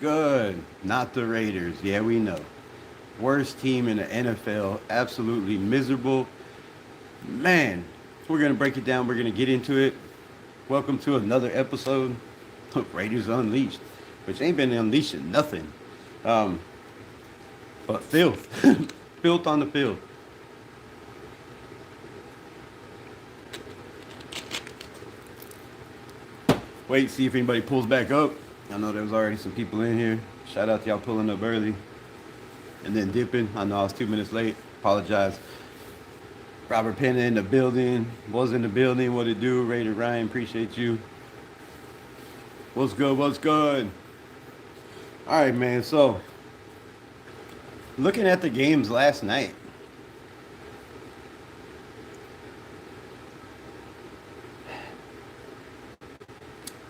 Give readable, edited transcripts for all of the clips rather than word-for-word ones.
Good. Not the Raiders. Yeah, we know. Worst team in the NFL. Absolutely miserable. Man, we're going to break it down. We're going to get into it. Welcome to another episode of Raiders Unleashed, which ain't been unleashing nothing. Um, but filth. Filth on the field. Wait, see if anybody pulls back up. I know there was already some people in here. Shout out to y'all pulling up early and then dipping. I know I was 2 minutes late. Apologize. Robert Penn in the building. Was in the building. What it do? Raider Ryan, appreciate you. What's good? What's good? All right, man. So, looking at the games last night,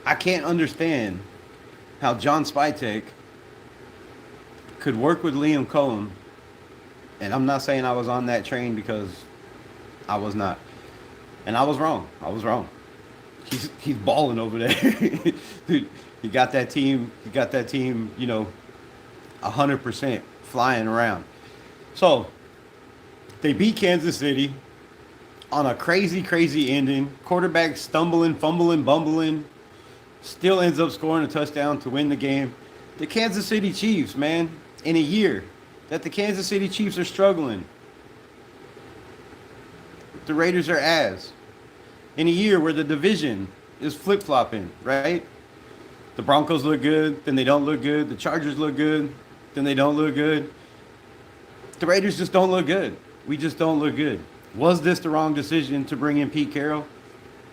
I can't understand how John Spytek could work with Liam Cohen. And I'm not saying I was on that train because I was not. And I was wrong. I was wrong. He's balling over there. Dude, he got that team, 100% flying around. So, they beat Kansas City on a crazy, crazy ending. Quarterback stumbling, fumbling, bumbling. Still ends up scoring a touchdown to win the game. The Kansas City Chiefs, man, in a year that the Kansas City Chiefs are struggling, the Raiders are ass. In a year where the division is flip-flopping, right? The Broncos look good, then they don't look good. The Chargers look good, then they don't look good. The Raiders just don't look good. We just don't look good. Was this the wrong decision to bring in Pete Carroll?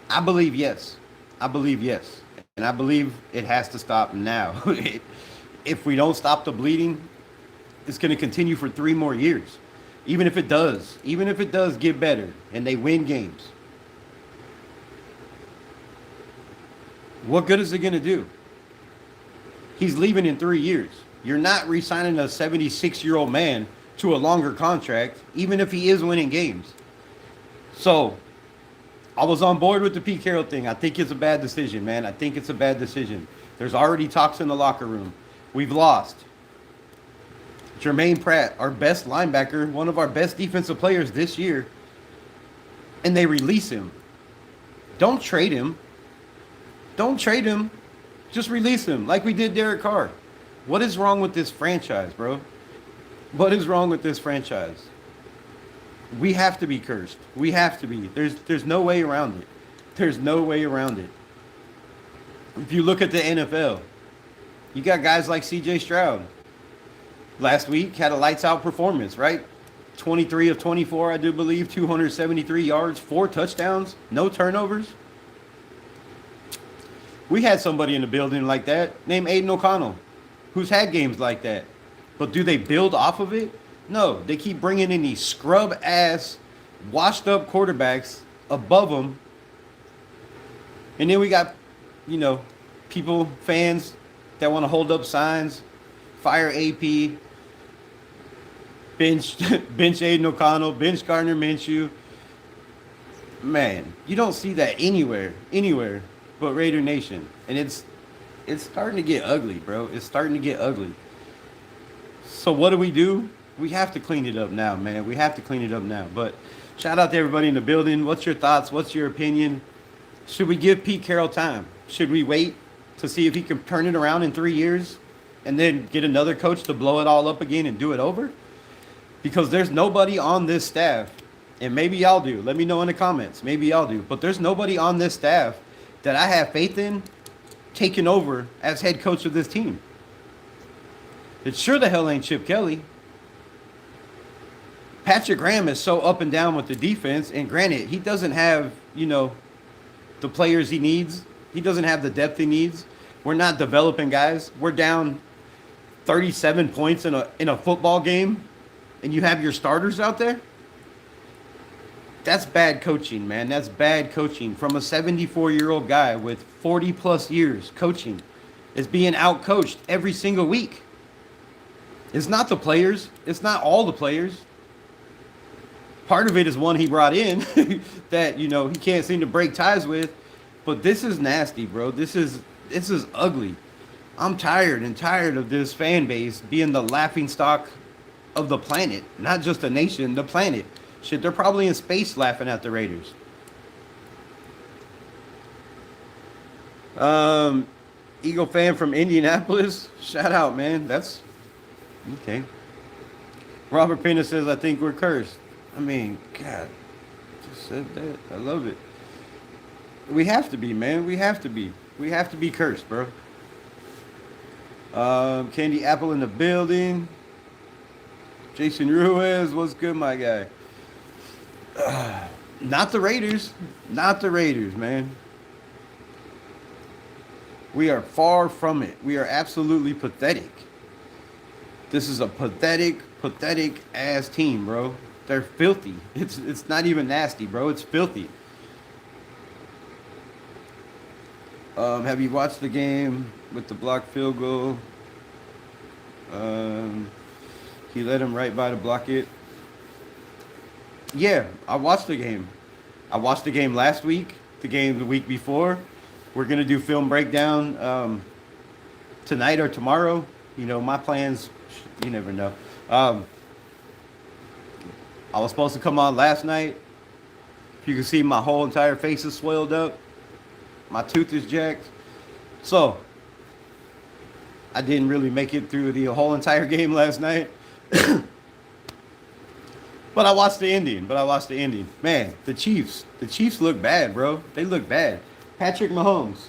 I believe yes. I believe yes. And I believe it has to stop now. If we don't stop the bleeding, it's going to continue for 3 more years. Even if it does get better and they win games, what good is it going to do? He's leaving in 3 years. You're not re-signing a 76-year-old man to a longer contract, even if he is winning games. So, I was on board with the Pete Carroll thing. I think it's a bad decision, man. I think it's a bad decision. There's already talks in the locker room. We've lost Jermaine Pratt, our best linebacker, one of our best defensive players this year, and they release him. Don't trade him. Don't trade him. Just release him like we did Derek Carr. What is wrong with this franchise, bro? What is wrong with this franchise? We have to be cursed. We have to be. There's no way around it. There's no way around it. If you look at the NFL, you got guys like C.J. Stroud. Last week had a lights-out performance, right? 23 of 24, I do believe, 273 yards, 4 touchdowns, no turnovers. We had somebody in the building like that named Aidan O'Connell, who's had games like that. But do they build off of it? No, they keep bringing in these scrub-ass, washed-up quarterbacks above them. And then we got, people, fans that want to hold up signs, fire AP, bench Aidan O'Connell, bench Gardner Minshew. Man, you don't see that anywhere but Raider Nation. And it's starting to get ugly, bro. It's starting to get ugly. So what do? We have to clean it up now, man. We have to clean it up now. But shout out to everybody in the building. What's your thoughts? What's your opinion? Should we give Pete Carroll time? Should we wait to see if he can turn it around in 3 years and then get another coach to blow it all up again and do it over? Because there's nobody on this staff, and maybe y'all do. Let me know in the comments. Maybe y'all do. But there's nobody on this staff that I have faith in taking over as head coach of this team. It sure the hell ain't Chip Kelly. Patrick Graham is so up and down with the defense, and granted, he doesn't have, the players he needs. He doesn't have the depth he needs. We're not developing guys. We're down 37 points in a football game, and you have your starters out there. That's bad coaching, man. That's bad coaching from a 74-year-old guy with 40-plus years coaching is being out-coached every single week. It's not the players. It's not all the players. Part of it is one he brought in that, he can't seem to break ties with. But this is nasty, bro. This is ugly. I'm tired of this fan base being the laughing stock of the planet, not just the nation, the planet. Shit, they're probably in space laughing at the Raiders. Eagle fan from Indianapolis, shout out, man. That's okay. Robert Pena says, I think we're cursed. I mean, God, just said that. I love it. We have to be, man. We have to be. We have to be cursed, bro. Candy Apple in the building. Jason Ruiz, what's good, my guy? Not the Raiders. Not the Raiders, man. We are far from it. We are absolutely pathetic. This is a pathetic ass team, bro. They're filthy. It's not even nasty, bro. It's filthy. Have you watched the game with the blocked field goal? He let him right by to block it. Yeah, I watched the game. I watched the game last week, the game the week before. We're going to do film breakdown tonight or tomorrow. You know, my plans, you never know. I was supposed to come on last night. You can see my whole entire face is swelled up. My tooth is jacked. So, I didn't really make it through the whole entire game last night. But I watched the ending. Man, the Chiefs look bad, bro. They look bad. Patrick Mahomes.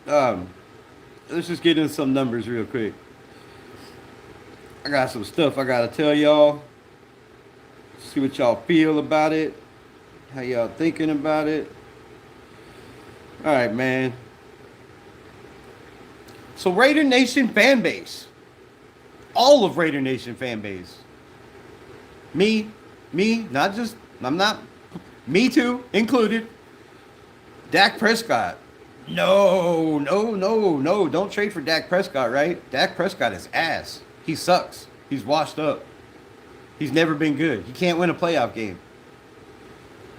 Let's just get into some numbers real quick. I got some stuff I got to tell y'all. See what y'all feel about it. How y'all thinking about it. All right, man. So Raider Nation fan base. All of Raider Nation fan base. Me, not just, I'm not, me too, included. Dak Prescott. No, don't trade for Dak Prescott, right? Dak Prescott is ass. He sucks. He's washed up. He's never been good. He can't win a playoff game.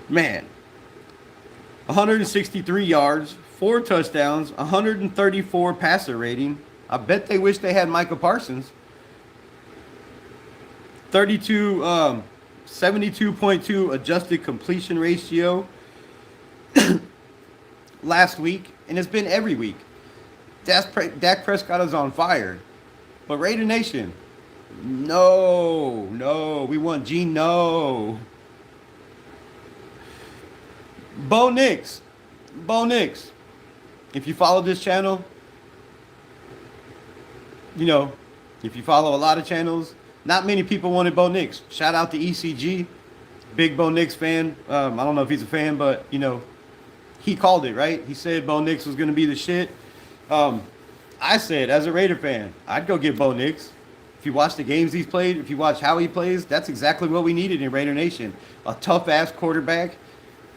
Man. 163 yards, 4 touchdowns, 134 passer rating. I bet they wish they had Micah Parsons. 72.2 adjusted completion ratio last week, and it's been every week. Dak Prescott is on fire. But Raider Nation, no, we want Gino. Bo Nix. If you follow this channel, you know, if you follow a lot of channels, not many people wanted Bo Nix. Shout out to ECG, big Bo Nix fan. I don't know if he's a fan, but, you know, he called it, right? He said Bo Nix was going to be the shit. I said, as a Raider fan, I'd go get Bo Nix. If you watch the games he's played, if you watch how he plays, that's exactly what we needed in Raider Nation. A tough-ass quarterback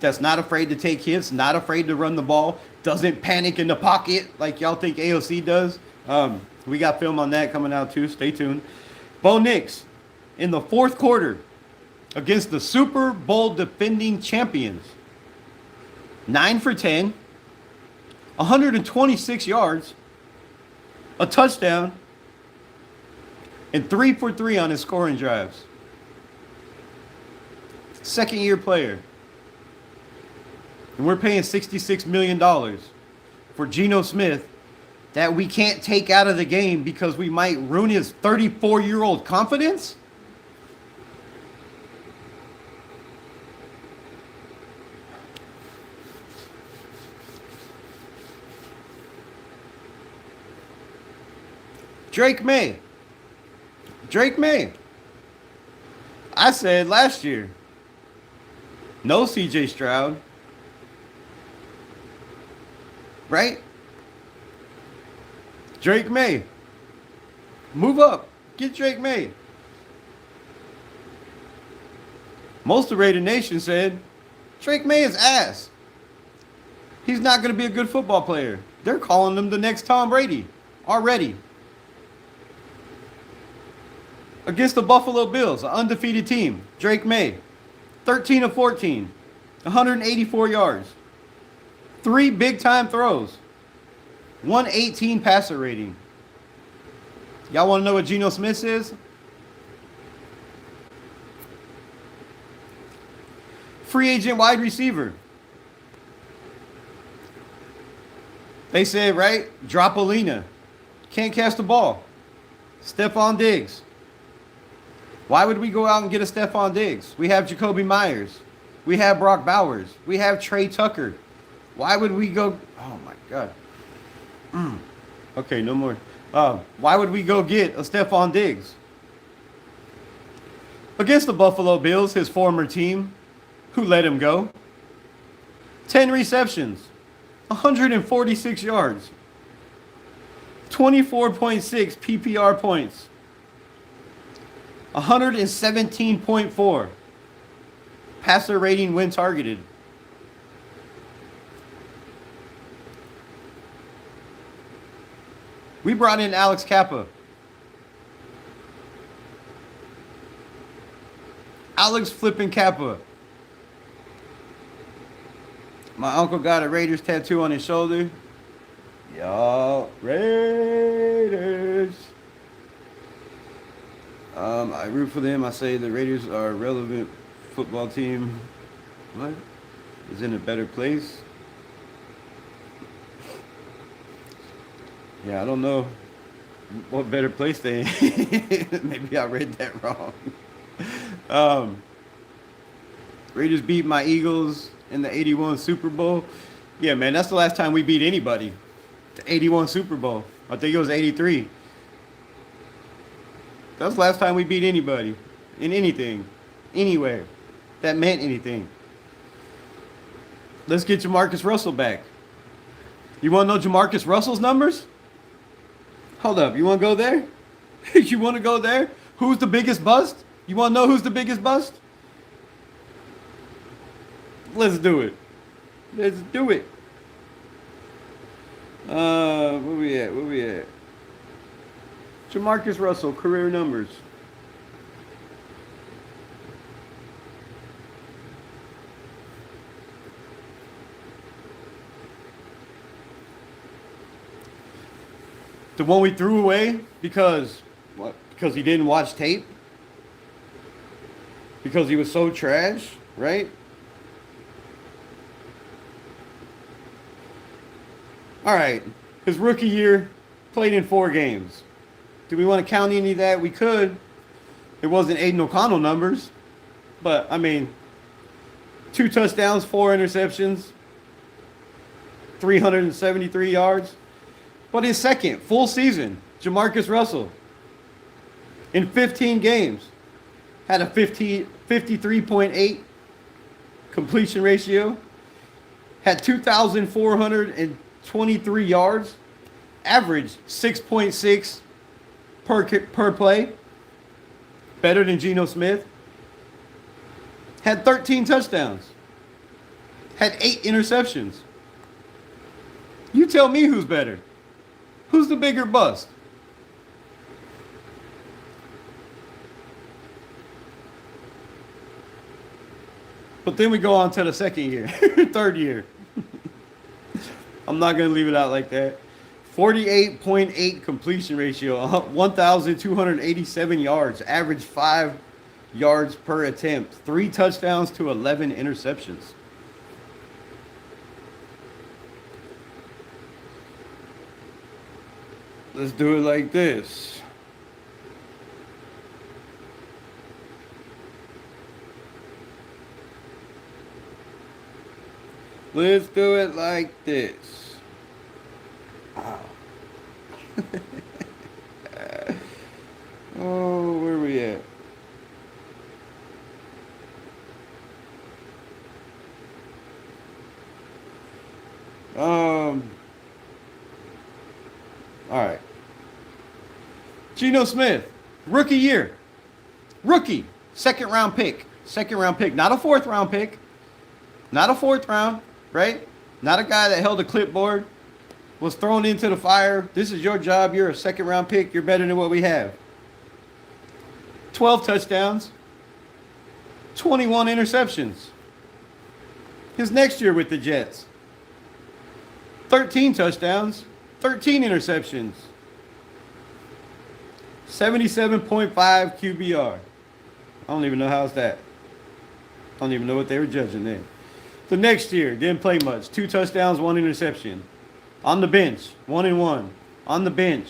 that's not afraid to take hits, not afraid to run the ball, doesn't panic in the pocket like y'all think AOC does. We got film on that coming out too. Stay tuned. Bo Nix, in the fourth quarter, against the Super Bowl defending champions, 9 for 10, 126 yards, a touchdown, and 3 for 3 on his scoring drives. Second-year player. And we're paying $66 million for Gino Smith that we can't take out of the game because we might ruin his 34-year-old confidence? Drake May. I said last year, no CJ Stroud. Right? Drake May. Move up. Get Drake May. Most of Raider Nation said Drake May is ass. He's not going to be a good football player. They're calling him the next Tom Brady already. Against the Buffalo Bills, an undefeated team, Drake May, 13 of 14, 184 yards, 3 big-time throws, 118 passer rating, Y'all want to know what Gino Smith is? Free agent wide receiver. They said, right? Dropolina. Can't catch the ball. Stephon Diggs. Why would we go out and get a Stephon Diggs? We have Jacoby Myers. We have Brock Bowers. We have Trey Tucker. Why would we go? Oh, my God. Okay, no more. Why would we go get a Stephon Diggs? Against the Buffalo Bills, his former team, who let him go. 10 receptions, 146 yards, 24.6 PPR points, 117.4 passer rating when targeted. We brought in Alex Kappa. Alex flipping Kappa. My uncle got a Raiders tattoo on his shoulder. Y'all, Raiders. I root for them. I say the Raiders are a relevant football team. What? Is in a better place. Yeah, I don't know what better place they in. Maybe I read that wrong. Raiders beat my Eagles in the 81 Super Bowl. Yeah, man, that's the last time we beat anybody. The 81 Super Bowl. I think it was 83. That's the last time we beat anybody in anything, anywhere. That meant anything. Let's get Jamarcus Russell back. You want to know Jamarcus Russell's numbers? Hold up. You want to go there? You want to go there? Who's the biggest bust? You want to know who's the biggest bust? Let's do it. Let's do it. Where we at? Jamarcus Russell, career numbers. The one we threw away because what? Because he didn't watch tape? Because he was so trash, right? All right. His rookie year, played in 4 games. Do we want to count any of that? We could. It wasn't Aidan O'Connell numbers. But, I mean, 2 touchdowns, 4 interceptions, 373 yards. But his second full season, Jamarcus Russell, in 15 games, had a 53.8 completion ratio, had 2,423 yards, averaged 6.6 per play, better than Gino Smith, had 13 touchdowns, had 8 interceptions. You tell me who's better. Who's the bigger bust? But then we go on to the second year, third year. I'm not going to leave it out like that. 48.8 completion ratio, 1,287 yards, average 5 yards per attempt, 3 touchdowns to 11 interceptions. Let's do it like this. Let's do it like this. Wow. Oh, where are we at? All right. Gino Smith, rookie year. Rookie, second round pick. Not a 4th round pick. Not a 4th round, right? Not a guy that held a clipboard, was thrown into the fire. This is your job. You're a 2nd round pick. You're better than what we have. 12 touchdowns, 21 interceptions. His next year with the Jets, 13 touchdowns, 13 interceptions. 77.5 QBR. I don't even know how's that. I don't even know what they were judging there. The next year, didn't play much. 2 touchdowns, 1 interception. On the bench, 1-1. On the bench,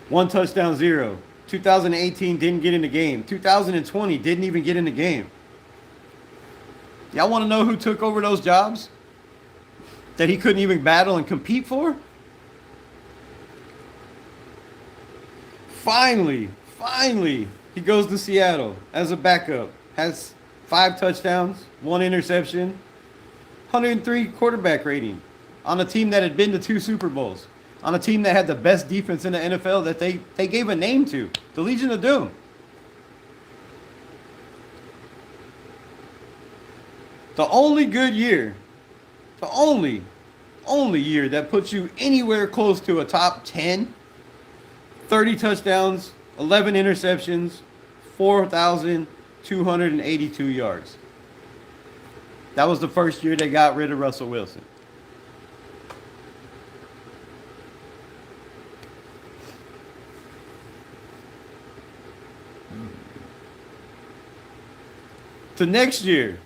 1 touchdown, 0. 2018 didn't get in the game. 2020 didn't even get in the game. Y'all want to know who took over those jobs that he couldn't even battle and compete for? Finally, he goes to Seattle as a backup. Has 5 touchdowns, 1 interception, 103 quarterback rating on a team that had been to 2 Super Bowls, on a team that had the best defense in the NFL that they gave a name to, the Legion of Doom. The only good year, the only year that puts you anywhere close to a top 10, 30 touchdowns, 11 interceptions, 4,282 yards. That was the first year they got rid of Russell Wilson. The next year,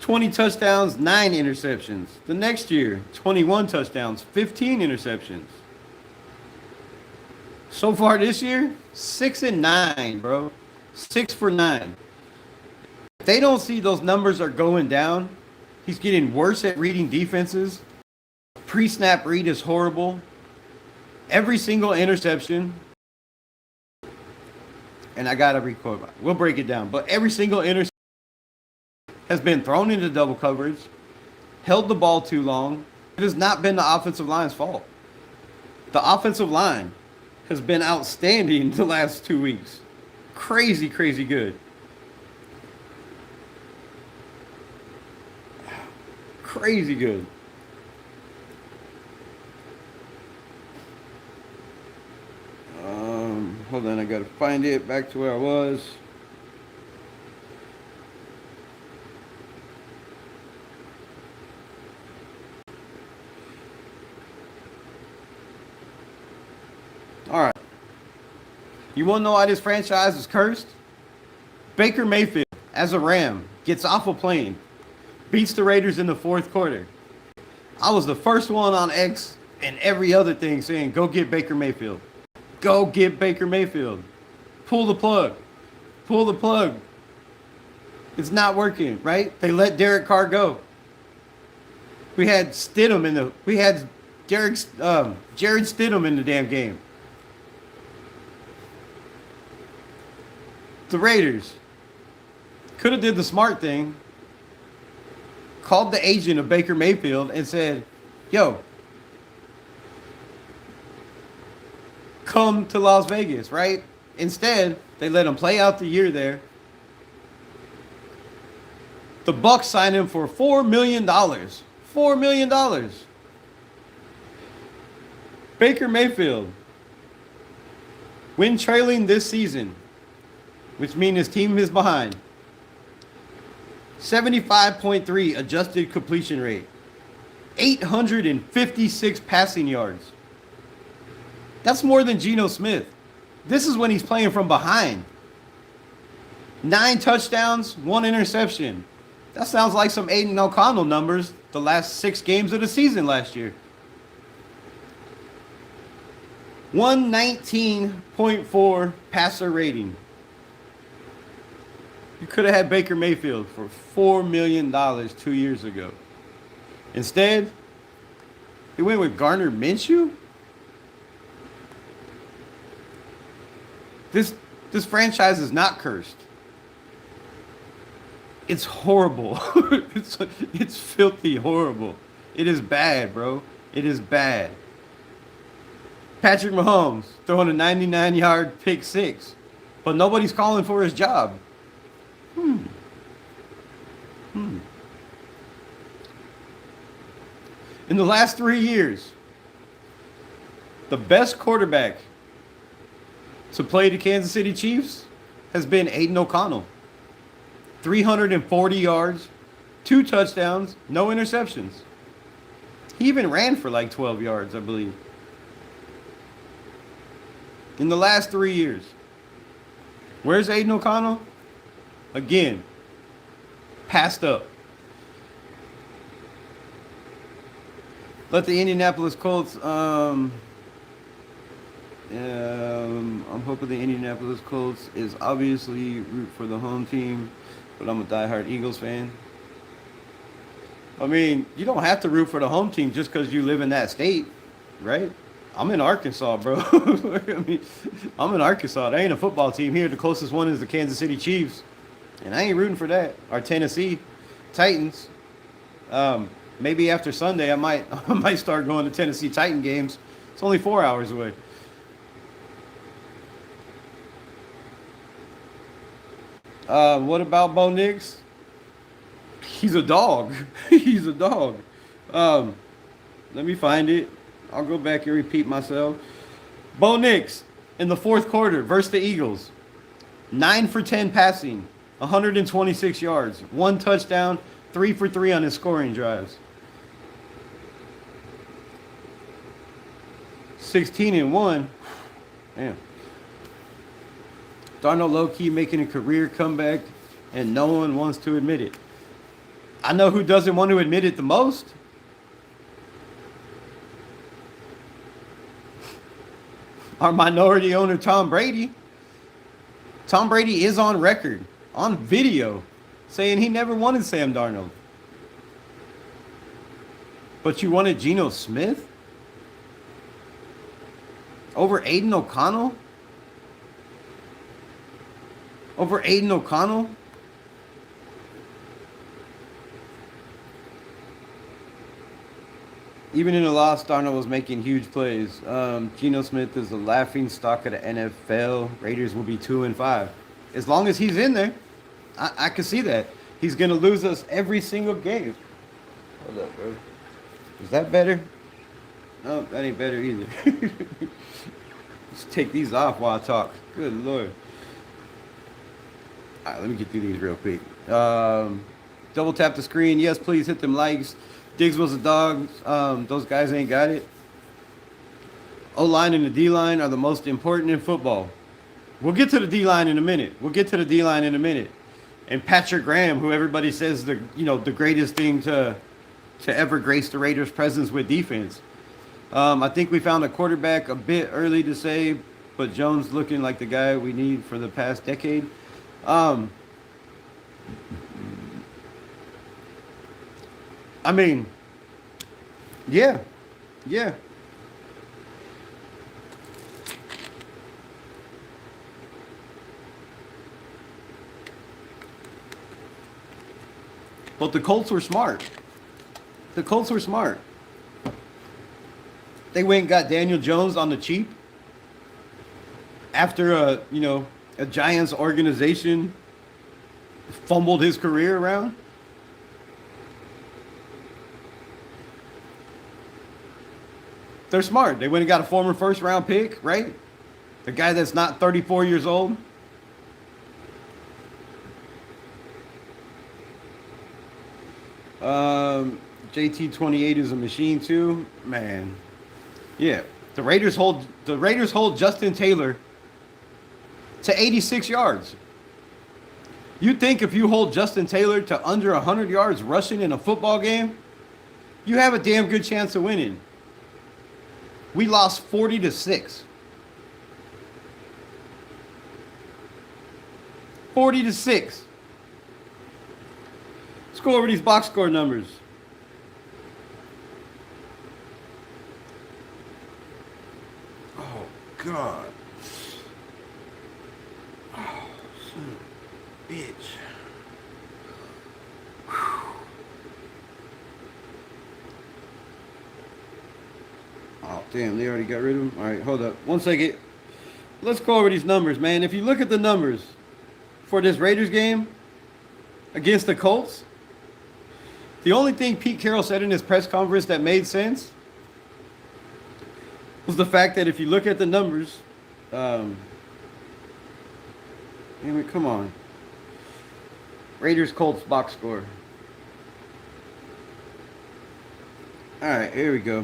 20 touchdowns, 9 interceptions. The next year, 21 touchdowns, 15 interceptions. So far this year, 6-9, bro. 6 for 9. If they don't see those numbers are going down, he's getting worse at reading defenses. Pre-snap read is horrible. Every single interception, and I got to record, we'll break it down, but every single interception has been thrown into double coverage, held the ball too long. It has not been the offensive line's fault. The offensive line has been outstanding the last 2 weeks. Crazy good. Crazy good. Hold on, I gotta find it back to where I was. All right. You want to know why this franchise is cursed? Baker Mayfield, as a Ram, gets off a plane, beats the Raiders in the 4th quarter. I was the first one on X and every other thing saying, go get Baker Mayfield. Go get Baker Mayfield. Pull the plug. Pull the plug. It's not working, right? They let Derek Carr go. We had Stidham in the. We had Jared Stidham in the damn game. The Raiders could have did the smart thing. Called the agent of Baker Mayfield and said, "Yo, come to Las Vegas," right? Instead, they let him play out the year there. The Bucs signed him for $4 million. $4 million. Baker Mayfield, when trailing this season, which means his team is behind, 75.3 adjusted completion rate, 856 passing yards. That's more than Gino Smith. This is when he's playing from behind. 9 touchdowns, 1 interception. That sounds like some Aidan O'Connell numbers the last 6 games of the season last year. 119.4 passer rating. You could have had Baker Mayfield for $4 million 2 years ago. Instead, he went with Gardner Minshew? This franchise is not cursed. It's horrible. It's filthy horrible. It is bad, bro. It is bad. Patrick Mahomes throwing a 99-yard pick 6, but nobody's calling for his job. In the last 3 years, the best quarterback to play the Kansas City Chiefs has been Aidan O'Connell. 340 yards, 2 touchdowns, no interceptions. He even ran for like 12 yards, I believe. In the last 3 years. Where's Aidan O'Connell? Again, passed up. Let the Indianapolis Colts, I'm hoping the Indianapolis Colts is obviously root for the home team, but I'm a diehard Eagles fan. I mean, you don't have to root for the home team just because you live in that state, right? I'm in Arkansas, bro. I mean, I'm in Arkansas. There ain't a football team here. The closest one is the Kansas City Chiefs, and I ain't rooting for that. Or Tennessee Titans. Maybe after Sunday, I might start going to Tennessee Titan games. It's only 4 hours away. What about Bo Nix? He's a dog. He's a dog. Let me find it. I'll go back and repeat myself. Bo Nix in the fourth quarter versus the Eagles. 9 for 10 passing, 126 yards, 1 touchdown, 3 for 3 on his scoring drives. 16-1. Damn. Darnold low-key making a career comeback, and no one wants to admit it. I know who doesn't want to admit it the most. Our minority owner, Tom Brady. Tom Brady is on record, on video, saying he never wanted Sam Darnold. But you wanted Gino Smith? Over Aidan O'Connell? Over Aidan O'Connell? Even in the loss, Darnold was making huge plays. Geno Smith is the laughing stock of the NFL. Raiders will be 2-5. As long as he's in there, I can see that. He's going to lose us every single game. Hold up, bro. Is that better? No, that ain't better either. Let's take these off while I talk. Good Lord. All right, let me get through these real quick. Double tap the screen. Yes, please hit them likes. Diggs was a dog. Those guys ain't got it. O-line and the D-line are the most important in football. We'll get to the D-line in a minute. And Patrick Graham, who everybody says the greatest thing to ever grace the Raiders' presence with defense. I think we found a quarterback a bit early to say, but Jones looking like the guy we need for the past decade. I mean, yeah. But the Colts were smart. They went and got Daniel Jones on the cheap after a Giants organization fumbled his career around. They're smart. They went and got a former first-round pick, right? The guy that's not 34 years old. JT28 is a machine too, man. Yeah, the Raiders hold Justin Taylor to 86 yards. You think if you hold Justin Taylor to under 100 yards rushing in a football game, you have a damn good chance of winning. We lost 40-6. 40-6. Let's go over these box score numbers. Oh, God. Oh, son of a bitch. Oh, damn, they already got rid of him? All right, hold up. 1 second. Let's go over these numbers, man. If you look at the numbers for this Raiders game against the Colts, the only thing Pete Carroll said in his press conference that made sense was the fact that if you look at the numbers, come on. Raiders-Colts box score. All right, here we go.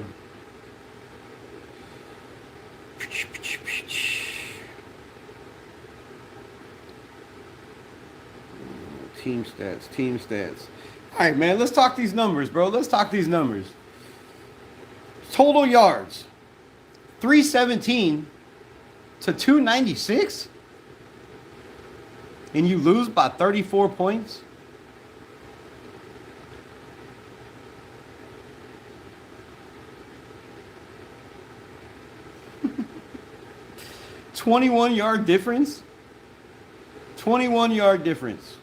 Team stats. All right, man, let's talk these numbers, bro. Let's talk these numbers. Total yards, 317 to 296? And you lose by 34 points? $21-yard difference? 21-yard difference.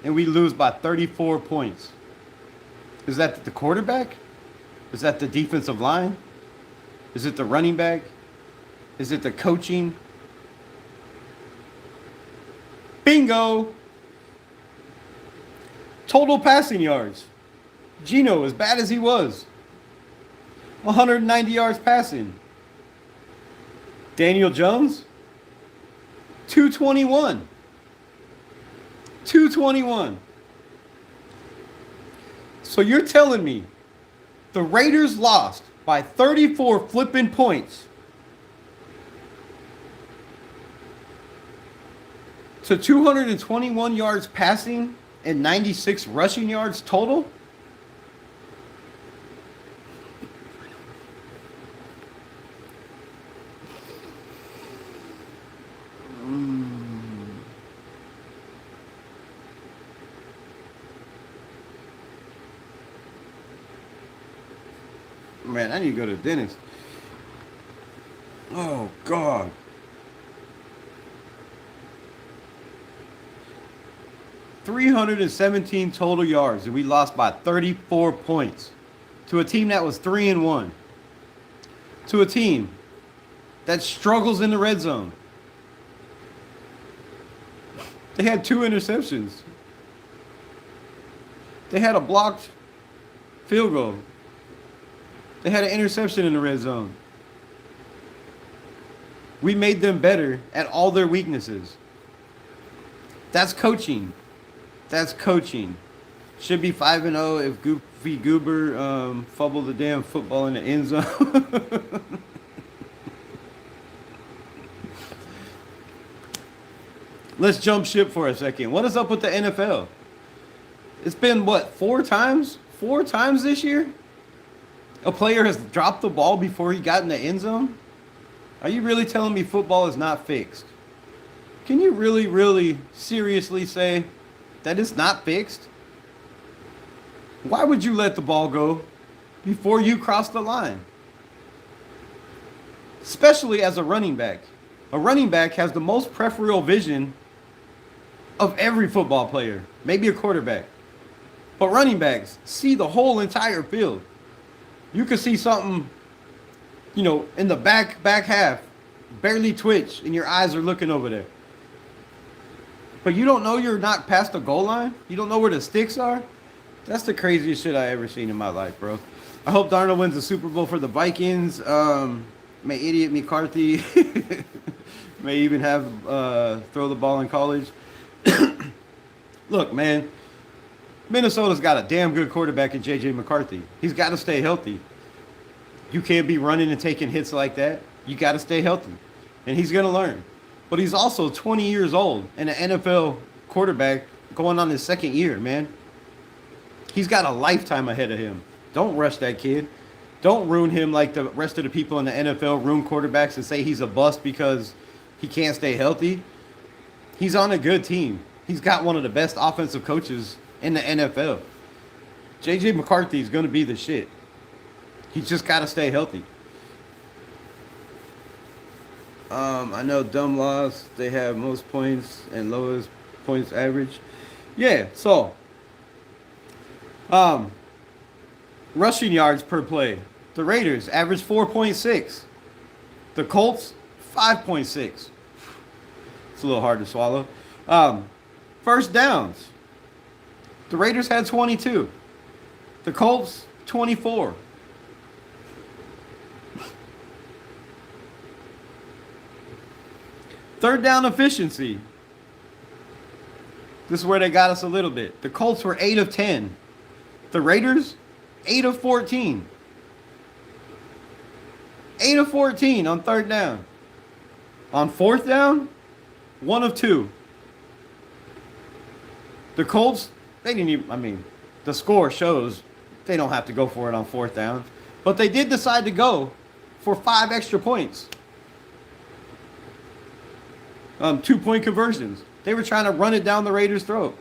And we lose by 34 points. Is that the quarterback? Is that the defensive line? Is it the running back? Is it the coaching? Bingo! Total passing yards. Gino, as bad as he was, 190 yards passing. Daniel Jones, 221. 221. So you're telling me the Raiders lost by 34 flipping points to 221 yards passing and 96 rushing yards total? Man, I need to go to the dentist. Oh, God. $317 total yards, and we lost by 34 points to a team that was 3-1. To a team that struggles in the red zone. They had 2 interceptions. They had a blocked field goal. They had an interception in the red zone. We made them better at all their weaknesses. That's coaching. That's coaching. Should be 5-0 if Goofy Goober fumbled the damn football in the end zone. Let's jump ship for a second. What is up with the NFL? It's been, what, 4 times? 4 times this year? A player has dropped the ball before he got in the end zone? Are you really telling me football is not fixed? Can you really, really seriously say that it's not fixed? Why would you let the ball go before you cross the line? Especially as a running back. A running back has the most peripheral vision of every football player, maybe a quarterback. But running backs see the whole entire field. You can see something, in the back half, barely twitch, and your eyes are looking over there. But you don't know you're not past the goal line? You don't know where the sticks are? That's the craziest shit I ever seen in my life, bro. I hope Darnold wins the Super Bowl for the Vikings. May idiot McCarthy may even have throw the ball in college. Look, man. Minnesota's got a damn good quarterback in J.J. McCarthy. He's got to stay healthy. You can't be running and taking hits like that. You got to stay healthy. And he's going to learn. But he's also 20 years old and an NFL quarterback going on his second year, man. He's got a lifetime ahead of him. Don't rush that kid. Don't ruin him like the rest of the people in the NFL ruin quarterbacks and say he's a bust because he can't stay healthy. He's on a good team. He's got one of the best offensive coaches in the NFL. J.J. McCarthy is going to be the shit. He's just got to stay healthy. I know dumb loss. They have most points and lowest points average. Yeah, so rushing yards per play. The Raiders average 4.6. The Colts 5.6. It's a little hard to swallow. First downs. The Raiders had 22. The Colts, 24. Third down efficiency. This is where they got us a little bit. The Colts were 8 of 10. The Raiders, 8 of 14. 8 of 14 on third down. On fourth down, 1 of 2. The Colts, they didn't even, I mean, the score shows they don't have to go for it on fourth down. But they did decide to go for 5 extra points. 2-point conversions. They were trying to run it down the Raiders' throat.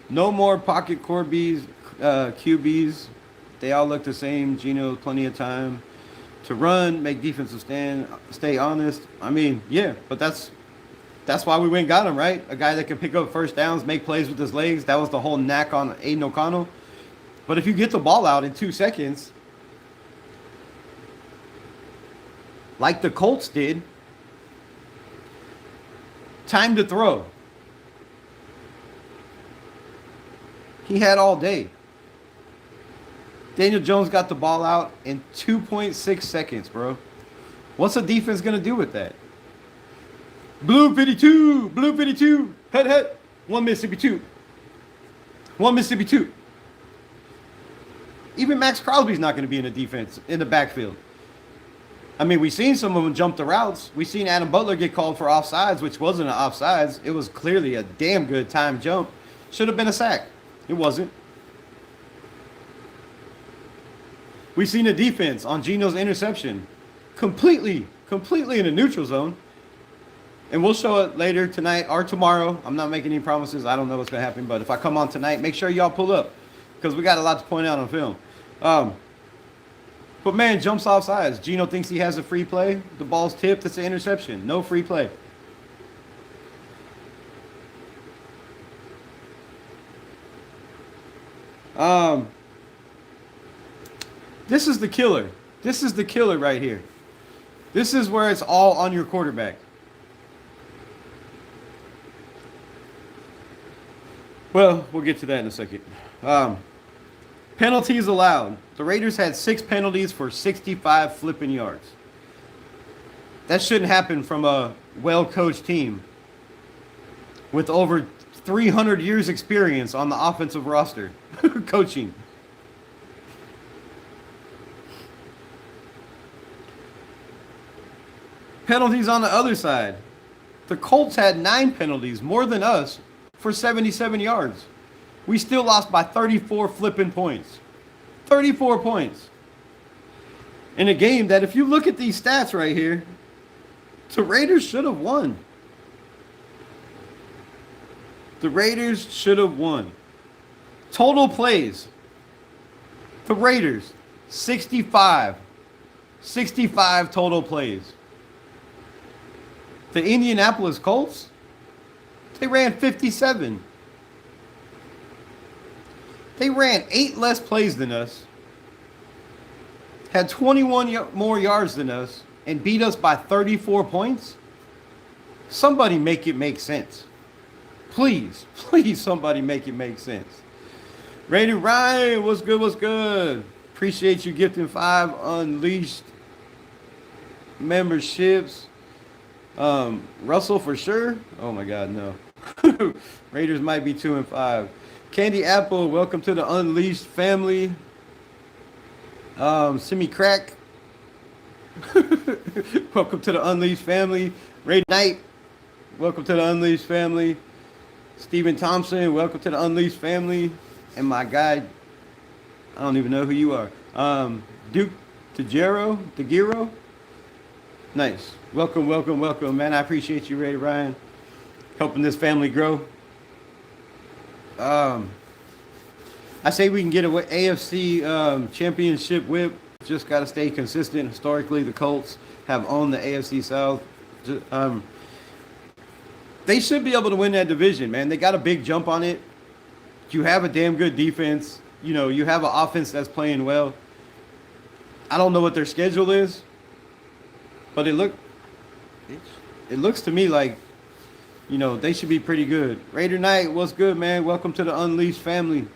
No more pocket QBs. They all look the same. Gino, plenty of time to run, make defensive stand, stay honest. I mean, yeah, but that's why we went and got him, right? A guy that can pick up first downs, make plays with his legs. That was the whole knack on Aidan O'Connell. But if you get the ball out in 2 seconds, like the Colts did, time to throw. He had all day. Daniel Jones got the ball out in 2.6 seconds, bro. What's the defense going to do with that? Blue 52, blue 52, head, 1 Mississippi 2. 1 Mississippi 2. Even Max Crosby's not going to be in the defense, in the backfield. I mean, we've seen some of them jump the routes. We've seen Adam Butler get called for offsides, which wasn't an offsides. It was clearly a damn good time jump. Should have been a sack. It wasn't. We've seen the defense on Gino's interception completely in the neutral zone. And we'll show it later tonight or tomorrow. I'm not making any promises. I don't know what's going to happen. But if I come on tonight, make sure y'all pull up because we got a lot to point out on film. But, man, jumps off sides. Gino thinks he has a free play. The ball's tipped. It's an interception. No free play. This is the killer. This is the killer right here. This is where it's all on your quarterback. Well, we'll get to that in a second. Penalties allowed. The Raiders had 6 penalties for 65 flipping yards. That shouldn't happen from a well-coached team with over 300 years experience on the offensive roster coaching. Penalties on the other side. The Colts had 9 penalties, more than us, for 77 yards. We still lost by 34 flipping points. 34 points. In a game that, if you look at these stats right here, the Raiders should have won. The Raiders should have won. Total plays. The Raiders, 65. 65 total plays. The Indianapolis Colts, they ran 57. They ran 8 less plays than us, had 21 more yards than us, and beat us by 34 points? Somebody make it make sense. Please, somebody make it make sense. Raider Ryan, what's good, what's good? Appreciate you gifting 5 Unleashed memberships. Russell for sure. Oh my God, no. Raiders might be 2-5. Candy Apple, welcome to the Unleashed family. Simi Crack, welcome to the Unleashed family. Ray Knight, welcome to the Unleashed family. Stephen Thompson, welcome to the Unleashed family. And my guy, I don't even know who you are. Duke Tagiro. Nice. Welcome, man. I appreciate you, Ray Ryan, helping this family grow. I say we can get an AFC championship whip. Just got to stay consistent. Historically, the Colts have owned the AFC South. They should be able to win that division, man. They got a big jump on it. You have a damn good defense. You know, you have an offense that's playing well. I don't know what their schedule is, but it looks to me like, you know, they should be pretty good. Raider Knight, what's good, man? Welcome to the Unleashed family.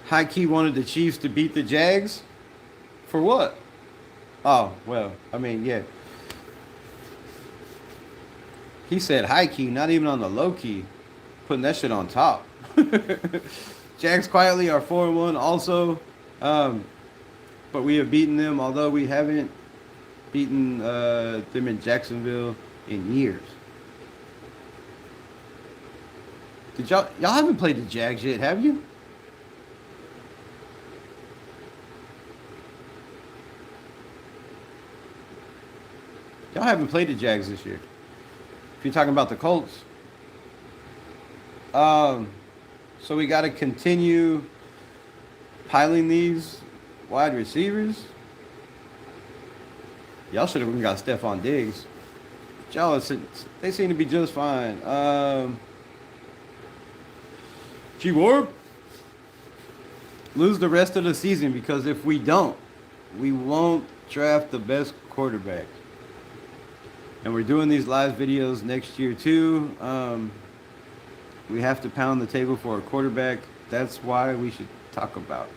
High Key wanted the Chiefs to beat the Jags. For what? Oh, well, I mean, yeah. He said high key, not even on the low key. Putting that shit on top. Jags quietly are 4-1 also. But we have beaten them, although we haven't beaten them in Jacksonville in years. Did y'all haven't played the Jags yet, have you? Y'all haven't played the Jags this year. If you're talking about the Colts. So we got to continue piling these wide receivers. Y'all should have even got Stephon Diggs. Y'all, they seem to be just fine. G-Warp. Lose the rest of the season, because if we don't, we won't draft the best quarterback. And we're doing these live videos next year too. We have to pound the table for a quarterback. That's why we should talk about.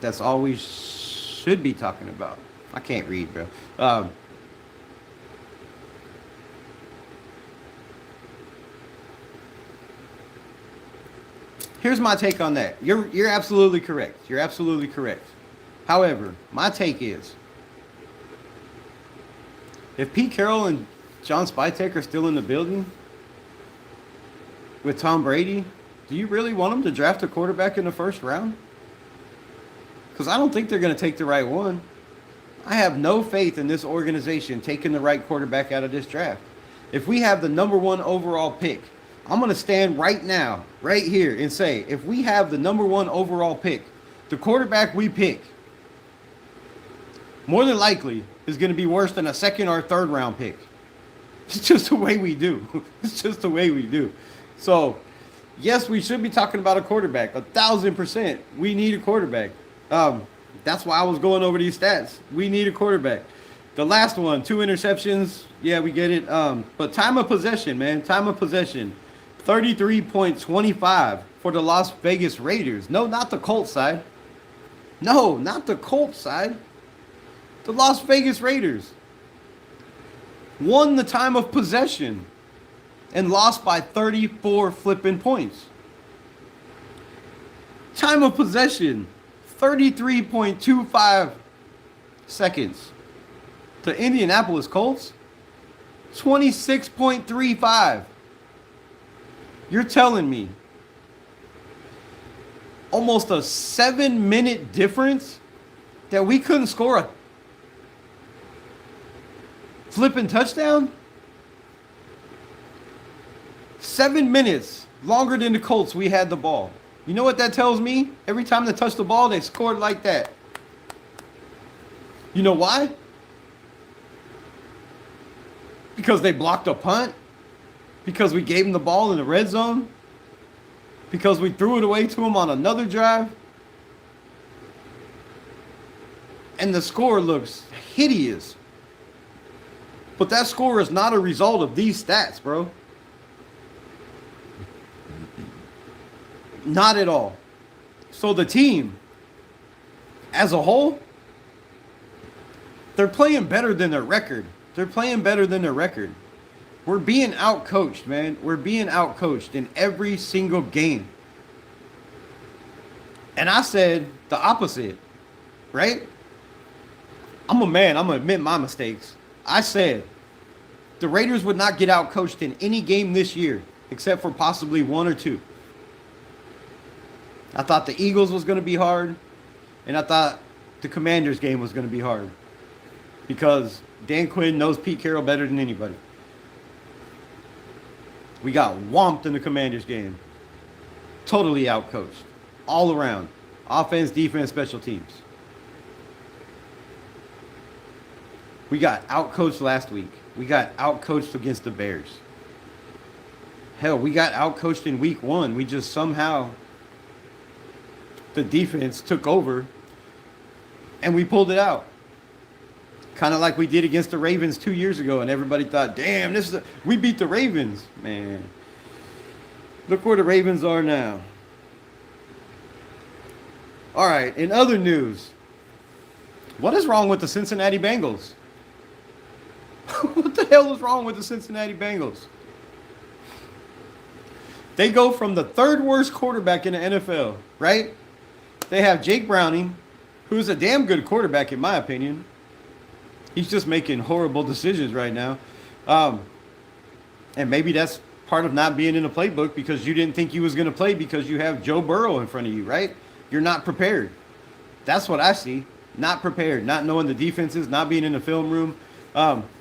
That's all we should be talking about. I can't read, bro. Here's my take on that. You're absolutely correct. You're absolutely correct. However, my take is, if Pete Carroll and John Spytek are still in the building with Tom Brady, do you really want them to draft a quarterback in the first round? Because I don't think they're going to take the right one. I have no faith in this organization taking the right quarterback out of this draft. If we have the number 1 overall pick, I'm going to stand right now, right here, and say, if we have the number 1 overall pick, the quarterback we pick, more than likely, is going to be worse than a 2nd or 3rd round pick. It's just the way we do. It's just the way we do. So, yes, we should be talking about a quarterback. 1,000%. We need a quarterback. That's why I was going over these stats. We need a quarterback. The last one, 2 interceptions. Yeah, we get it. But time of possession, man. Time of possession. 33.25 for the Las Vegas Raiders. No, not the Colts side. No, not the Colts side. The Las Vegas Raiders won the time of possession and lost by 34 flipping points. Time of possession, 33.25 seconds. The Indianapolis Colts, 26.35. You're telling me almost a 7-minute difference that we couldn't score a flipping touchdown? 7 minutes longer than the Colts we had the ball. You know what that tells me? Every time they touched the ball, they scored like that. You know why? Because they blocked a punt? Because we gave them the ball in the red zone? Because we threw it away to them on another drive? And the score looks hideous. But that score is not a result of these stats, bro. Not at all. So the team, as a whole, they're playing better than their record. They're playing better than their record. We're being outcoached, man. We're being outcoached in every single game. And I said the opposite, right? I'm a man. I'm going to admit my mistakes. I said the Raiders would not get outcoached in any game this year, except for possibly 1 or 2. I thought the Eagles was going to be hard, and I thought the Commanders game was going to be hard, because Dan Quinn knows Pete Carroll better than anybody. We got whomped in the Commanders game. Totally outcoached. All around. Offense, defense, special teams. We got outcoached last week. We got outcoached against the Bears. Hell, we got outcoached in week 1. We just somehow, the defense took over and we pulled it out. Kind of like we did against the Ravens 2 years ago, and everybody thought, damn, we beat the Ravens. Man, look where the Ravens are now. All right, in other news, what is wrong with the Cincinnati Bengals? What the hell is wrong with the Cincinnati Bengals? They go from the third worst quarterback in the NFL, right? They have Jake Browning, who's a damn good quarterback in my opinion. He's just making horrible decisions right now. And maybe that's part of not being in the playbook because you didn't think you was going to play because you have Joe Burrow in front of you, right? You're not prepared. That's what I see. Not prepared, not knowing the defenses, not being in the film room.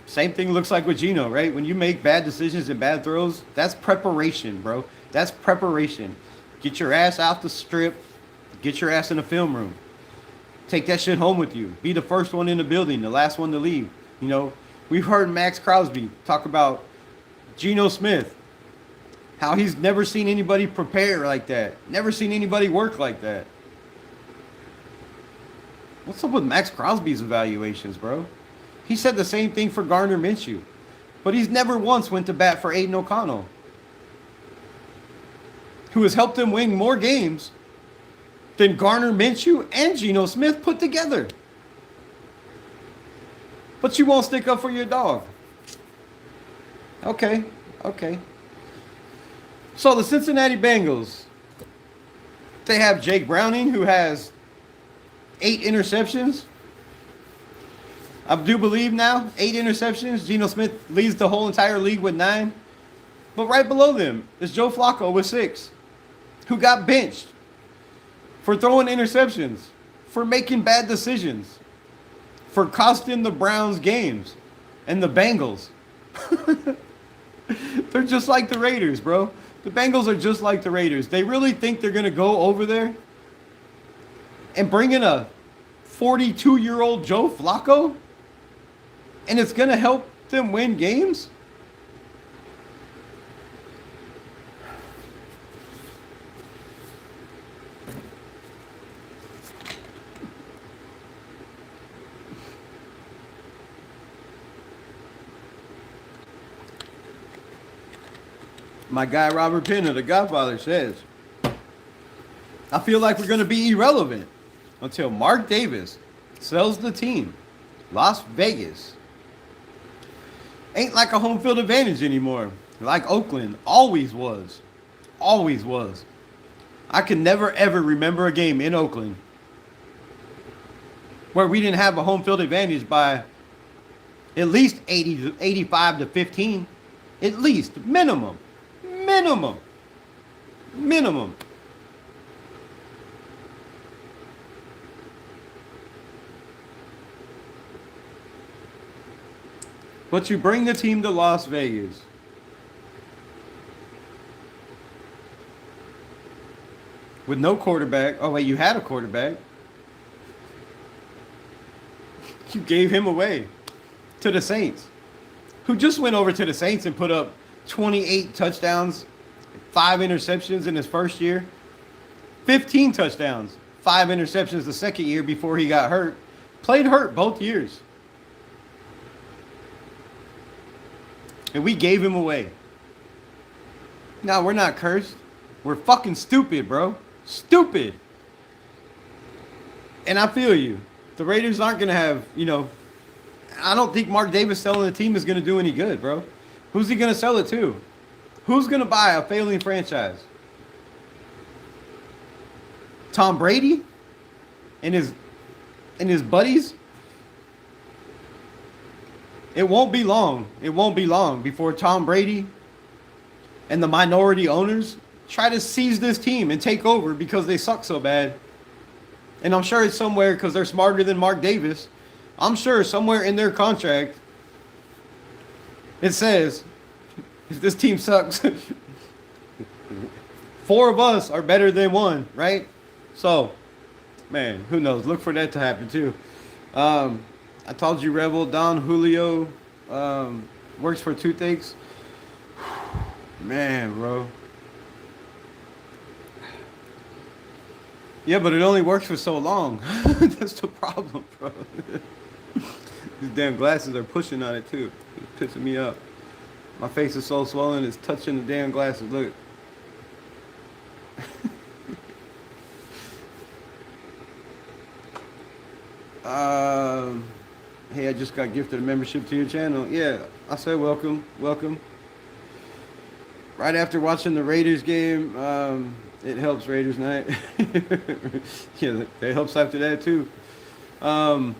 Same thing looks like with Gino, right? When you make bad decisions and bad throws, that's preparation, bro. That's preparation. Get your ass out the strip. Get your ass in the film room. Take that shit home with you. Be the first one in the building, the last one to leave. You know, we've heard Max Crosby talk about Gino Smith, how he's never seen anybody prepare like that. Never seen anybody work like that. What's up with Max Crosby's evaluations, bro? He said the same thing for Gardner Minshew. But he's never once went to bat for Aidan O'Connell, who has helped him win more games than Gardner Minshew and Gino Smith put together. But you won't stick up for your dog. Okay. So the Cincinnati Bengals, they have Jake Browning, who has 8 interceptions. I do believe now, 8 interceptions. Gino Smith leads the whole entire league with 9. But right below them is Joe Flacco with 6, who got benched for throwing interceptions, for making bad decisions, for costing the Browns games and the Bengals. They're just like the Raiders, bro. The Bengals are just like the Raiders. They really think they're going to go over there and bring in a 42-year-old Joe Flacco? And it's going to help them win games? My guy Robert Penna, the Godfather, says, I feel like we're going to be irrelevant until Mark Davis sells the team. Las Vegas ain't like a home field advantage anymore. Like Oakland always was. Always was. I can never, ever remember a game in Oakland where we didn't have a home field advantage by at least 85 to 15. At least. Minimum. But you bring the team to Las Vegas. With no quarterback. Oh, wait, you had a quarterback. You gave him away to the Saints, who just went over to the Saints and put up 28 touchdowns, 5 interceptions in his first year. 15 touchdowns, 5 interceptions the second year before he got hurt. Played hurt both years. And we gave him away. No, we're not cursed. We're fucking stupid, bro. Stupid. And I feel you. The Raiders aren't going to have, I don't think Mark Davis selling the team is going to do any good, bro. Who's he going to sell it to? Who's going to buy a failing franchise? Tom Brady and his buddies? It won't be long. It won't be long before Tom Brady and the minority owners try to seize this team and take over because they suck so bad. And I'm sure it's somewhere because they're smarter than Mark Davis. I'm sure somewhere in their contract it says, if this team sucks, 4 of us are better than 1, right? So, man, who knows? Look for that to happen too. I told you, Rebel, Don Julio works for Toothaches. Man, bro. Yeah, but it only works for so long. That's the problem, bro. These damn glasses are pushing on it, too. It's pissing me up. My face is so swollen, it's touching the damn glasses. Look. Hey, I just got gifted a membership to your channel. Yeah, I said welcome. right after watching the Raiders game. It helps Raiders night. Yeah, it helps after that too. And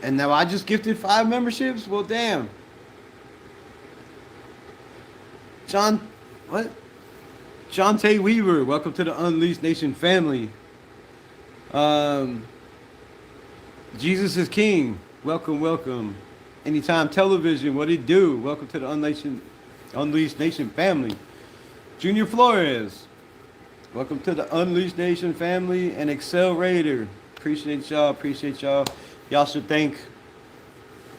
now I just gifted 5 memberships. Well, damn. John, what? John Tay Weaver, welcome to the Unleashed Nation family. Jesus is King, welcome, welcome. Anytime Television, what it do? Welcome to the Unleashed Nation family. Junior Flores, welcome to the Unleashed Nation family. And Excel Raider, appreciate y'all. Y'all should thank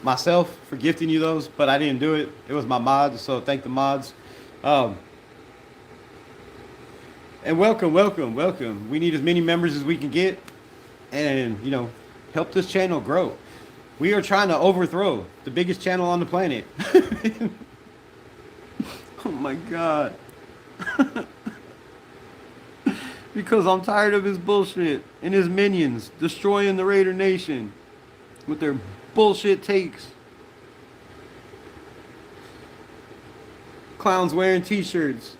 myself for gifting you those, but I didn't do it. It was my mods, so thank the mods. And welcome. We need as many members as we can get, and help this channel grow. We are trying to overthrow the biggest channel on the planet. Oh my God. Because I'm tired of his bullshit and his minions destroying the Raider Nation with their bullshit takes. Clowns wearing t-shirts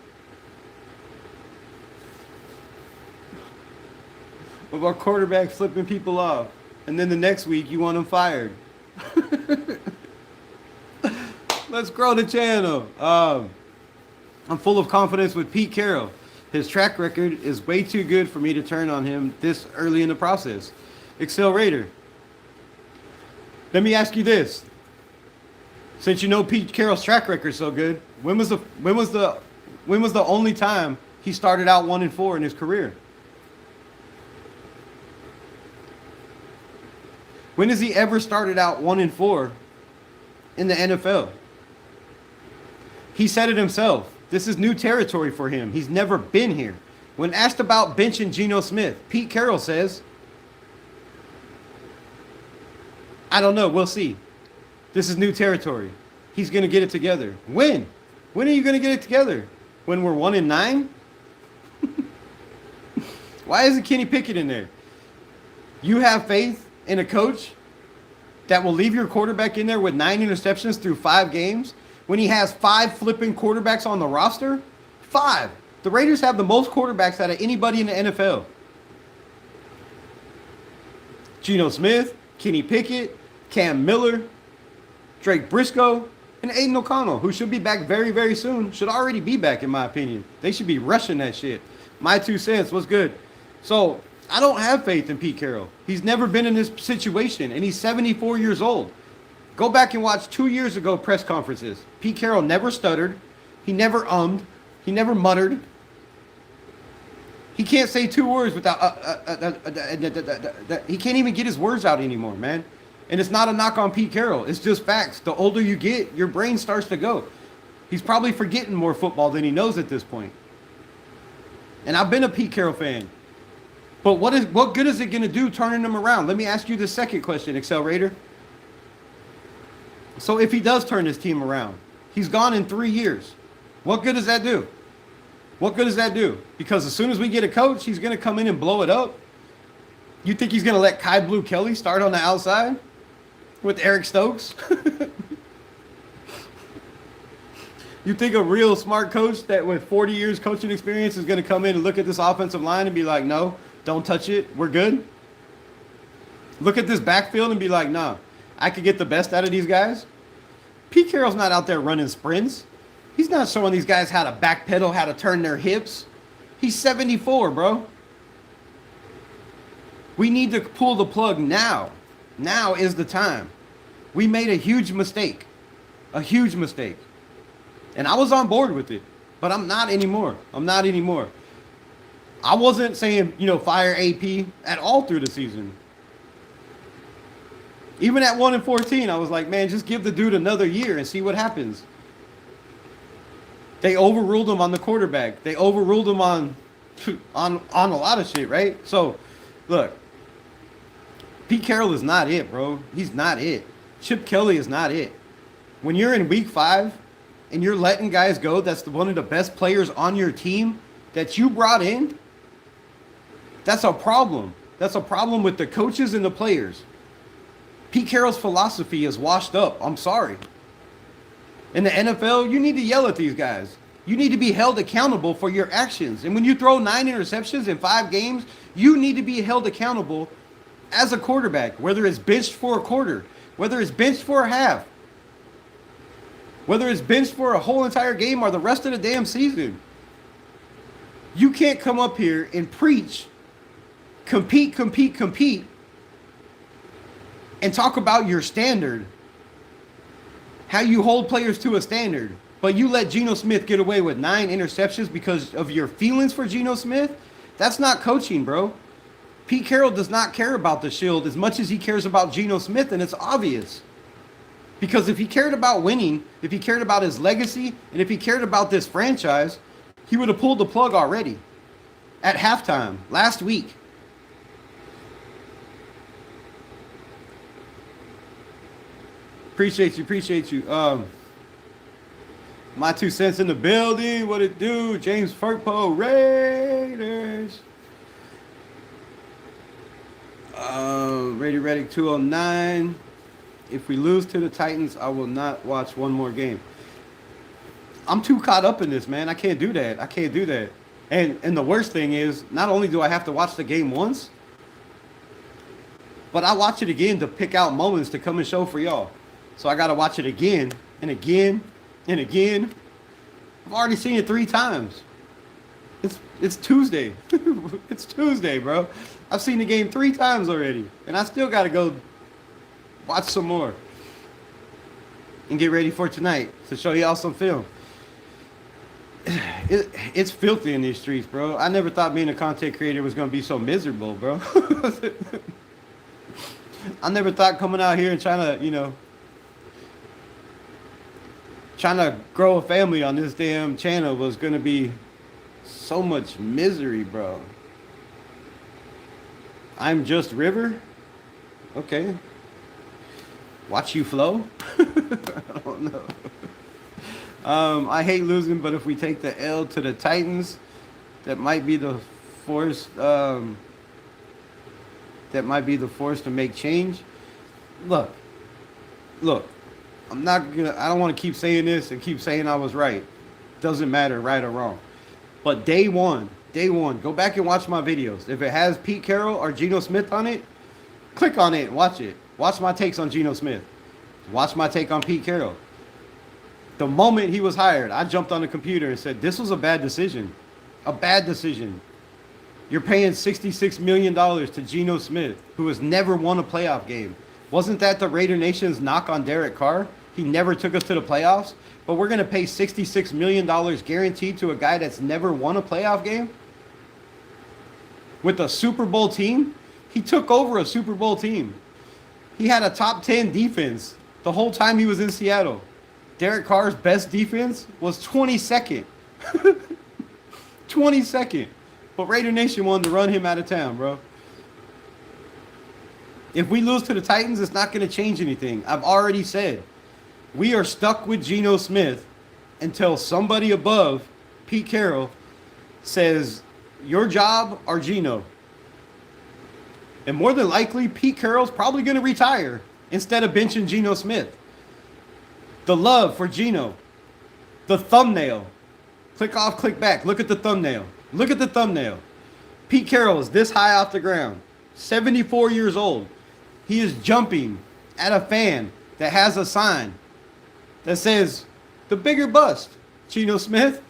of our quarterback flipping people off, and then the next week you want him fired. Let's grow the channel. I'm full of confidence with Pete Carroll. His track record is way too good for me to turn on him this early in the process. Excel Raider, let me ask you this. Since you know Pete Carroll's track record so good, when was the only time he started out 1-4 in his career? When has he ever started out 1-4 in the NFL? He said it himself. This is new territory for him. He's never been here. When asked about benching Gino Smith, Pete Carroll says, I don't know. We'll see. This is new territory. He's going to get it together. When? When are you going to get it together? When we're 1-9? Why isn't Kenny Pickett in there? You have faith in a coach that will leave your quarterback in there with 9 interceptions through 5 games when he has 5 flipping quarterbacks on the roster? 5. The Raiders have the most quarterbacks out of anybody in the NFL. Gino Smith, Kenny Pickett, Cam Miller, Drake Briscoe, and Aidan O'Connell, who should be back very, very soon. Should already be back, in my opinion. They should be rushing that shit. My 2 cents. What's good? So, I don't have faith in Pete Carroll. He's never been in this situation, and he's 74 years old. Go back and watch 2 years ago press conferences. Pete Carroll never stuttered. He never ummed. He never muttered. He can't say 2 words without... he can't even get his words out anymore, man. And it's not a knock on Pete Carroll. It's just facts. The older you get, your brain starts to go. He's probably forgetting more football than he knows at this point. And I've been a Pete Carroll fan. But what good is it going to do turning him around? Let me ask you the second question, Excel Raider. So if he does turn his team around, he's gone in 3 years. What good does that do? What good does that do? Because as soon as we get a coach, he's going to come in and blow it up. You think he's going to let Kai Blue Kelly start on the outside with Eric Stokes? You think a real smart coach that with 40 years coaching experience is going to come in and look at this offensive line and be like, no, don't touch it, we're good? Look at this backfield and be like, nah, I could get the best out of these guys? Pete Carroll's not out there running sprints. He's not showing these guys how to backpedal, how to turn their hips. He's 74, bro. We need to pull the plug now. Now is the time. We made a huge mistake. A huge mistake. And I was on board with it. But I'm not anymore. I'm not anymore. I wasn't saying, fire AP at all through the season. Even at 1-14, I was like, man, just give the dude another year and see what happens. They overruled him on the quarterback. They overruled him on a lot of shit, right? So, look. Pete Carroll is not it, bro. He's not it. Chip Kelly is not it. When you're in week 5 and you're letting guys go that's one of the best players on your team that you brought in, that's a problem. That's a problem with the coaches and the players. Pete Carroll's philosophy is washed up. I'm sorry. In the NFL, you need to yell at these guys. You need to be held accountable for your actions. And when you throw 9 interceptions in 5 games, you need to be held accountable as a quarterback, whether it's benched for a quarter, whether it's benched for a half, whether it's benched for a whole entire game or the rest of the damn season. You can't come up here and preach, compete, and talk about your standard, how you hold players to a standard, but you let Gino Smith get away with 9 interceptions because of your feelings for Gino Smith. That's not coaching, bro. Pete Carroll does not care about the Shield as much as he cares about Gino Smith, and it's obvious. Because if he cared about winning, if he cared about his legacy, and if he cared about this franchise, he would have pulled the plug already at halftime last week. Appreciate you. My 2 cents in the building. What it do? James Furpo, Raiders. Raider Reddick 209. If we lose to the Titans, I will not watch one more game. I'm too caught up in this, man. I can't do that. And the worst thing is, not only do I have to watch the game once, but I watch it again to pick out moments to come and show for y'all. So I got to watch it again and again and again. I've already seen it 3 times. It's Tuesday. It's Tuesday, bro. I've seen the game 3 times already, and I still got to go watch some more and get ready for tonight to show y'all some film. It's filthy in these streets, bro. I never thought being a content creator was going to be so miserable, bro. I never thought coming out here and trying to grow a family on this damn channel was going to be so much misery, bro. I'm just River? Okay. Watch you flow? I don't know. I hate losing, but if we take the L to the Titans, that might be the force. That might be the force to make change. Look. I don't want to keep saying this and keep saying I was right. Doesn't matter, right or wrong. But day one, go back and watch my videos. If it has Pete Carroll or Gino Smith on it, click on it and watch it. Watch my takes on Gino Smith. Watch my take on Pete Carroll. The moment he was hired, I jumped on the computer and said, this was a bad decision. A bad decision. You're paying $66 million to Gino Smith, who has never won a playoff game. Wasn't that the Raider Nation's knock on Derek Carr? He never took us to the playoffs. But we're going to pay $66 million guaranteed to a guy that's never won a playoff game? With a Super Bowl team? He took over a Super Bowl team. He had a top 10 defense the whole time he was in Seattle. Derek Carr's best defense was 22nd. 22nd. But Raider Nation wanted to run him out of town, bro. If we lose to the Titans, it's not going to change anything. I've already said. We are stuck with Gino Smith until somebody above Pete Carroll says, your job or Gino. And more than likely, Pete Carroll's probably going to retire instead of benching Gino Smith. The love for Gino. The thumbnail. Click off, click back. Look at the thumbnail. Look at the thumbnail. Pete Carroll is this high off the ground. 74 years old. He is jumping at a fan that has a sign that says, the bigger bust, Gino Smith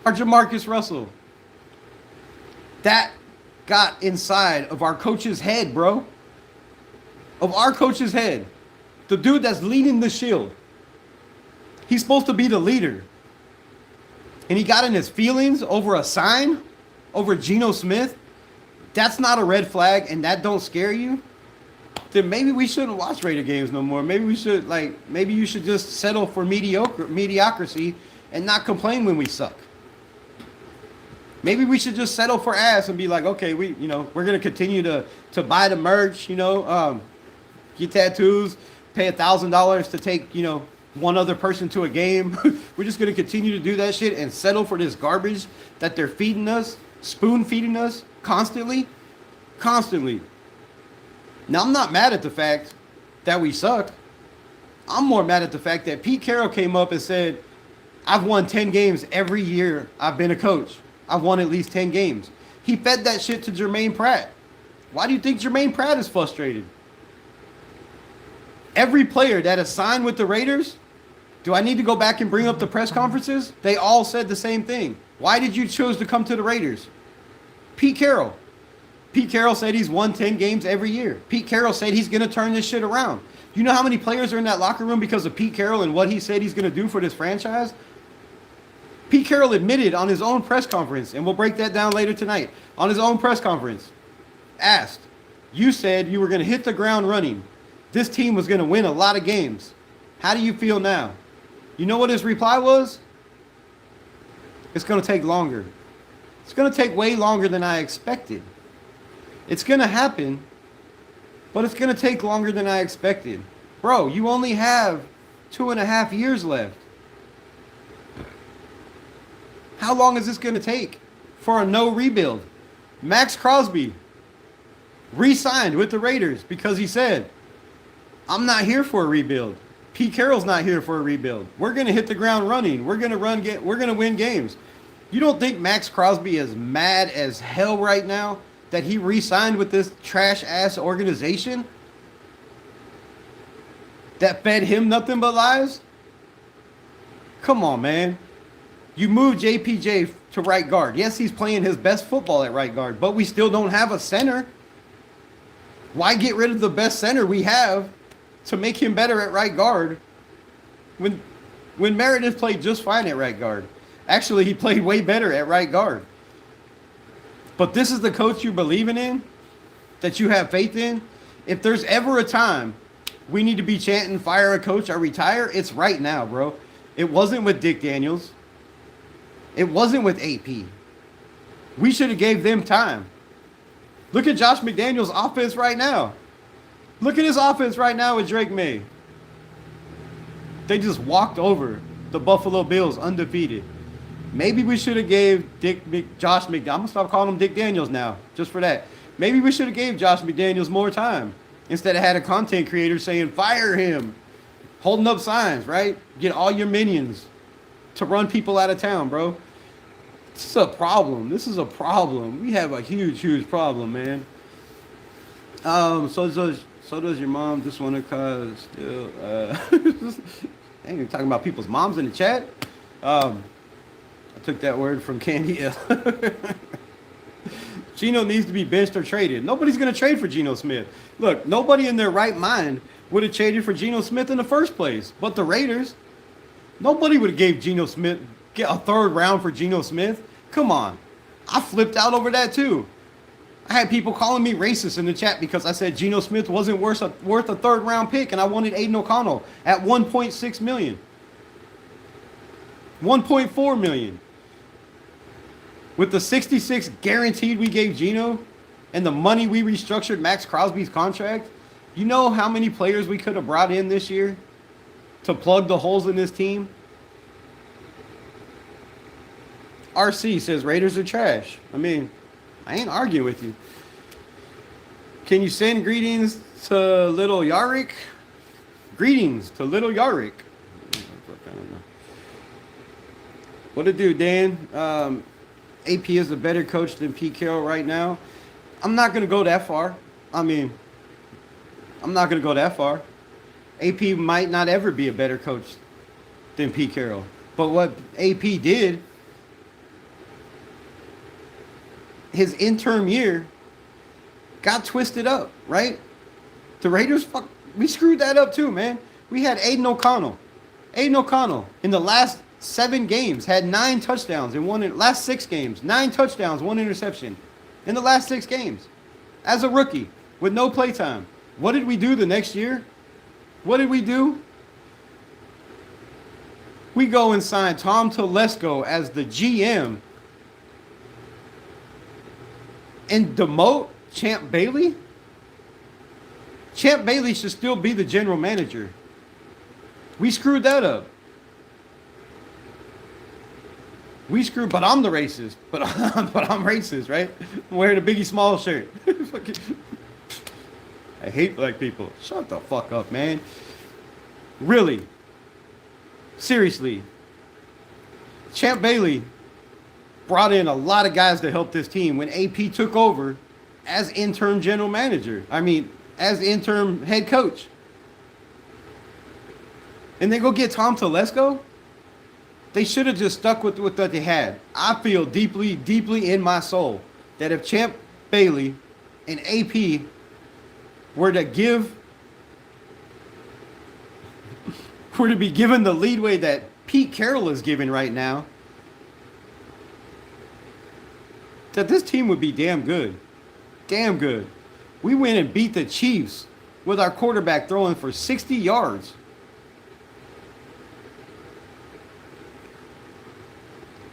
or Jamarcus Russell. That got inside of our coach's head, bro. Of our coach's head. The dude that's leading the Shield. He's supposed to be the leader. And he got in his feelings over a sign, over Gino Smith. That's not a red flag and that don't scare you. Then maybe we shouldn't watch Raider games no more. Maybe we should, maybe you should just settle for mediocrity and not complain when we suck. Maybe we should just settle for ass and be like, okay, we're going to continue to buy the merch, get tattoos, pay $1,000 to take, one other person to a game. We're just going to continue to do that shit and settle for this garbage that they're feeding us, spoon feeding us constantly. Now, I'm not mad at the fact that we suck. I'm more mad at the fact that Pete Carroll came up and said, I've won 10 games every year I've been a coach. I've won at least 10 games. He fed that shit to Jermaine Pratt. Why do you think Jermaine Pratt is frustrated? Every player that is signed with the Raiders, do I need to go back and bring up the press conferences? They all said the same thing. Why did you choose to come to the Raiders? Pete Carroll. Pete Carroll said he's won 10 games every year. Pete Carroll said he's going to turn this shit around. You know how many players are in that locker room because of Pete Carroll and what he said he's going to do for this franchise? Pete Carroll admitted on his own press conference, and we'll break that down later tonight, on his own press conference, asked, you said you were going to hit the ground running. This team was going to win a lot of games. How do you feel now? You know what his reply was? It's going to take longer. It's going to take way longer than I expected. It's going to happen, but it's going to take longer than I expected. Bro, you only have 2.5 years left. How long is this going to take for a no rebuild? Max Crosby re-signed with the Raiders because he said, I'm not here for a rebuild. Pete Carroll's not here for a rebuild. We're going to hit the ground running. We're going to win games. You don't think Max Crosby is mad as hell right now that he re-signed with this trash-ass organization that fed him nothing but lies? Come on, man. You moved JPJ to right guard. Yes, he's playing his best football at right guard, but we still don't have a center. Why get rid of the best center we have to make him better at right guard when Meredith played just fine at right guard? Actually, he played way better at right guard. But this is the coach you're believing in, that you have faith in. If there's ever a time we need to be chanting, fire a coach or retire, it's right now, bro. It wasn't with Dick Daniels. It wasn't with AP. We should have gave them time. Look at Josh McDaniels' offense right now. Look at his offense right now with Drake May. They just walked over the Buffalo Bills undefeated. Maybe we should have gave Josh McDaniels. I'm going to stop calling him Dick Daniels now, just for that. Maybe we should have gave Josh McDaniels more time instead of had a content creator saying, fire him, holding up signs, right? Get all your minions to run people out of town, bro. This is a problem. This is a problem. We have a huge, huge problem, man. So does your mom just want to cause still? I ain't even talking about people's moms in the chat. I took that word from Candy L. Gino needs to be benched or traded. Nobody's going to trade for Gino Smith. Look, nobody in their right mind would have traded for Gino Smith in the first place. But the Raiders, nobody would have gave Gino Smith a third round for Gino Smith. Come on. I flipped out over that too. I had people calling me racist in the chat because I said Gino Smith wasn't worth a third round pick and I wanted Aidan O'Connell at $1.6 million. $1.4 million. With the 66 guaranteed we gave Gino and the money we restructured Max Crosby's contract, you know how many players we could have brought in this year to plug the holes in this team? RC says Raiders are trash. I mean, I ain't arguing with you. Can you send greetings to little Yarick? Greetings to little Yarick. What it do, Dan? AP is a better coach than Pete Carroll right now. I'm not going to go that far. I mean, I'm not going to go that far. AP might not ever be a better coach than Pete Carroll. But what AP did, his interim year got twisted up, right? The Raiders, we screwed that up too, man. We had Aidan O'Connell. Aidan O'Connell in the last 7 games had 9 touchdowns in last 6 games. 9 touchdowns, 1 interception in the last 6 games. As a rookie with no play time. What did we do the next year? What did we do? We go and sign Tom Telesco as the GM and demote Champ Bailey? Champ Bailey should still be the general manager. We screwed that up. But I'm the racist. But I'm racist, right? I'm wearing a Biggie Smalls shirt. I hate black people. Shut the fuck up, man. Really. Seriously. Champ Bailey brought in a lot of guys to help this team when AP took over as interim general manager. As interim head coach. And they go get Tom Telesco? They should have just stuck with what they had. I feel deeply, deeply in my soul that if Champ Bailey and AP were to be given the leadway that Pete Carroll is giving right now, that this team would be damn good. Damn good. We went and beat the Chiefs with our quarterback throwing for 60 yards.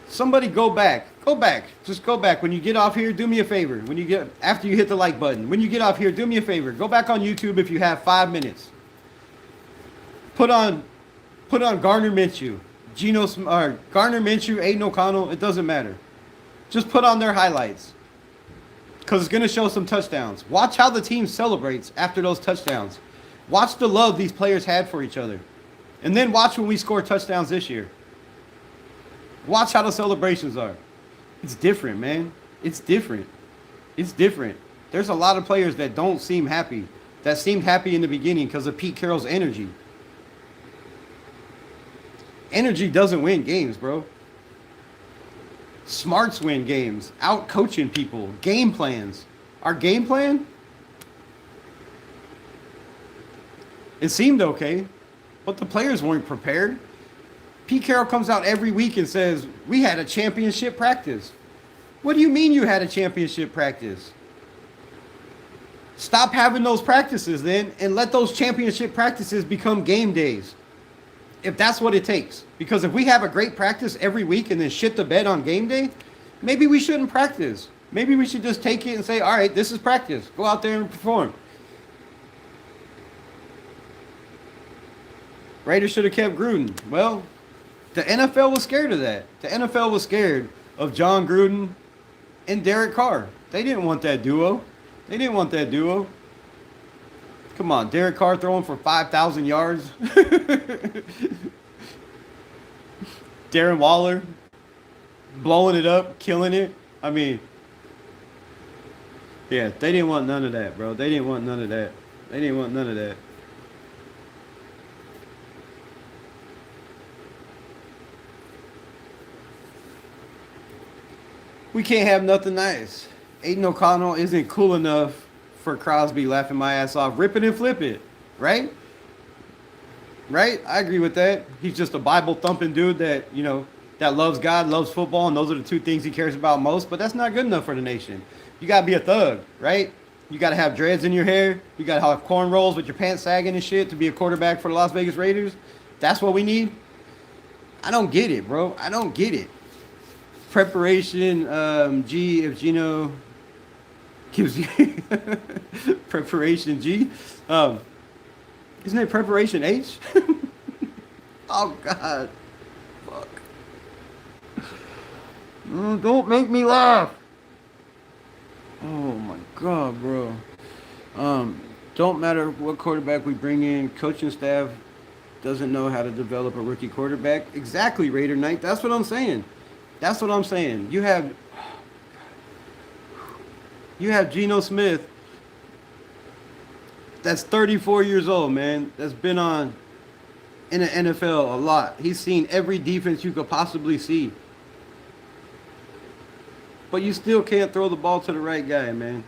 Somebody go back. Just go back. When you get off here, do me a favor. After you hit the like button, when you get off here, do me a favor. Go back on YouTube if you have 5 minutes. Put on Gardner Minshew, Gardner Minshew, Aidan O'Connell. It doesn't matter. Just put on their highlights. Because it's going to show some touchdowns. Watch how the team celebrates after those touchdowns. Watch the love these players had for each other. And then watch when we score touchdowns this year. Watch how the celebrations are. It's different, man. It's different. It's different. There's a lot of players that don't seem happy. That seemed happy in the beginning because of Pete Carroll's energy. Energy doesn't win games, bro. Smarts win games. Out coaching people. Game plans. Our game plan? It seemed okay, but the players weren't prepared. Pete Carroll comes out every week and says, we had a championship practice. What do you mean you had a championship practice? Stop having those practices then and let those championship practices become game days. If that's what it takes. Because if we have a great practice every week and then shit the bed on game day, maybe we shouldn't practice. Maybe we should just take it and say, all right, this is practice. Go out there and perform. Raiders should have kept Gruden. Well, the NFL was scared of that. The NFL was scared of John Gruden and Derek Carr. They didn't want that duo. Come on, Derek Carr throwing for 5,000 yards. Darren Waller blowing it up, killing it. Yeah, they didn't want none of that, bro. They didn't want none of that. We can't have nothing nice. Aidan O'Connell isn't cool enough for Crosby laughing my ass off. Rip it and flip it. Right? I agree with that. He's just a Bible-thumping dude that, that loves God, loves football, and those are the two things he cares about most. But that's not good enough for the nation. You got to be a thug, right? You got to have dreads in your hair. You got to have cornrows with your pants sagging and shit to be a quarterback for the Las Vegas Raiders. That's what we need? I don't get it, bro. I don't get it. Preparation, G, if Gino gives you preparation G. Isn't it preparation H? Oh, God. Fuck. Don't make me laugh. Oh, my God, bro. Don't matter what quarterback we bring in, coaching staff doesn't know how to develop a rookie quarterback. Exactly, Raider Knight. That's what I'm saying. You have Gino Smith that's 34 years old, man. That's been in the NFL a lot. He's seen every defense you could possibly see. But you still can't throw the ball to the right guy, man.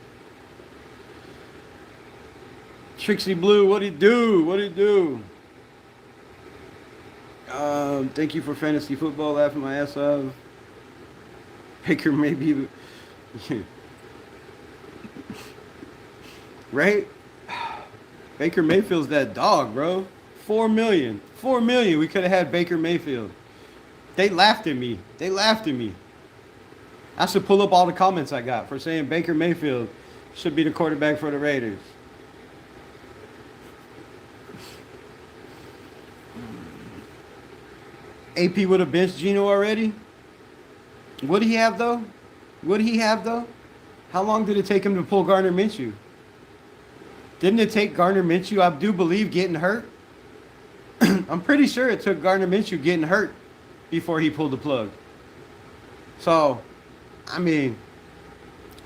Trixie Blue, what'd he do? Thank you for fantasy football, laughing my ass off. Baker maybe... Right? Baker Mayfield's that dog, bro. $4 million. We could have had Baker Mayfield. They laughed at me. I should pull up all the comments I got for saying Baker Mayfield should be the quarterback for the Raiders. AP would have benched Gino already? Would he have, though? How long did it take him to pull Gardner Minshew? Didn't it take Gardner Minshew, I do believe, getting hurt I'm pretty sure it took Gardner Minshew getting hurt before he pulled the plug. So, I mean,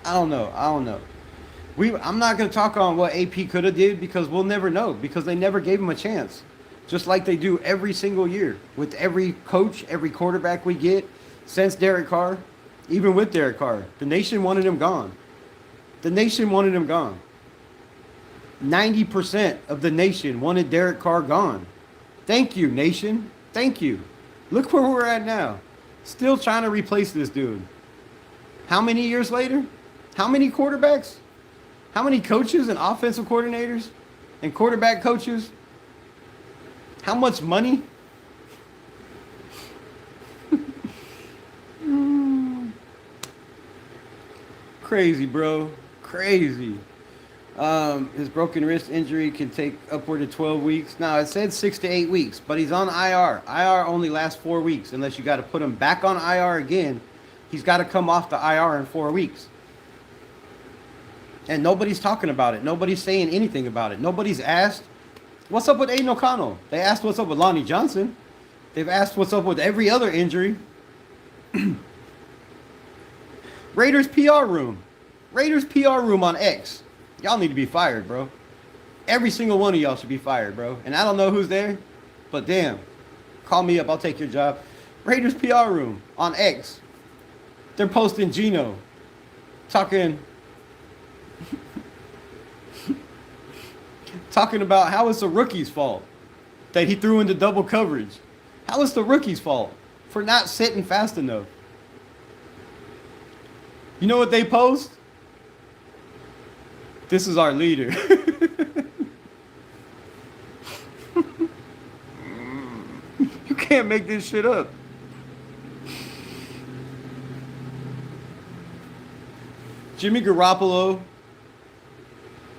I don't know. I'm not going to talk on what AP could have did because we'll never know because they never gave him a chance. Just like they do every single year with every coach, every quarterback we get since Derek Carr, even with Derek Carr. The nation wanted him gone. 90% of the nation wanted Derek Carr gone. Thank you, nation. Thank you. Look where we're at now. Still trying to replace this dude. How many years later? How many quarterbacks? How many coaches and offensive coordinators and quarterback coaches? How much money? Crazy, bro. Crazy. His broken wrist injury can take upward of 12 weeks. Now, it said 6 to 8 weeks, but he's on IR. IR only lasts 4 weeks unless you got to put him back on IR again. He's got to come off the IR in 4 weeks. And nobody's talking about it. Nobody's saying anything about it. Nobody's asked, what's up with Aidan O'Connell? They asked what's up with Lonnie Johnson. They've asked what's up with every other injury. Raiders PR room. Raiders PR room on X. Y'all need to be fired, bro. Every single one of y'all should be fired, bro. And I don't know who's there, but damn. Call me up. I'll take your job. Raiders PR room on X. They're posting Gino. Talking about how it's the rookie's fault that he threw into double coverage. How is the rookie's fault for not sitting fast enough? You know what they post? This is our leader. You can't make this shit up. Jimmy Garoppolo,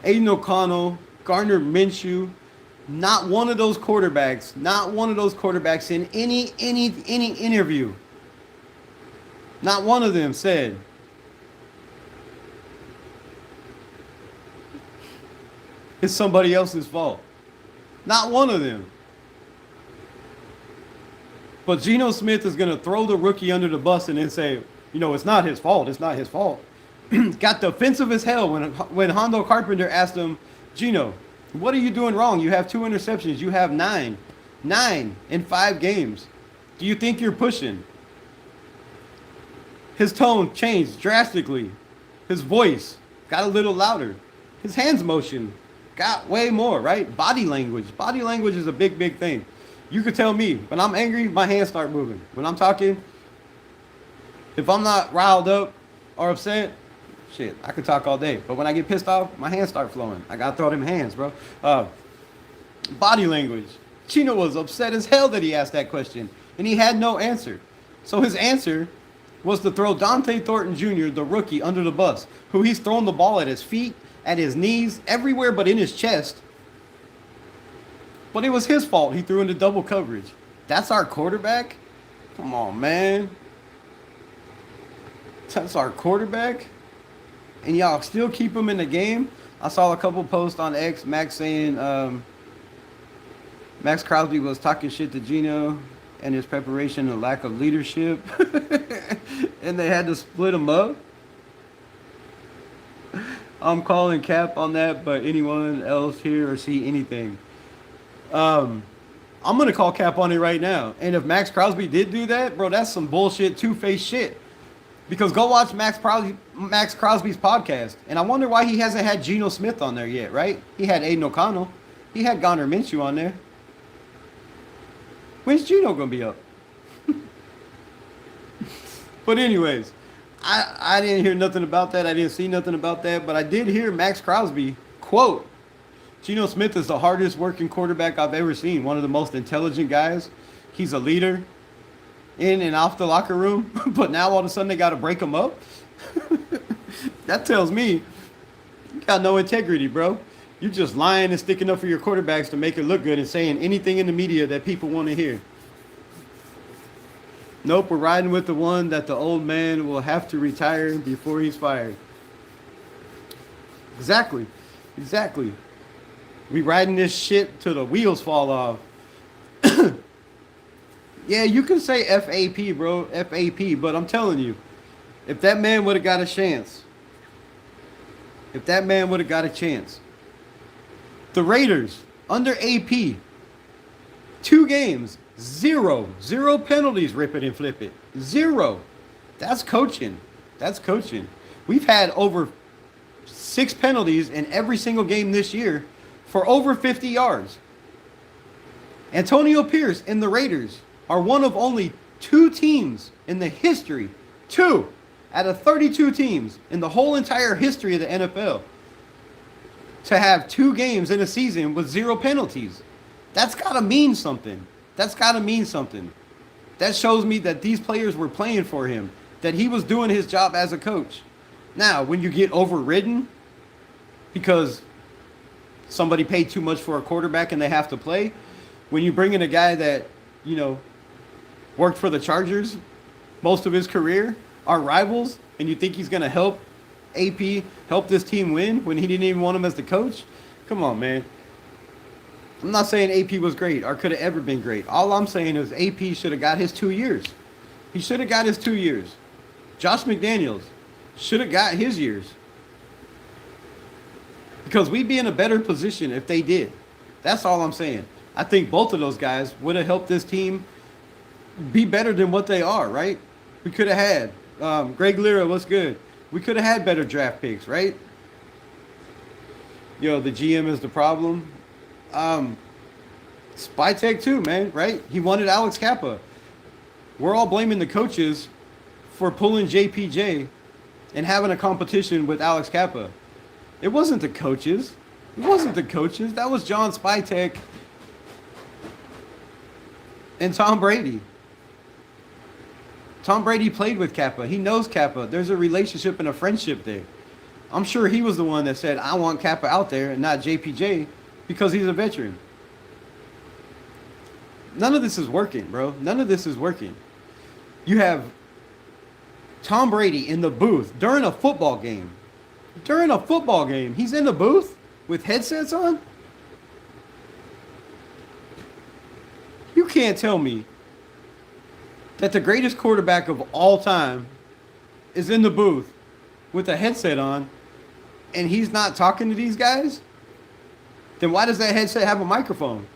Aidan O'Connell, Gardner Minshew, not one of those quarterbacks in any interview, not one of them said it's somebody else's fault. Not one of them. But Gino Smith is going to throw the rookie under the bus and then say, you know, it's not his fault. It's not his fault. Got defensive as hell when Hondo Carpenter asked him, Gino, what are you doing wrong? You have 2 interceptions. You have 9 in 5 games. Do you think you're pushing? His tone changed drastically. His voice got a little louder. His hands motion got way more, right? Body language. Body language is a big, big thing. You could tell me, when I'm angry, my hands start moving. When I'm talking, if I'm not riled up or upset, shit, I could talk all day. But when I get pissed off, my hands start flowing. I gotta throw them hands, bro. Body language. Chino was upset as hell that he asked that question, and he had no answer. So his answer was to throw Dante Thornton Jr., the rookie, under the bus, who he's thrown the ball at his feet, at his knees, everywhere but in his chest. But it was his fault. He threw into double coverage. That's our quarterback? Come on, man. That's our quarterback? And y'all still keep him in the game? I saw a couple posts on X, Max saying Max Crosby was talking shit to Gino and his preparation and lack of leadership. And they had to split him up. I'm calling cap on that, but anyone else hear or see anything? I'm going to call cap on it right now. And if Max Crosby did do that, bro, that's some bullshit, two-faced shit. Because go watch Max Crosby's podcast. And I wonder why he hasn't had Gino Smith on there yet, right? He had Aidan O'Connell. He had Gardner Minshew on there. When's Gino going to be up? But anyways, I didn't hear nothing about that. I didn't see nothing about that. But I did hear Max Crosby quote, Gino Smith is the hardest working quarterback I've ever seen. One of the most intelligent guys. He's a leader in and off the locker room. But now all of a sudden they got to break him up. That tells me you got no integrity, bro. You're just lying and sticking up for your quarterbacks to make it look good and saying anything in the media that people want to hear. Nope, we're riding with the one that the old man will have to retire before he's fired. Exactly. We riding this shit till the wheels fall off. Yeah, you can say FAP, bro, FAP, but I'm telling you, if that man would have got a chance, the Raiders under AP, 2 games, zero penalties, rip it and flip it, 0. That's coaching. We've had over 6 penalties in every single game this year for over 50 yards. Antonio Pierce and the Raiders are one of only 2 teams in the history, 2 out of 32 teams in the whole entire history of the NFL to have 2 games in a season with 0 penalties. That's got to mean something. That shows me that these players were playing for him, that he was doing his job as a coach. Now, when you get overridden because somebody paid too much for a quarterback and they have to play, when you bring in a guy that, worked for the Chargers most of his career, our rivals, and you think he's going to help this team win when he didn't even want him as the coach? Come on, man. I'm not saying AP was great or could have ever been great. All I'm saying is AP should have got his 2 years. He should have got his 2 years. Josh McDaniels should have got his years. Because we'd be in a better position if they did. That's all I'm saying. I think both of those guys would have helped this team be better than what they are, right? We could have had Greg Lira, what's good? We could have had better draft picks, right? The GM is the problem. Spytek too, man, right? He wanted Alex Kappa. We're all blaming the coaches for pulling JPJ and having a competition with Alex Kappa. It wasn't the coaches. That was John Spytek and Tom Brady. Tom Brady played with Kappa. He knows Kappa. There's a relationship and a friendship there. I'm sure he was the one that said, I want Kappa out there and not JPJ because he's a veteran. None of this is working, bro. You have Tom Brady in the booth during a football game. He's in the booth with headsets on. You can't tell me that the greatest quarterback of all time is in the booth with a headset on and he's not talking to these guys. Then why does that headset have a microphone?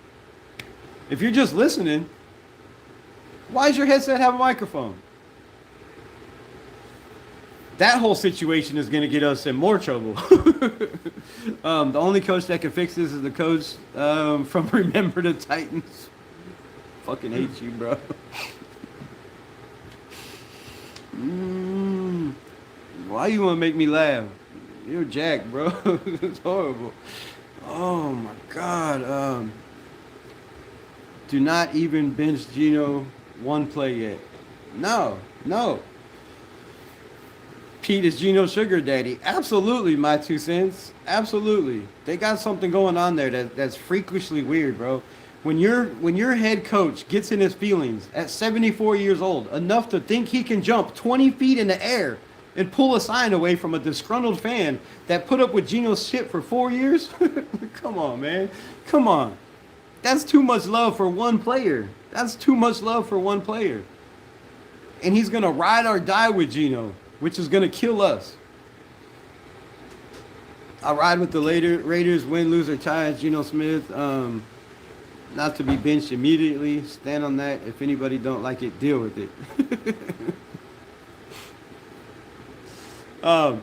If you're just listening, why does your headset have a microphone? That whole situation is going to get us in more trouble. The only coach that can fix this is the coach from Remember the Titans. Fucking hate you, bro. Why you want to make me laugh? You're Jack, bro. It's horrible. Oh, my God. Do not even bench Gino one play yet. No. Pete is Gino's sugar daddy. Absolutely, my 2 cents. Absolutely. They got something going on there that's freakishly weird, bro. When your head coach gets in his feelings at 74 years old, enough to think he can jump 20 feet in the air and pull a sign away from a disgruntled fan that put up with Gino's shit for 4 years? Come on, man. Come on. That's too much love for one player. And he's going to ride or die with Gino, which is going to kill us. I ride with the Raiders, win, lose, or tie. Gino Smith, not to be benched immediately. Stand on that. If anybody don't like it, deal with it. I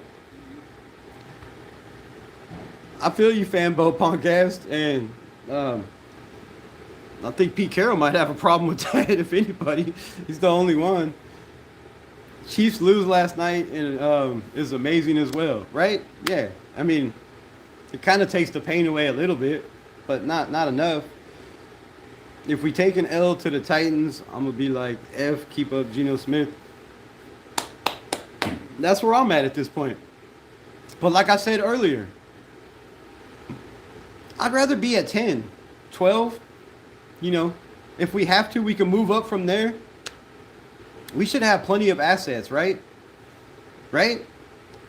feel you, Fanbo Podcast, and I think Pete Carroll might have a problem with that, if anybody. He's the only one. Chiefs lose last night and is amazing as well, right? Yeah. I mean, it kind of takes the pain away a little bit, but not enough. If we take an L to the Titans, I'm going to be like, F, keep up Gino Smith. That's where I'm at this point. But like I said earlier, I'd rather be at 10, 12. If we have to, we can move up from there. We should have plenty of assets, right? Right?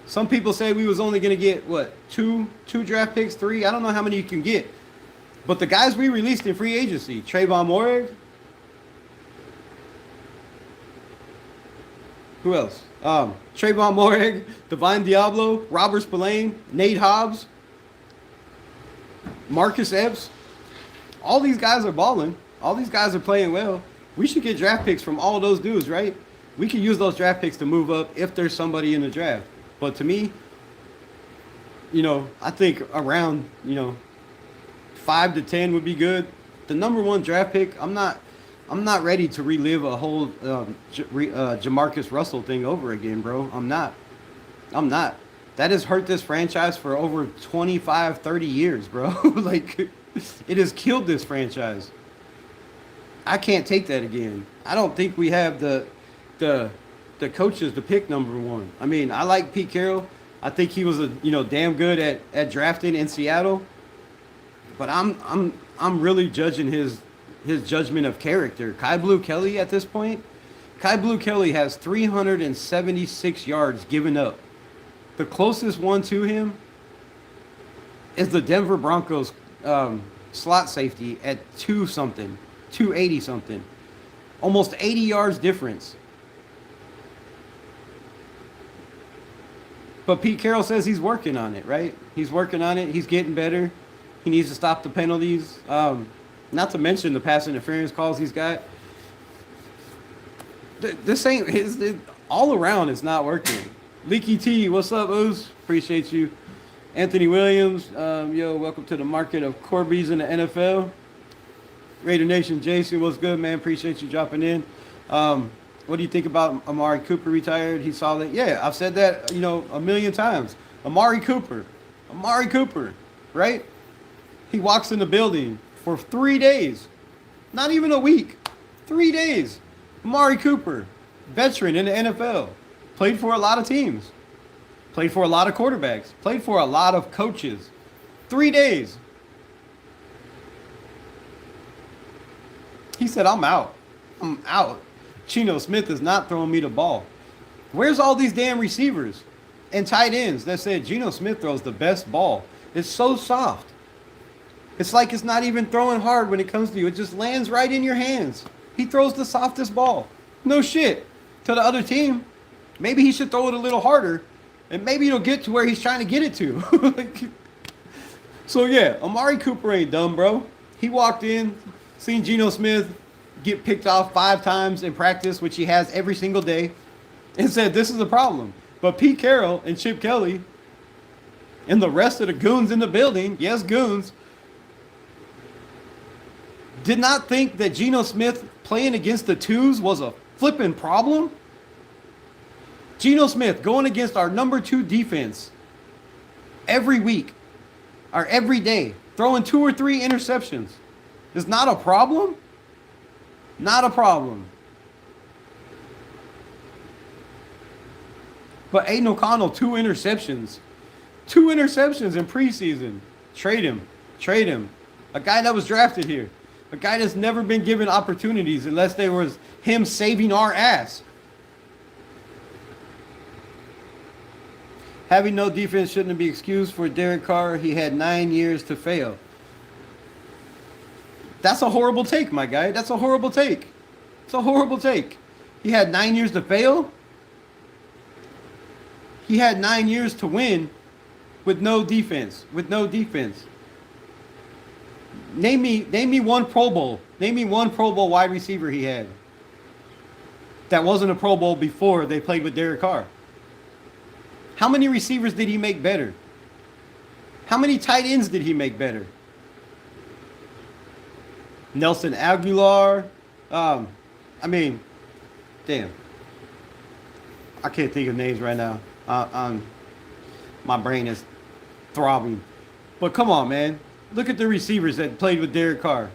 Some people say we was only going to get, what, two draft picks, 3? I don't know how many you can get. But the guys we released in free agency, Trayvon Moehrig, who else? Trayvon Moehrig, Divine Diablo, Robert Spillane, Nate Hobbs, Marcus Epps. All these guys are balling. All these guys are playing well. We should get draft picks from all those dudes, right? We can use those draft picks to move up if there's somebody in the draft. But to me, I think around, 5 to 10 would be good. The number one draft pick, I'm not ready to relive a whole Jamarcus Russell thing over again, bro. I'm not. That has hurt this franchise for over 25, 30 years, bro. Like, it has killed this franchise. I can't take that again. I don't think we have the coaches to pick number one. I mean, I like Pete Carroll. I think he was damn good at drafting in Seattle. But I'm really judging his judgment of character. Kai Blue Kelly at this point. Kai Blue Kelly has 376 yards given up. The closest one to him is the Denver Broncos slot safety at 280 something. Almost 80 yards difference. But Pete Carroll says he's working on it, right? He's working on it. He's getting better. He needs to stop the penalties. Not to mention the pass interference calls he's got. This ain't all around. It's not working. Leaky T, what's up, Ooze? Appreciate you. Anthony Williams, welcome to the market of Corbies in the NFL. Raider Nation, Jason, what's good, man? Appreciate you dropping in. What do you think about Amari Cooper retired? He's solid. Yeah, I've said that, a million times. Amari Cooper, right? He walks in the building for 3 days. Not even a week. 3 days. Amari Cooper, veteran in the NFL. Played for a lot of teams. Played for a lot of quarterbacks. Played for a lot of coaches. 3 days. He said, I'm out. Gino Smith is not throwing me the ball. Where's all these damn receivers and tight ends that said Gino Smith throws the best ball? It's so soft. It's like it's not even throwing hard when it comes to you. It just lands right in your hands. He throws the softest ball. No shit. To the other team, maybe he should throw it a little harder, and maybe it'll get to where he's trying to get it to. So, yeah, Amari Cooper ain't dumb, bro. He walked in, seen Gino Smith get picked off 5 times in practice, which he has every single day, and said, this is a problem. But Pete Carroll and Chip Kelly and the rest of the goons in the building, yes, goons, did not think that Gino Smith playing against the twos was a flipping problem. Gino Smith going against our number 2 defense every week or every day, throwing 2 or 3 interceptions is not a problem. Not a problem. But Aidan O'Connell, 2 interceptions. 2 interceptions in preseason. Trade him. A guy that was drafted here. A guy that's never been given opportunities unless there was him saving our ass. Having no defense shouldn't be excused for Derek Carr. He had 9 years to fail. That's a horrible take, my guy. That's a horrible take. It's a horrible take. He had 9 years to fail. He had 9 years to win with no defense. Name me one Pro Bowl. Name me one Pro Bowl wide receiver he had that wasn't a Pro Bowl before they played with Derek Carr. How many receivers did he make better? How many tight ends did he make better? Nelson Aguilar. Damn. I can't think of names right now. My brain is throbbing. But come on, man. Look at the receivers that played with Derek Carr.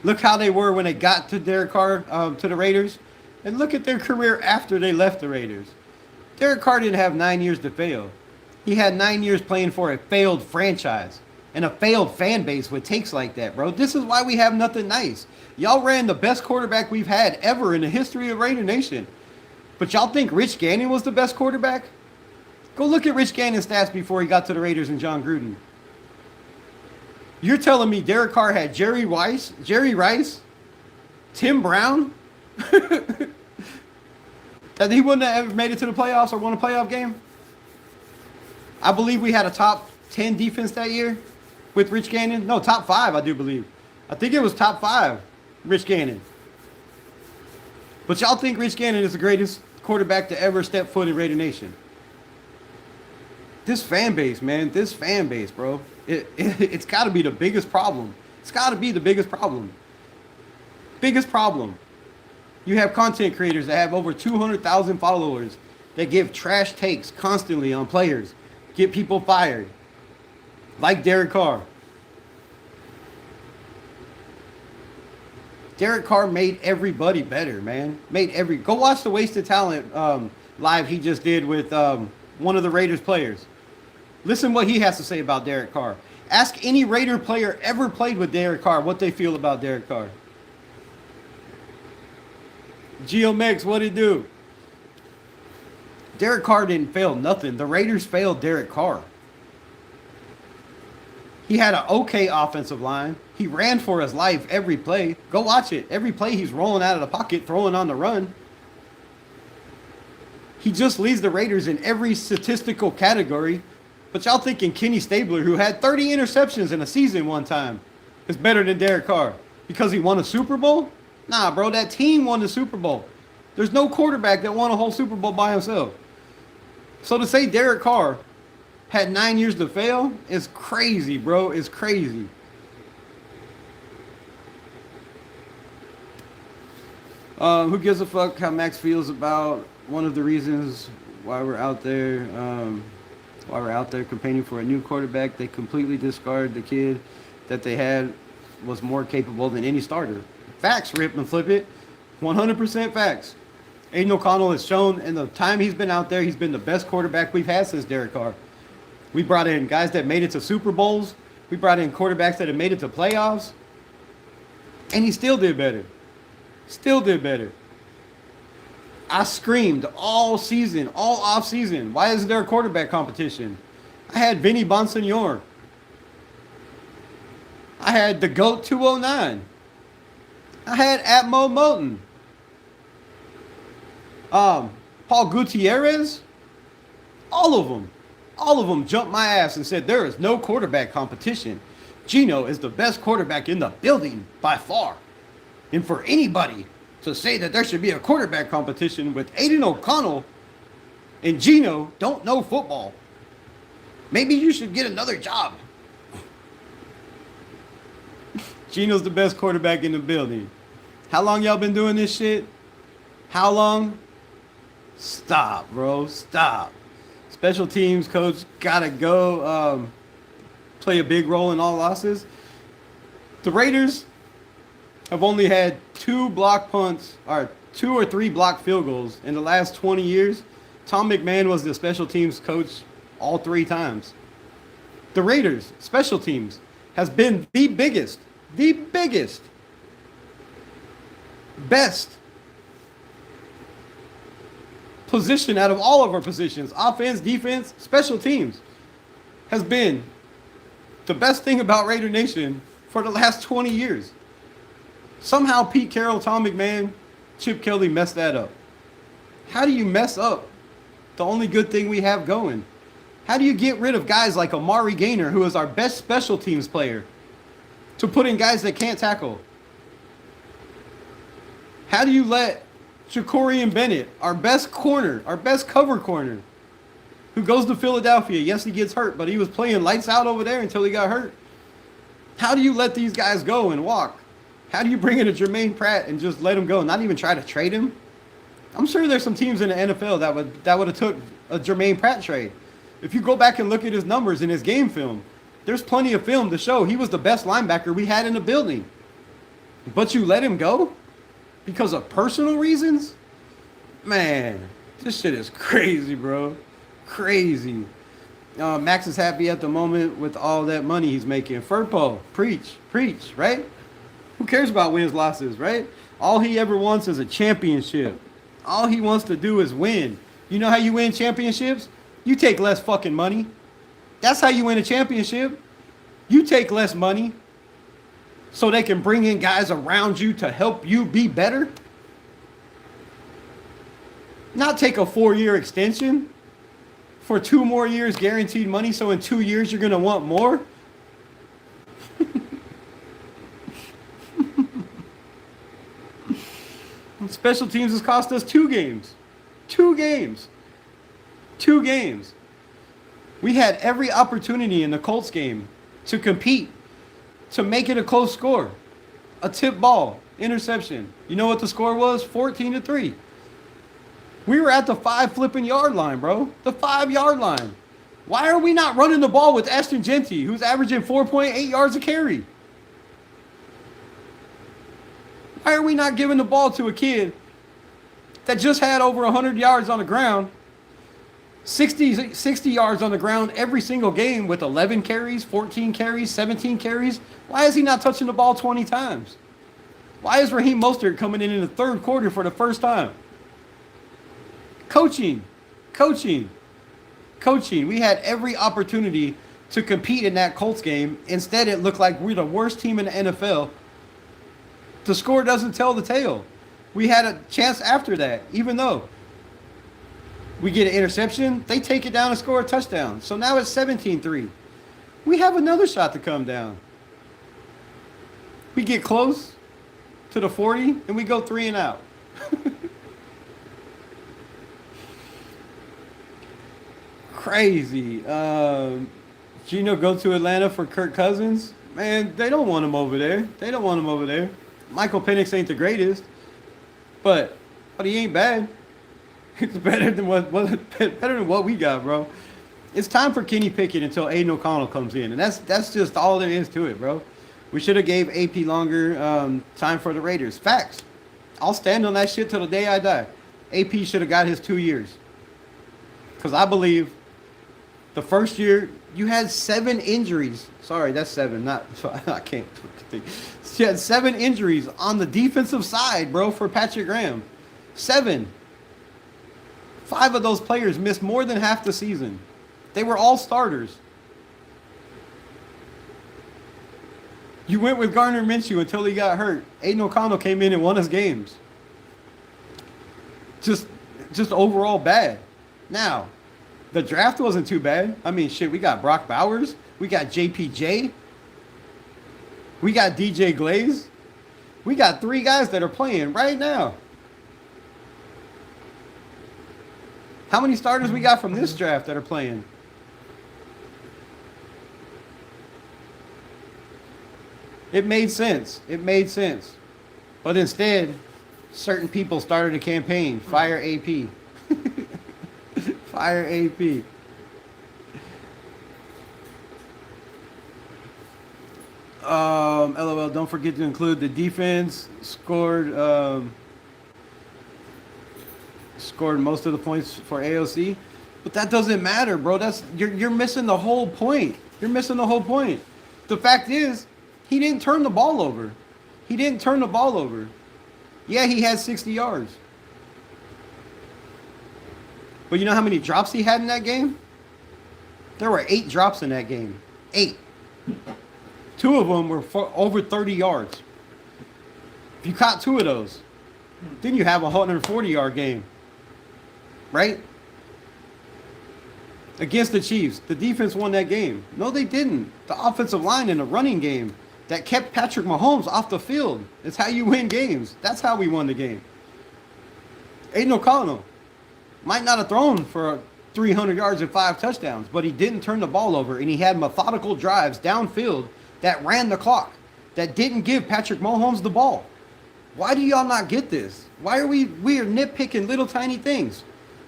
Look how they were when they got to Derek Carr, to the Raiders. And look at their career after they left the Raiders. Derek Carr didn't have 9 years to fail. He had 9 years playing for a failed franchise and a failed fan base with takes like that, bro. This is why we have nothing nice. Y'all ran the best quarterback we've had ever in the history of Raider Nation. But y'all think Rich Gannon was the best quarterback? Go look at Rich Gannon's stats before he got to the Raiders and John Gruden. You're telling me Derek Carr had Jerry Rice, Tim Brown, that he wouldn't have ever made it to the playoffs or won a playoff game? I believe we had a top 10 defense that year with Rich Gannon. No, top 5, I do believe. I think it was top 5, Rich Gannon. But y'all think Rich Gannon is the greatest quarterback to ever step foot in Raider Nation? This fan base, man. This fan base, bro. It's got to be the biggest problem. It's got to be the biggest problem. Biggest problem. You have content creators that have over 200,000 followers that give trash takes constantly on players, get people fired, like Derek Carr. Derek Carr made everybody better, man. Go watch the Wasted Talent live he just did with one of the Raiders players. Listen what he has to say about Derek Carr. Ask any Raider player ever played with Derek Carr what they feel about Derek Carr. Geo Mex, what'd he do? Derek Carr didn't fail nothing. The Raiders failed Derek Carr. He had an okay offensive line. He ran for his life every play. Go watch it. Every play he's rolling out of the pocket, throwing on the run. He just leads the Raiders in every statistical category. But y'all thinking Kenny Stabler, who had 30 interceptions in a season one time, is better than Derek Carr because he won a Super Bowl? Nah, bro, that team won the Super Bowl. There's no quarterback that won a whole Super Bowl by himself. So to say Derek Carr had 9 years to fail is crazy, bro. It's crazy. Who gives a fuck how Max feels about one of the reasons why we're out there campaigning for a new quarterback? They completely discard the kid that they had was more capable than any starter. Facts, rip and flip it. 100% facts. Aidan O'Connell has shown in the time he's been out there, he's been the best quarterback we've had since Derek Carr. We brought in guys that made it to Super Bowls. We brought in quarterbacks that have made it to playoffs. And he still did better. Still did better. I screamed all season, all off season. Why isn't there a quarterback competition? I had Vinny Bonsignore. I had the GOAT 209. I had Atmo Moton. Paul Gutierrez. All of them jumped my ass and said there is no quarterback competition. Gino is the best quarterback in the building by far. And for anybody to say that there should be a quarterback competition with Aidan O'Connell and Gino don't know football, maybe you should get another job. Gino's the best quarterback in the building. How long y'all been doing this shit? How long? Stop, bro. Stop. Special teams coach gotta go play a big role in all losses. The Raiders have only had 2 block punts, or 2 or 3 block field goals in the last 20 years. Tom McMahon was the special teams coach all 3 times. The Raiders special teams has been the biggest, best position out of all of our positions, offense, defense, special teams, has been the best thing about Raider Nation for the last 20 years. Somehow Pete Carroll, Tom McMahon, Chip Kelly messed that up. How do you mess up the only good thing we have going? How do you get rid of guys like Amari Gaynor, who is our best special teams player, to put in guys that can't tackle? How do you let Jacorian Bennett, our best corner, our best cover corner, who goes to Philadelphia, yes, he gets hurt, but he was playing lights out over there until he got hurt. How do you let these guys go and walk? How do you bring in a Jermaine Pratt and just let him go, not even try to trade him? I'm sure there's some teams in the NFL that would have took a Jermaine Pratt trade. If you go back and look at his numbers in his game film, there's plenty of film to show he was the best linebacker we had in the building. But you let him go because of personal reasons? Man, this shit is crazy, bro. Crazy. Max is happy at the moment with all that money he's making. Furpo, preach, right? Who cares about wins, losses, right? All he ever wants is a championship. All he wants to do is win. You know how you win championships? You take less fucking money. That's how you win a championship. You take less money so they can bring in guys around you to help you be better? Not take a 4-year extension for 2 more years guaranteed money, so in 2 years you're going to want more? Special teams has cost us 2 games. 2 games. 2 games. We had every opportunity in the Colts game to compete, to make it a close score. A tip ball, interception. You know what the score was? 14-3. We were at the 5 flipping yard line, bro. The 5-yard line. Why are we not running the ball with Ashton Genty, who's averaging 4.8 yards a carry? Why are we not giving the ball to a kid that just had over 100 yards on the ground, 60 yards on the ground every single game with 11 carries, 14 carries, 17 carries? Why is he not touching the ball 20 times? Why is Raheem Mostert coming in the 3rd quarter for the first time? Coaching. We had every opportunity to compete in that Colts game. Instead, it looked like we're the worst team in the NFL. The score doesn't tell the tale. We had a chance after that, even though we get an interception, they take it down and score a touchdown. So now it's 17-3. We have another shot to come down. We get close to the 40, and we go 3 and out. Crazy. Gino go to Atlanta for Kirk Cousins. Man, they don't want him over there. Michael Penix ain't the greatest, but he ain't bad. It's better than what we got, bro. It's time for Kenny Pickett until Aidan O'Connell comes in, and that's just all there is to it, bro. We should have gave AP longer time for the Raiders. Facts. I'll stand on that shit till the day I die. AP should have got his 2 years, because I believe the first year you had 7 injuries. Sorry, that's 7. I can't think. She had 7 injuries on the defensive side, bro, for Patrick Graham. 7. 5 of those players missed more than half the season. They were all starters. You went with Gardner Minshew until he got hurt. Aidan O'Connell came in and won us games. Just overall bad. Now, the draft wasn't too bad. I mean, shit, we got Brock Bowers. We got JPJ. We got DJ Glaze. We got 3 guys that are playing right now. How many starters we got from this draft that are playing? It made sense. But instead, certain people started a campaign. Fire AP. Fire AP. LOL, don't forget to include the defense scored most of the points for AOC, but that doesn't matter, bro. You're missing the whole point. The fact is, he didn't turn the ball over. Yeah, he had 60 yards. But you know how many drops he had in that game? There were 8 drops in that game. 8. 2 of them were for over 30 yards. If you caught 2 of those, then you have a 140-yard game. Right? Against the Chiefs. The defense won that game. No, they didn't. The offensive line in the running game that kept Patrick Mahomes off the field. It's how you win games. That's how we won the game. Aidan O'Connell might not have thrown for 300 yards and 5 touchdowns, but he didn't turn the ball over, and he had methodical drives downfield that ran the clock, that didn't give Patrick Mahomes the ball. Why do y'all not get this? Why are we are nitpicking little tiny things?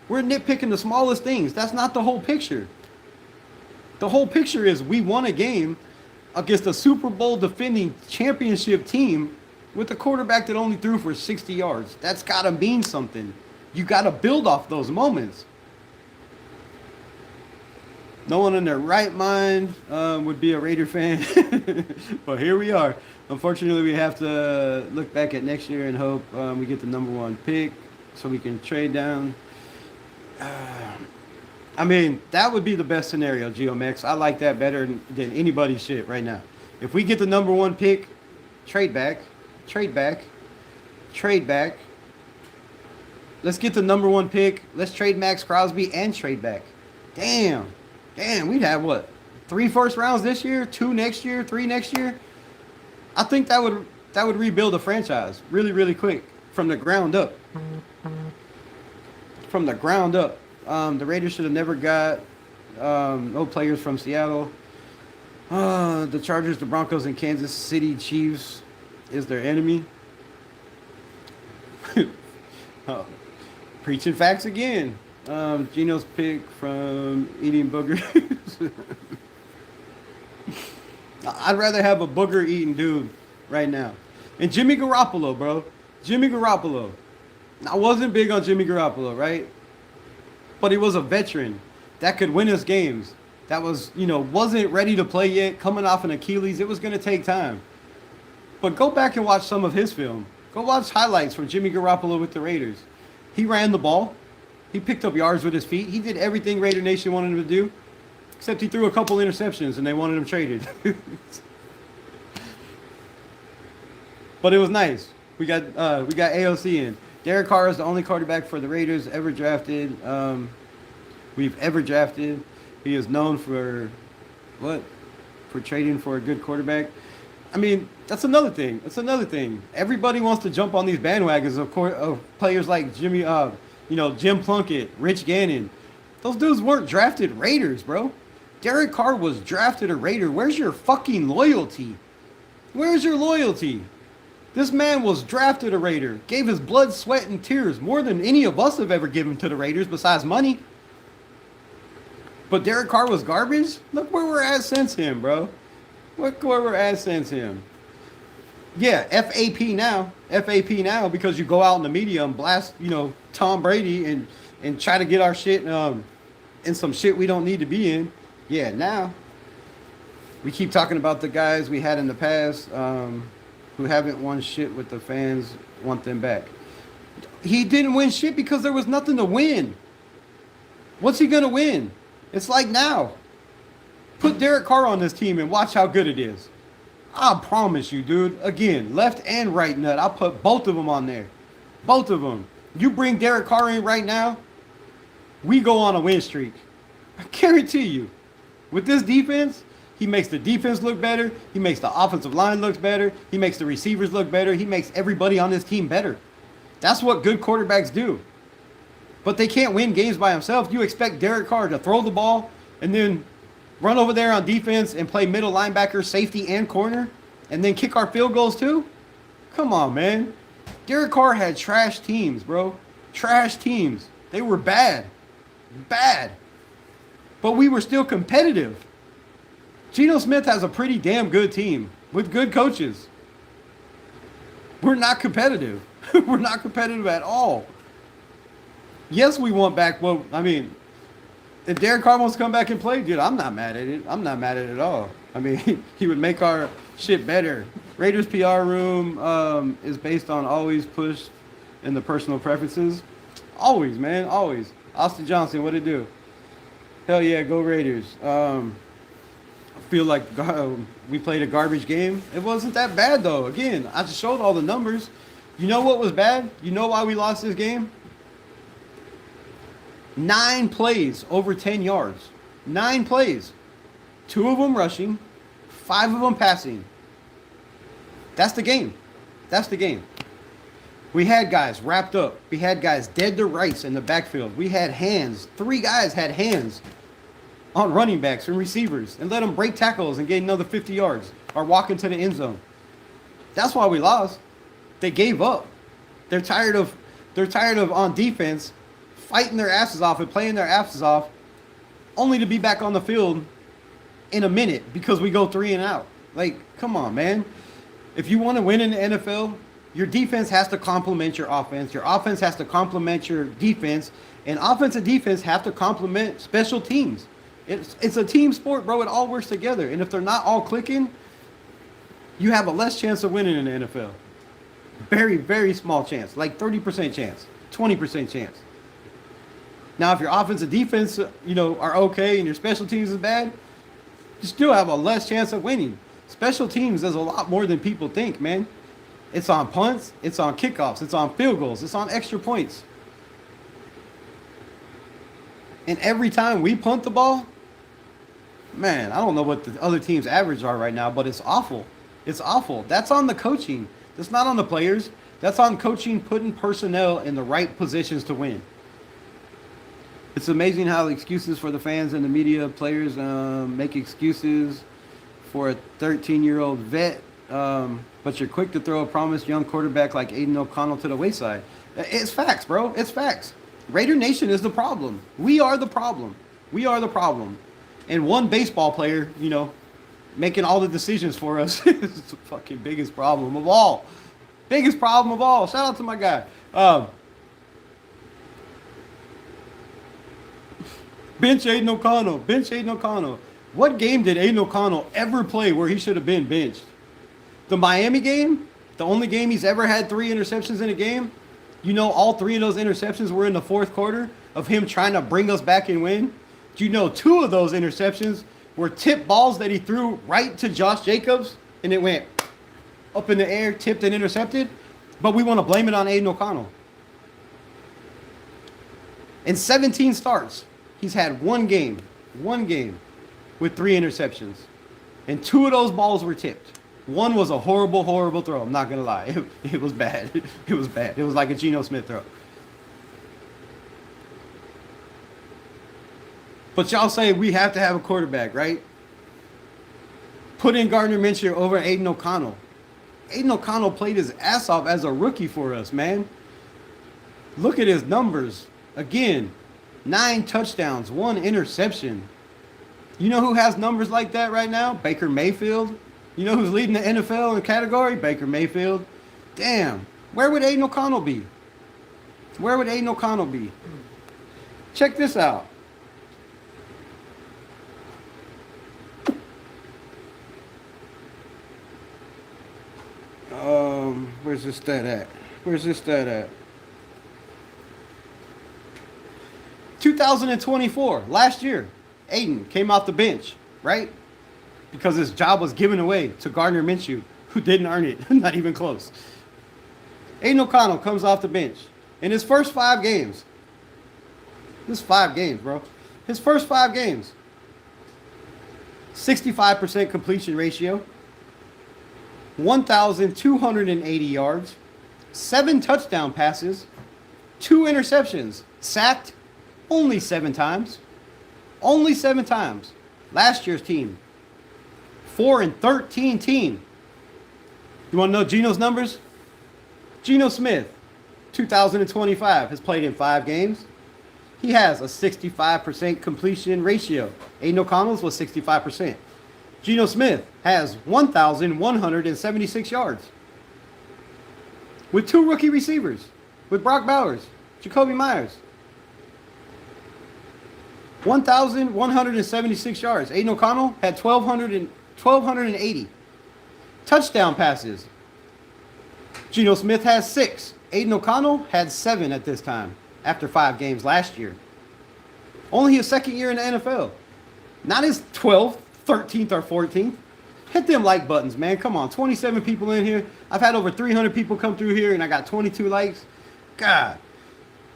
We're nitpicking the smallest things. That's not the whole picture. The whole picture is we won a game against a Super Bowl defending championship team with a quarterback that only threw for 60 yards. That's got to mean something. You got to build off those moments. No one in their right mind would be a Raider fan. But here we are. Unfortunately, we have to look back at next year and hope we get the #1 pick so we can trade down. I mean, that would be the best scenario, GeoMax. I like that better than anybody's shit right now. If we get the number 1 pick, trade back, trade back, trade back. Let's get the number 1 pick. Let's trade Max Crosby and trade back. Damn. Damn, we'd have what? 3 first rounds this year, 2 next year, 3 next year. I think that would rebuild the franchise really, really quick from the ground up. From the ground up. The Raiders should have never got no players from Seattle. The Chargers, the Broncos, and Kansas City Chiefs is their enemy. Preaching facts again. Gino's pick from eating boogers. I'd rather have a booger eating dude right now. And Jimmy Garoppolo, bro. Jimmy Garoppolo. I wasn't big on Jimmy Garoppolo, right? But he was a veteran that could win us games. That was, wasn't ready to play yet, coming off an Achilles. It was going to take time. But go back and watch some of his film. Go watch highlights from Jimmy Garoppolo with the Raiders. He ran the ball. He picked up yards with his feet. He did everything Raider Nation wanted him to do, except he threw a couple interceptions and they wanted him traded. But it was nice. We got AOC in. Derek Carr is the only quarterback for the Raiders ever drafted. We've ever drafted. He is known for what? For trading for a good quarterback. I mean, that's another thing. That's another thing. Everybody wants to jump on these bandwagons of players like Jim Plunkett, Rich Gannon. Those dudes weren't drafted Raiders, bro. Derek Carr was drafted a Raider. Where's your fucking loyalty? Where's your loyalty? This man was drafted a Raider, gave his blood, sweat, and tears more than any of us have ever given to the Raiders besides money. But Derek Carr was garbage? Look where we're at since him, bro. Look where we're at since him. Yeah, FAP now. FAP now because you go out in the media and blast, Tom Brady and try to get our shit in some shit we don't need to be in. Yeah, now we keep talking about the guys we had in the past who haven't won shit with the fans want them back. He didn't win shit because there was nothing to win. What's he going to win? It's like now. Put Derek Carr on this team and watch how good it is. I promise you, dude. Again, left and right nut. I'll put both of them on there. Both of them. You bring Derek Carr in right now, we go on a win streak. I guarantee you. With this defense, he makes the defense look better. He makes the offensive line look better. He makes the receivers look better. He makes everybody on this team better. That's what good quarterbacks do. But they can't win games by himself. You expect Derek Carr to throw the ball and then run over there on defense and play middle linebacker, safety, and corner, and then kick our field goals too? Come on, man. Derek Carr had trash teams, bro. Trash teams. They were bad. Bad. But we were still competitive. Gino Smith has a pretty damn good team with good coaches. We're not competitive. We're not competitive at all. Yes, we want back. Well, I mean, if Derek Carr wants to come back and play, dude, I'm not mad at it. I'm not mad at it at all. I mean, he would make our shit better. Raiders PR room is based on always push in the personal preferences. Always, man, always. Austin Johnson, what'd it do? Hell yeah, go Raiders. I feel like we played a garbage game. It wasn't that bad, though. Again, I just showed all the numbers. You know what was bad? You know why we lost this game? 9 plays over 10 yards. 9 plays. 2 of them rushing, 5 of them passing. That's the game. That's the game. We had guys wrapped up. We had guys dead to rights in the backfield. We had hands. 3 guys had hands on running backs and receivers and let them break tackles and get another 50 yards or walk into the end zone. That's why we lost. They gave up. They're tired of on defense fighting their asses off and playing their asses off only to be back on the field in a minute because we go 3 and out. Like, come on, man. If you want to win in the NFL, your defense has to complement your offense. Your offense has to complement your defense. And offense and defense have to complement special teams. It's a team sport, bro. It all works together. And if they're not all clicking, you have a less chance of winning in the NFL. Very, very small chance. Like 30% chance. 20% chance. Now, if your offense and defense, are okay and your special teams is bad, you still have a less chance of winning. Special teams does a lot more than people think, man. It's on punts, it's on kickoffs, it's on field goals, it's on extra points. And every time we punt the ball, man, I don't know what the other team's average are right now, but it's awful. It's awful. That's on the coaching. That's not on the players. That's on coaching putting personnel in the right positions to win. It's amazing how excuses for the fans and the media, players make excuses for a 13-year-old vet, but you're quick to throw a promised young quarterback like Aidan O'Connell to the wayside. It's facts, bro. It's facts. Raider Nation is the problem. We are the problem. We are the problem. And one baseball player, making all the decisions for us is the fucking biggest problem of all. Biggest problem of all. Shout out to my guy. Bench Aidan O'Connell. Bench Aidan O'Connell. What game did Aidan O'Connell ever play where he should have been benched? The Miami game? The only game he's ever had 3 interceptions in a game? All 3 of those interceptions were in the fourth quarter of him trying to bring us back and win? Do you know 2 of those interceptions were tip balls that he threw right to Josh Jacobs and it went up in the air, tipped and intercepted? But we want to blame it on Aidan O'Connell. In 17 starts, he's had one game with 3 interceptions. And 2 of those balls were tipped. One was a horrible, horrible throw. I'm not going to lie. It was bad. It was bad. It was like a Gino Smith throw. But y'all say we have to have a quarterback, right? Put in Gardner Minshew over Aidan O'Connell. Aidan O'Connell played his ass off as a rookie for us, man. Look at his numbers. Again, 9 touchdowns, 1 interception. You know who has numbers like that right now? Baker Mayfield. You know who's leading the NFL in the category? Baker Mayfield. Damn. Where would Aidan O'Connell be? Where would Aidan O'Connell be? Check this out. Where's this stat at? Where's this stat at? 2024, last year, Aidan came off the bench, right? Because his job was given away to Gardner Minshew, who didn't earn it. Not even close. Aidan O'Connell comes off the bench. In his first 5 games, this is 5 games, bro. His first 5 games, 65% completion ratio, 1,280 yards, 7 touchdown passes, 2 interceptions, sacked only 7 times. Only 7 times. Last year's team, 4-13 team. You want to know Gino's numbers? Gino Smith, 2025, has played in 5 games. He has a 65% completion ratio. Aidan O'Connell's was 65%. Gino Smith has 1,176 yards. With 2 rookie receivers. With Brock Bowers, Jacoby Myers. 1,176 yards. Aidan O'Connell had 1,280. Touchdown passes. Gino Smith has 6. Aidan O'Connell had 7 at this time, after 5 games last year. Only his second year in the NFL. Not his 12th, 13th, or 14th. Hit them like buttons, man. Come on, 27 people in here. I've had over 300 people come through here, and I got 22 likes. God.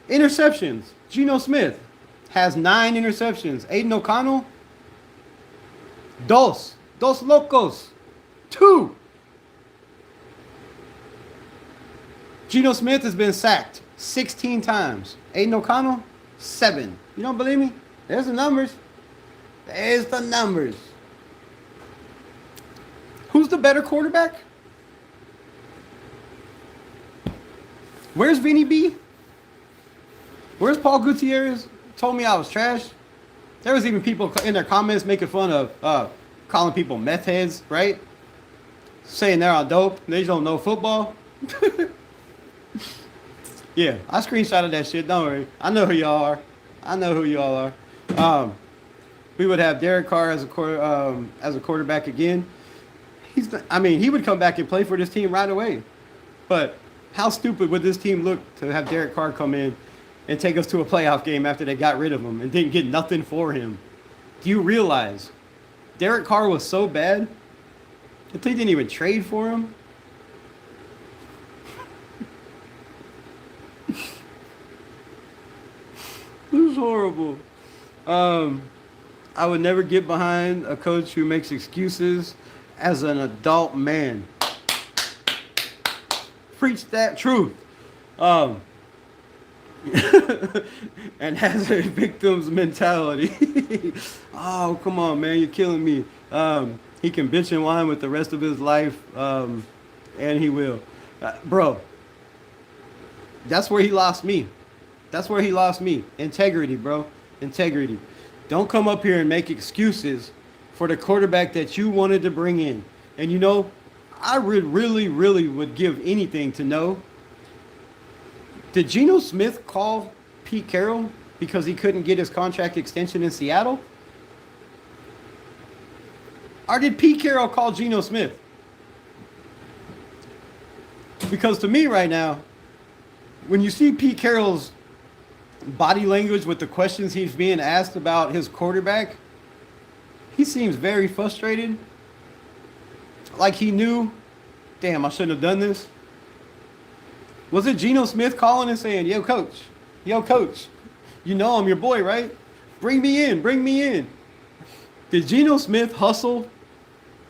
Interceptions. Gino Smith has 9 interceptions. Aidan O'Connell, dos locos, 2. Gino Smith has been sacked 16 times. Aidan O'Connell, 7. You don't believe me? There's the numbers. There's the numbers. Who's the better quarterback? Where's Vinny B? Where's Paul Gutierrez? Told me I was trash. There was even people in their comments making fun of calling people meth heads, right? Saying they're on dope. They don't know football. Yeah, I screenshotted that shit. Don't worry. I know who y'all are. I know who y'all are. We would have Derek Carr as a quarterback again. He would come back and play for this team right away. But how stupid would this team look to have Derek Carr come in and take us to a playoff game after they got rid of him and didn't get nothing for him. Do you realize Derek Carr was so bad that they didn't even trade for him? This is horrible. I would never get behind a coach who makes excuses as an adult man. Preach that truth. And has a victim's mentality. Oh, come on, man, you're killing me. He can bitch and whine with the rest of his life, and he will. Bro, that's where he lost me. That's where he lost me. Integrity, bro. Integrity. Don't come up here and make excuses for the quarterback that you wanted to bring in. And you know, I would really would give anything to know, did Gino Smith call Pete Carroll because he couldn't get his contract extension in Seattle? Or did Pete Carroll call Gino Smith? Because to me right now, when you see Pete Carroll's body language with the questions he's being asked about his quarterback, he seems very frustrated. Like he knew, damn, I shouldn't have done this. Was it Gino Smith calling and saying, yo, coach, you know I'm your boy, right? Bring me in. Did Gino Smith hustle?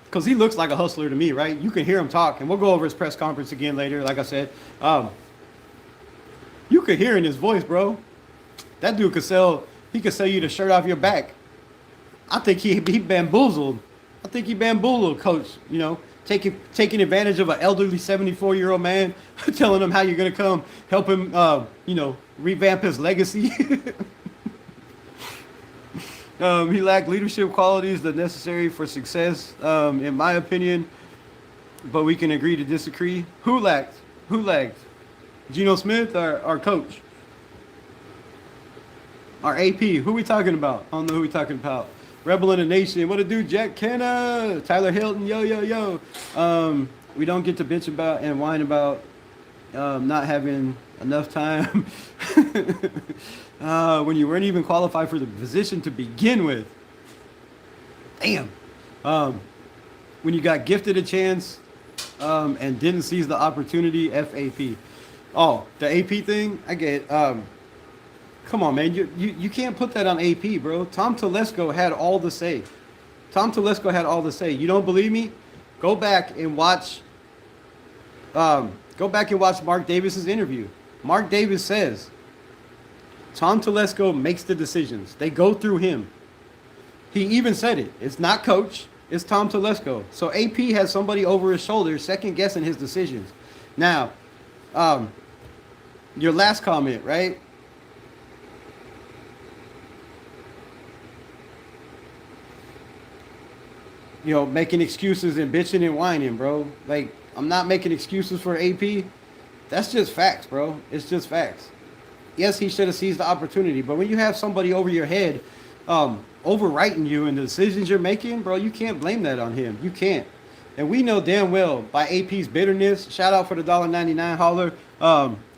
Because he looks like a hustler to me, right? You can hear him talk, and we'll go over his press conference again later, like I said. You could hear in his voice, bro. That dude could sell you the shirt off your back. I think he bamboozled. Coach, you know, taking advantage of an elderly 74-year-old man, telling him how you're going to come help him, revamp his legacy. He lacked leadership qualities that are necessary for success, in my opinion, but we can agree to disagree. Who lacked? Gino Smith or coach? Our AP, who we talking about? I don't know who we talking about. Rebel in the Nation, what it do, Jack Kenna, Tyler Hilton, yo. We don't get to bitch about and whine about not having enough time when you weren't even qualified for the position to begin with. Damn. When you got gifted a chance and didn't seize the opportunity, FAP. Oh, the AP thing, I get come on, man. You can't put that on AP, bro. Tom Telesco had all the say. You don't believe me? Go back and watch Mark Davis's interview. Mark Davis says Tom Telesco makes the decisions. They go through him. He even said it. It's not coach. It's Tom Telesco. So AP has somebody over his shoulder second guessing his decisions. Now, your last comment, right? You know, making excuses and bitching and whining, bro. Like, I'm not making excuses for AP. That's just facts, bro. It's just facts. Yes, he should have seized the opportunity, but when you have somebody over your head overwriting you and the decisions you're making, bro, you can't blame that on him. You can't. And we know damn well by AP's bitterness, shout out for the $1.99 hauler.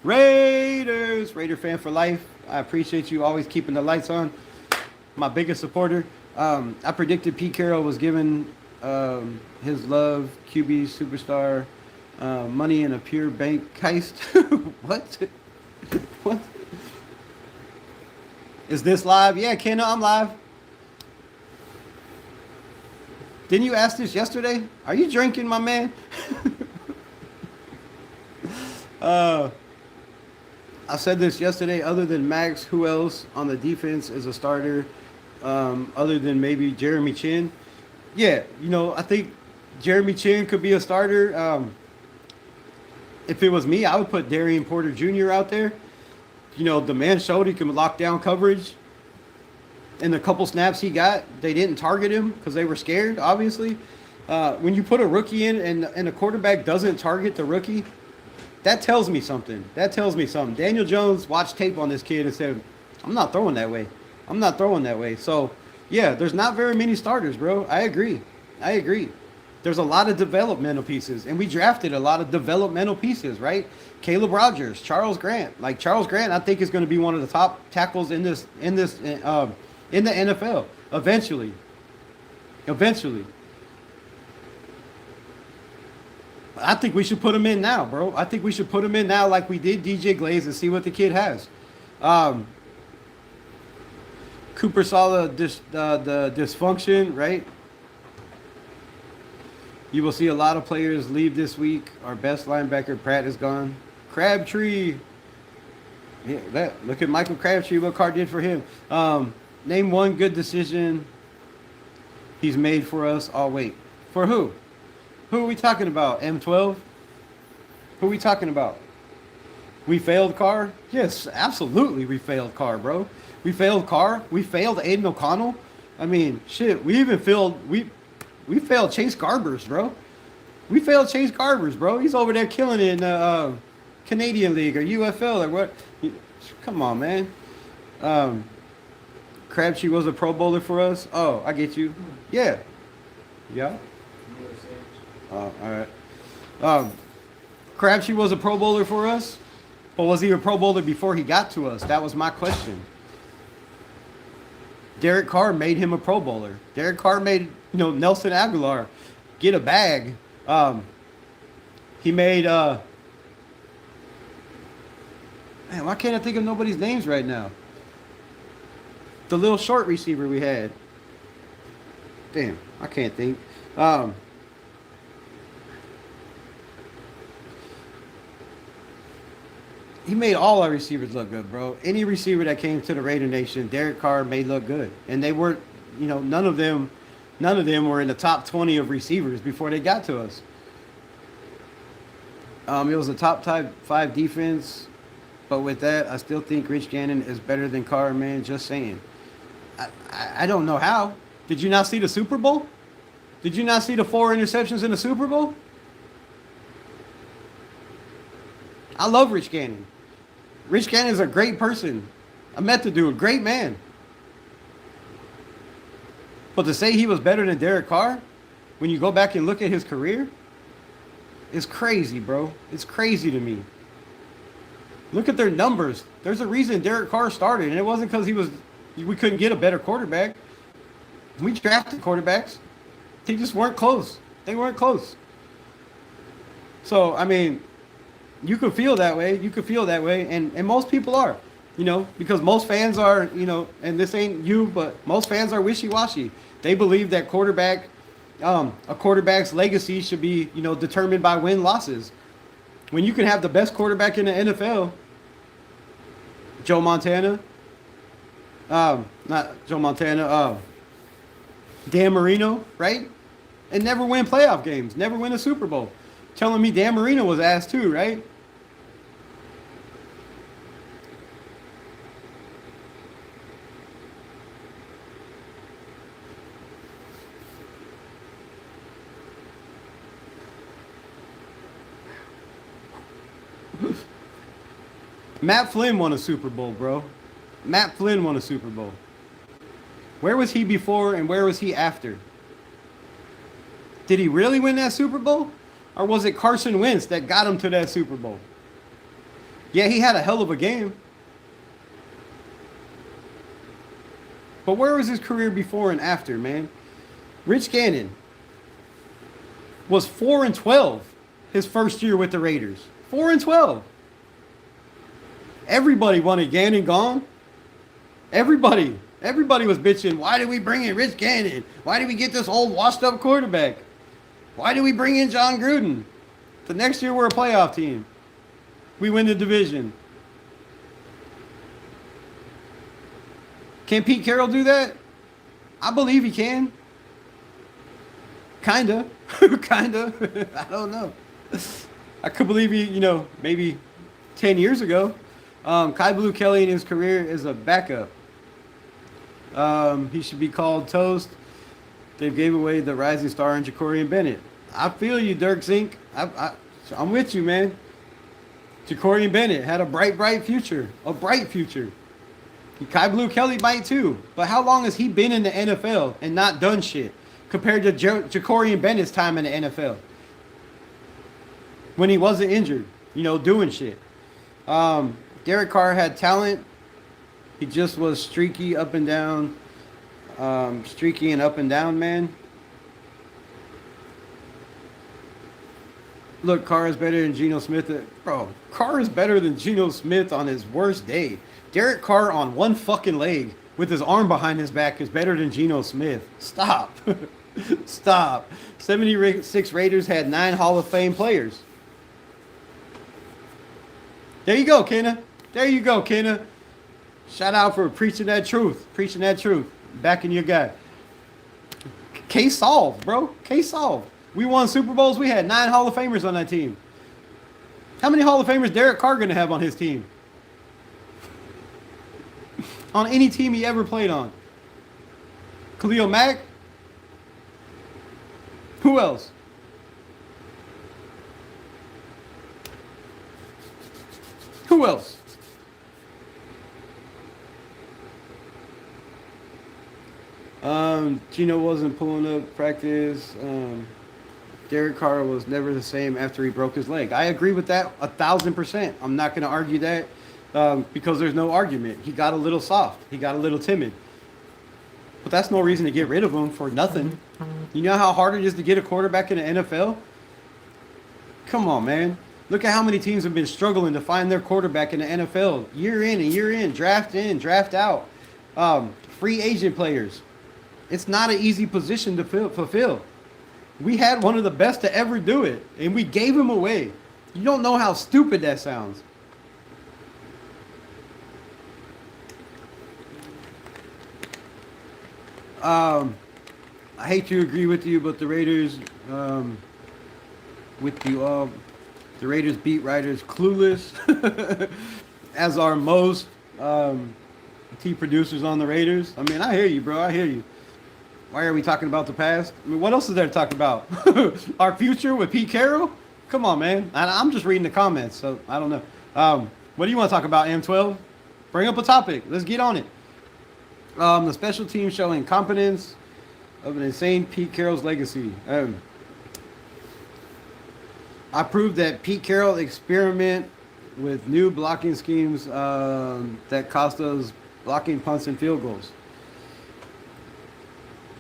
Raider fan for life. I appreciate you always keeping the lights on. My biggest supporter. I predicted Pete Carroll was given his love, QB superstar, money in a pure bank heist. What? Is this live? Yeah, Kenna, I'm live. Didn't you ask this yesterday? Are you drinking, my man? I said this yesterday. Other than Max, who else on the defense is a starter? Other than maybe Jeremy Chin. Yeah, you know, I think Jeremy Chin could be a starter. If it was me, I would put Darian Porter Jr. out there. You know, the man showed he can lock down coverage. In the couple snaps he got, they didn't target him because they were scared, obviously. When you put a rookie in and the quarterback doesn't target the rookie, that tells me something. Daniel Jones watched tape on this kid and said, I'm not throwing that way. So, yeah, there's not very many starters, bro. I agree. There's a lot of developmental pieces, and we drafted a lot of developmental pieces, right? Caleb Rogers, Charles Grant. Like Charles Grant, I think is going to be one of the top tackles in the NFL eventually. Eventually. I think we should put him in now, bro. I think we should put him in now like we did DJ Glaze and see what the kid has. Cooper saw the dysfunction, right? You will see a lot of players leave this week. Our best linebacker, Pratt, is gone. Crabtree. Yeah, look at Michael Crabtree, what Carr did for him. Name one good decision he's made for us. Oh, wait. For who? Who are we talking about? M12? Who are we talking about? We failed Carr? Yes, absolutely we failed Carr, bro. We failed Carr. We failed Aidan O'Connell. I mean, shit, we even failed... We failed Chase Garbers, bro. We failed Chase Garbers, bro. He's over there killing it in Canadian League or UFL or what. Come on, man. Crabtree was a Pro Bowler for us. Oh, I get you. Yeah. Yeah. Oh, all right. Crabtree was a Pro Bowler for us, but was he a Pro Bowler before he got to us? That was my question. Derek Carr made him a Pro Bowler. Derek Carr made, Nelson Aguilar get a bag. He made, man, why can't I think of nobody's names right now? The little short receiver we had. Damn, I can't think. He made all our receivers look good, bro. Any receiver that came to the Raider Nation, Derek Carr made look good. And they weren't, none of them were in the top 20 of receivers before they got to us. It was a top 5 defense. But with that, I still think Rich Gannon is better than Carr, man. Just saying. I don't know how. Did you not see the Super Bowl? Did you not see the 4 interceptions in the Super Bowl? I love Rich Gannon. Rich Gannon is a great person. I met the dude, great man. But to say he was better than Derek Carr, when you go back and look at his career, it's crazy, bro. It's crazy to me. Look at their numbers. There's a reason Derek Carr started, and it wasn't because we couldn't get a better quarterback. We drafted quarterbacks. They just weren't close. They weren't close. So, I mean, you could feel that way. You could feel that way. And most people are, because most fans are, and this ain't you, but most fans are wishy-washy. They believe that a quarterback's legacy should be, determined by win-losses. When you can have the best quarterback in the NFL, Joe Montana, not Joe Montana, Dan Marino, right? And never win playoff games, never win a Super Bowl. Telling me Dan Marino was ass too, right? Matt Flynn won a Super Bowl, bro. Matt Flynn won a Super Bowl. Where was he before and where was he after? Did he really win that Super Bowl? Or was it Carson Wentz that got him to that Super Bowl? Yeah, he had a hell of a game. But where was his career before and after, man? Rich Gannon was 4-12 his first year with the Raiders. 4-12. Everybody wanted Gannon gone. Everybody was bitching. Why did we bring in Rich Gannon? Why did we get this old washed-up quarterback? Why did we bring in John Gruden? The next year we're a playoff team. We win the division. Can Pete Carroll do that? I believe he can. Kinda. Kinda. I don't know. I could believe he, maybe 10 years ago. Kai Blue Kelly in his career is a backup. He should be called Toast. They gave away the rising star in Jacorian Bennett. I feel you, Dirk Zink. I'm with you, man. Jacorian Bennett had a bright future. A bright future. Kai Blue Kelly might too. But how long has he been in the NFL and not done shit? compared to Ja'Cory Bennett's time in the NFL when he wasn't injured, doing shit. Derek Carr had talent. He just was streaky up and down. Streaky and up and down, man. Look, Carr is better than Gino Smith. Bro, Carr is better than Gino Smith on his worst day. Derek Carr on one fucking leg with his arm behind his back is better than Gino Smith. Stop. Stop. 76 Raiders had 9 Hall of Fame players. There you go, Kenna. There you go, Kenna. Shout out for preaching that truth. Preaching that truth. Backing your guy. Case solved, bro. Case solved. We won Super Bowls. We had 9 Hall of Famers on that team. How many Hall of Famers Derek Carr going to have on his team? On any team he ever played on. Khalil Mack? Who else? Who else? Gino wasn't pulling up practice. Derek Carr was never the same after he broke his leg. I agree with that 1,000%. I'm not going to argue that because there's no argument. He got a little soft. He got a little timid. But that's no reason to get rid of him for nothing. You know how hard it is to get a quarterback in the NFL? Come on, man. Look at how many teams have been struggling to find their quarterback in the NFL year in and year in, draft out. Free agent players. It's not an easy position to fulfill. We had one of the best to ever do it, and we gave him away. You don't know how stupid that sounds. I hate to agree with you, but the Raiders, the Raiders beat writers clueless, as are most key producers on the Raiders. I mean, I hear you, bro. I hear you. Why are we talking about the past? I mean, what else is there to talk about? Our future with Pete Carroll? Come on, man. I'm just reading the comments, so I don't know. What do you want to talk about, M12? Bring up a topic. Let's get on it. The special team showing competence of an insane Pete Carroll's legacy. I proved that Pete Carroll experiment with new blocking schemes that cost us blocking punts and field goals.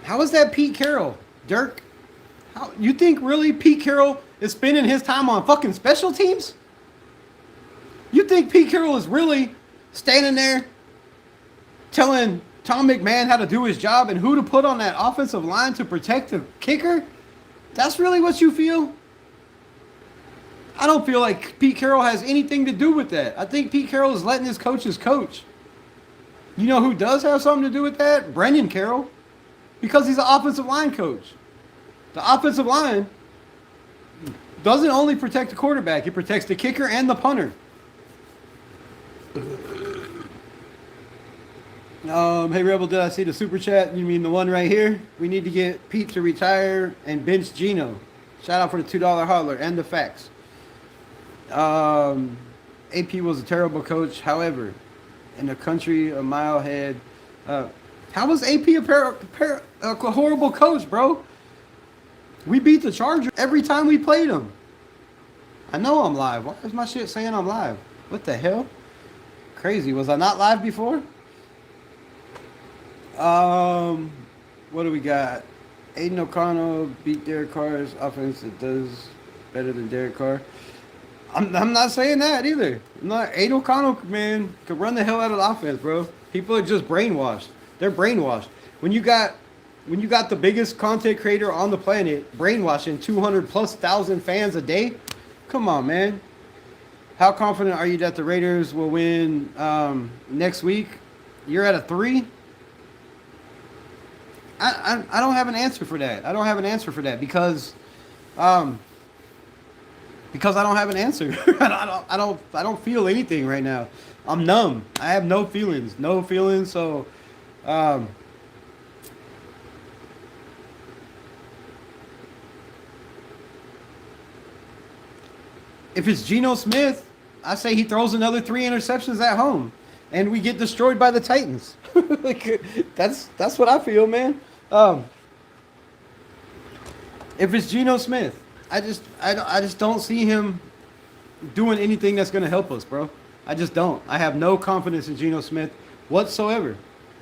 How is that Pete Carroll, Dirk? How, you think really Pete Carroll is spending his time on fucking special teams? You think Pete Carroll is really standing there telling Tom McMahon how to do his job and who to put on that offensive line to protect the kicker? That's really what you feel? I don't feel like Pete Carroll has anything to do with that. I think Pete Carroll is letting his coaches coach. You know who does have something to do with that? Brendan Carroll. Because he's an offensive line coach. The offensive line doesn't only protect the quarterback. It protects the kicker and the punter. Hey, Rebel, did I see the super chat? You mean the one right here? We need to get Pete to retire and bench Gino. Shout out for the $2 hodler and the facts. AP was a terrible coach. However, in a country a mile ahead, how was AP a horrible coach, bro? We beat the Chargers every time we played them. I know I'm live. Why is my shit saying I'm live? What the hell? Crazy. Was I not live before? What do we got? Aidan O'Connell beat Derek Carr's offense. It does better than Derek Carr. I'm not saying that either. Aidan O'Connell, man, could run the hell out of the offense, bro. People are just brainwashed. They're brainwashed. When you got the biggest content creator on the planet brainwashing 200,000+ fans a day, come on, man. How confident are you that the Raiders will win next week? You're at a 3? I don't have an answer for that. I don't have an answer for that because I don't have an answer. I don't feel anything right now. I'm numb. I have no feelings. No feelings. So if it's Gino Smith, I say he throws another 3 interceptions at home and we get destroyed by the Titans. Like, that's what I feel, man. If it's Gino Smith, I just don't see him doing anything that's going to help us, bro. I just don't. I have no confidence in Geno Smith whatsoever.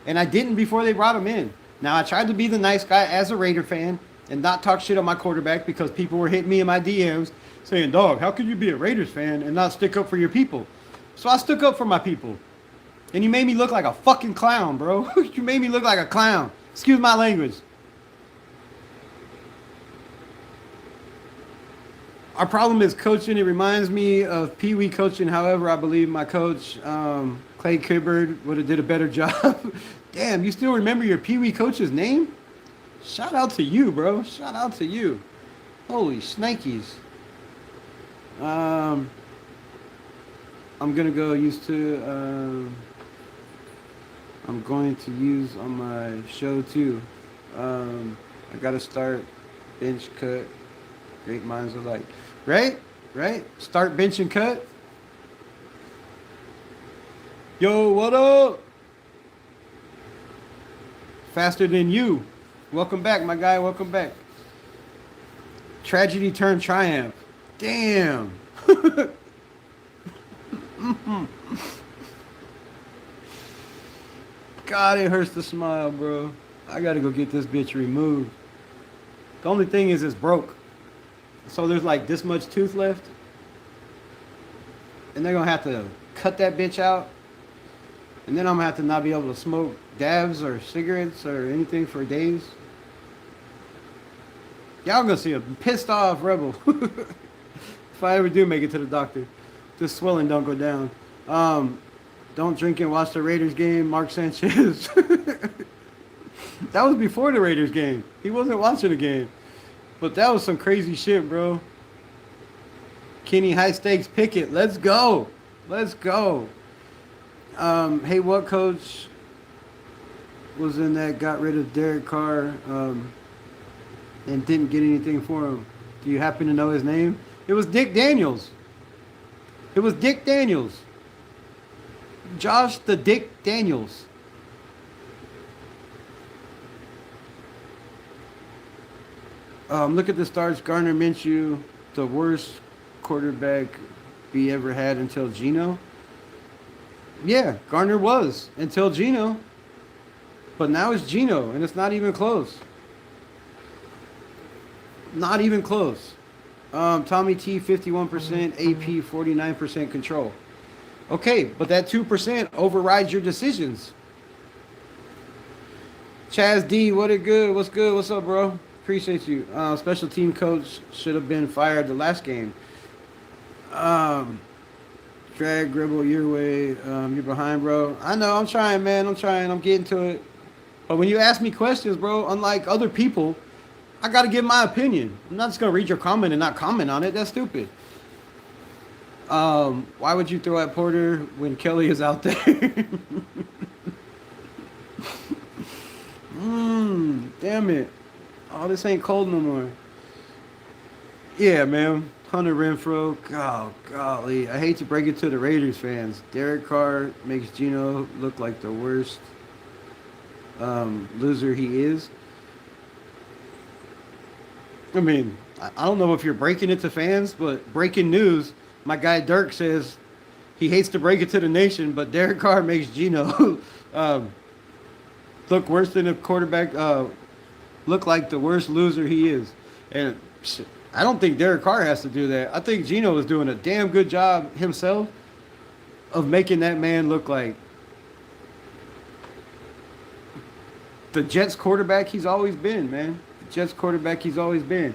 And I didn't before they brought him in. Now, I tried to be the nice guy as a Raider fan and not talk shit on my quarterback because people were hitting me in my DMs saying, dog, how could you be a Raiders fan and not stick up for your people? So I stuck up for my people. And you made me look like a fucking clown, bro. You made me look like a clown. Excuse my language. Our problem is coaching. It reminds me of Pee Wee coaching. However, I believe my coach, Clay Kibbard, would have did a better job. Damn, you still remember your Pee Wee coach's name? Shout out to you, bro. Shout out to you. Holy snakies. I'm going to go use to... I'm going to use on my show, too. I got to start bench cut. Great minds alike. Right? Right? Start bench and cut. Yo, what up? Faster than you. Welcome back, my guy. Welcome back. Tragedy turned triumph. Damn. God, it hurts to smile, bro. I gotta go get this bitch removed. The only thing is it's broke. So there's like this much tooth left. And they're gonna have to cut that bitch out. And then I'm gonna have to not be able to smoke dabs or cigarettes or anything for days. Y'all gonna see a pissed off rebel. If I ever do make it to the doctor. This swelling don't go down. Don't drink and watch the Raiders game, Mark Sanchez. That was before the Raiders game. He wasn't watching the game. But that was some crazy shit, bro. Kenny High Stakes Pickett. Let's go. Let's go. Hey, what coach was in that got rid of Derek Carr and didn't get anything for him? Do you happen to know his name? It was Dick Daniels. It was Dick Daniels. Josh the Dick Daniels. Look at the starts. Gardner Minshew, the worst quarterback we ever had until Gino. Yeah, Gardner was until Gino. But now it's Gino, and it's not even close. Not even close. Tommy T, 51%, AP, 49% control. Okay, but that 2% overrides your decisions. Chaz D, what it good? What's good? What's up, bro? Appreciate you. Special team coach should have been fired the last game. Drag, Gribble, your way. You're behind, bro. I know. I'm trying, man. I'm trying. I'm getting to it. But when you ask me questions, bro, unlike other people, I got to give my opinion. I'm not just going to read your comment and not comment on it. That's stupid. Why would you throw at Porter when Kelly is out there? Damn it. Oh, this ain't cold no more. Yeah, man. Hunter Renfrow. Oh, golly. I hate to break it to the Raiders fans. Derek Carr makes Gino look like the worst loser he is. I mean, I don't know if you're breaking it to fans, but breaking news, my guy Dirk says he hates to break it to the nation, but Derek Carr makes Gino look worse than a quarterback, look like the worst loser he is. And I don't think Derek Carr has to do that. I think Gino is doing a damn good job himself of making that man look like the Jets quarterback he's always been, man. The Jets quarterback he's always been.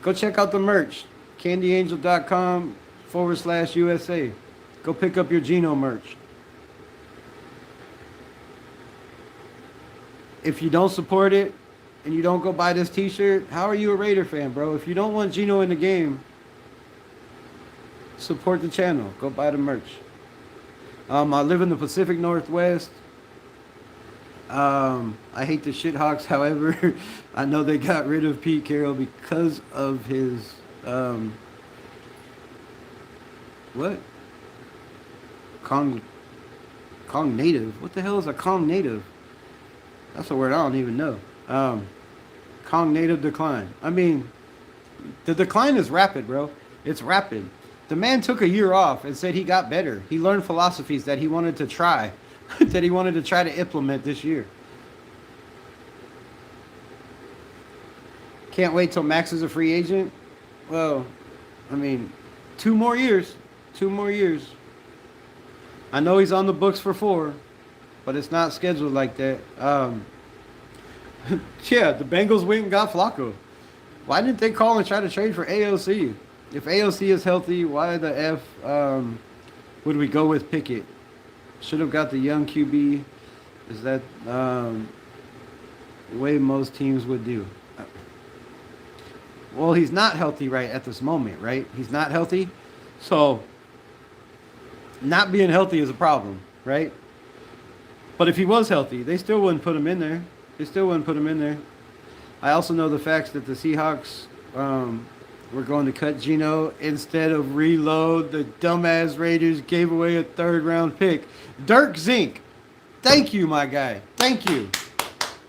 Go check out the merch. CandyAngel.com/USA. Go pick up your Gino merch. If you don't support it and you don't go buy this t-shirt, how are you a Raider fan, bro? If you don't want Gino in the game, support the channel. Go buy the merch. I live in the Pacific Northwest. I hate the Shithawks. However, I know they got rid of Pete Carroll because of his what? Cognative. What the hell is a cognative? That's a word I don't even know. Cognitive decline. I mean, the decline is rapid, bro. It's rapid. The man took a year off and said he got better. He learned philosophies that he wanted to try, that he wanted to try to implement this year. Can't wait till Max is a free agent. Well, I mean, 2 more years. 2 more years. I know he's on the books for 4, but it's not scheduled like that. Yeah, the Bengals went and got Flacco. Why didn't they call and try to trade for AOC? If AOC is healthy, why the F would we go with Pickett? Should have got the young QB. Is that the way most teams would do? Well, he's not healthy right at this moment, right? He's not healthy. So, not being healthy is a problem, right? But if he was healthy, they still wouldn't put him in there. They still wouldn't put him in there. I also know the facts that the Seahawks were going to cut Gino instead of reload. The dumbass Raiders gave away a 3rd-round pick. Dirk Zink, thank you, my guy. Thank you.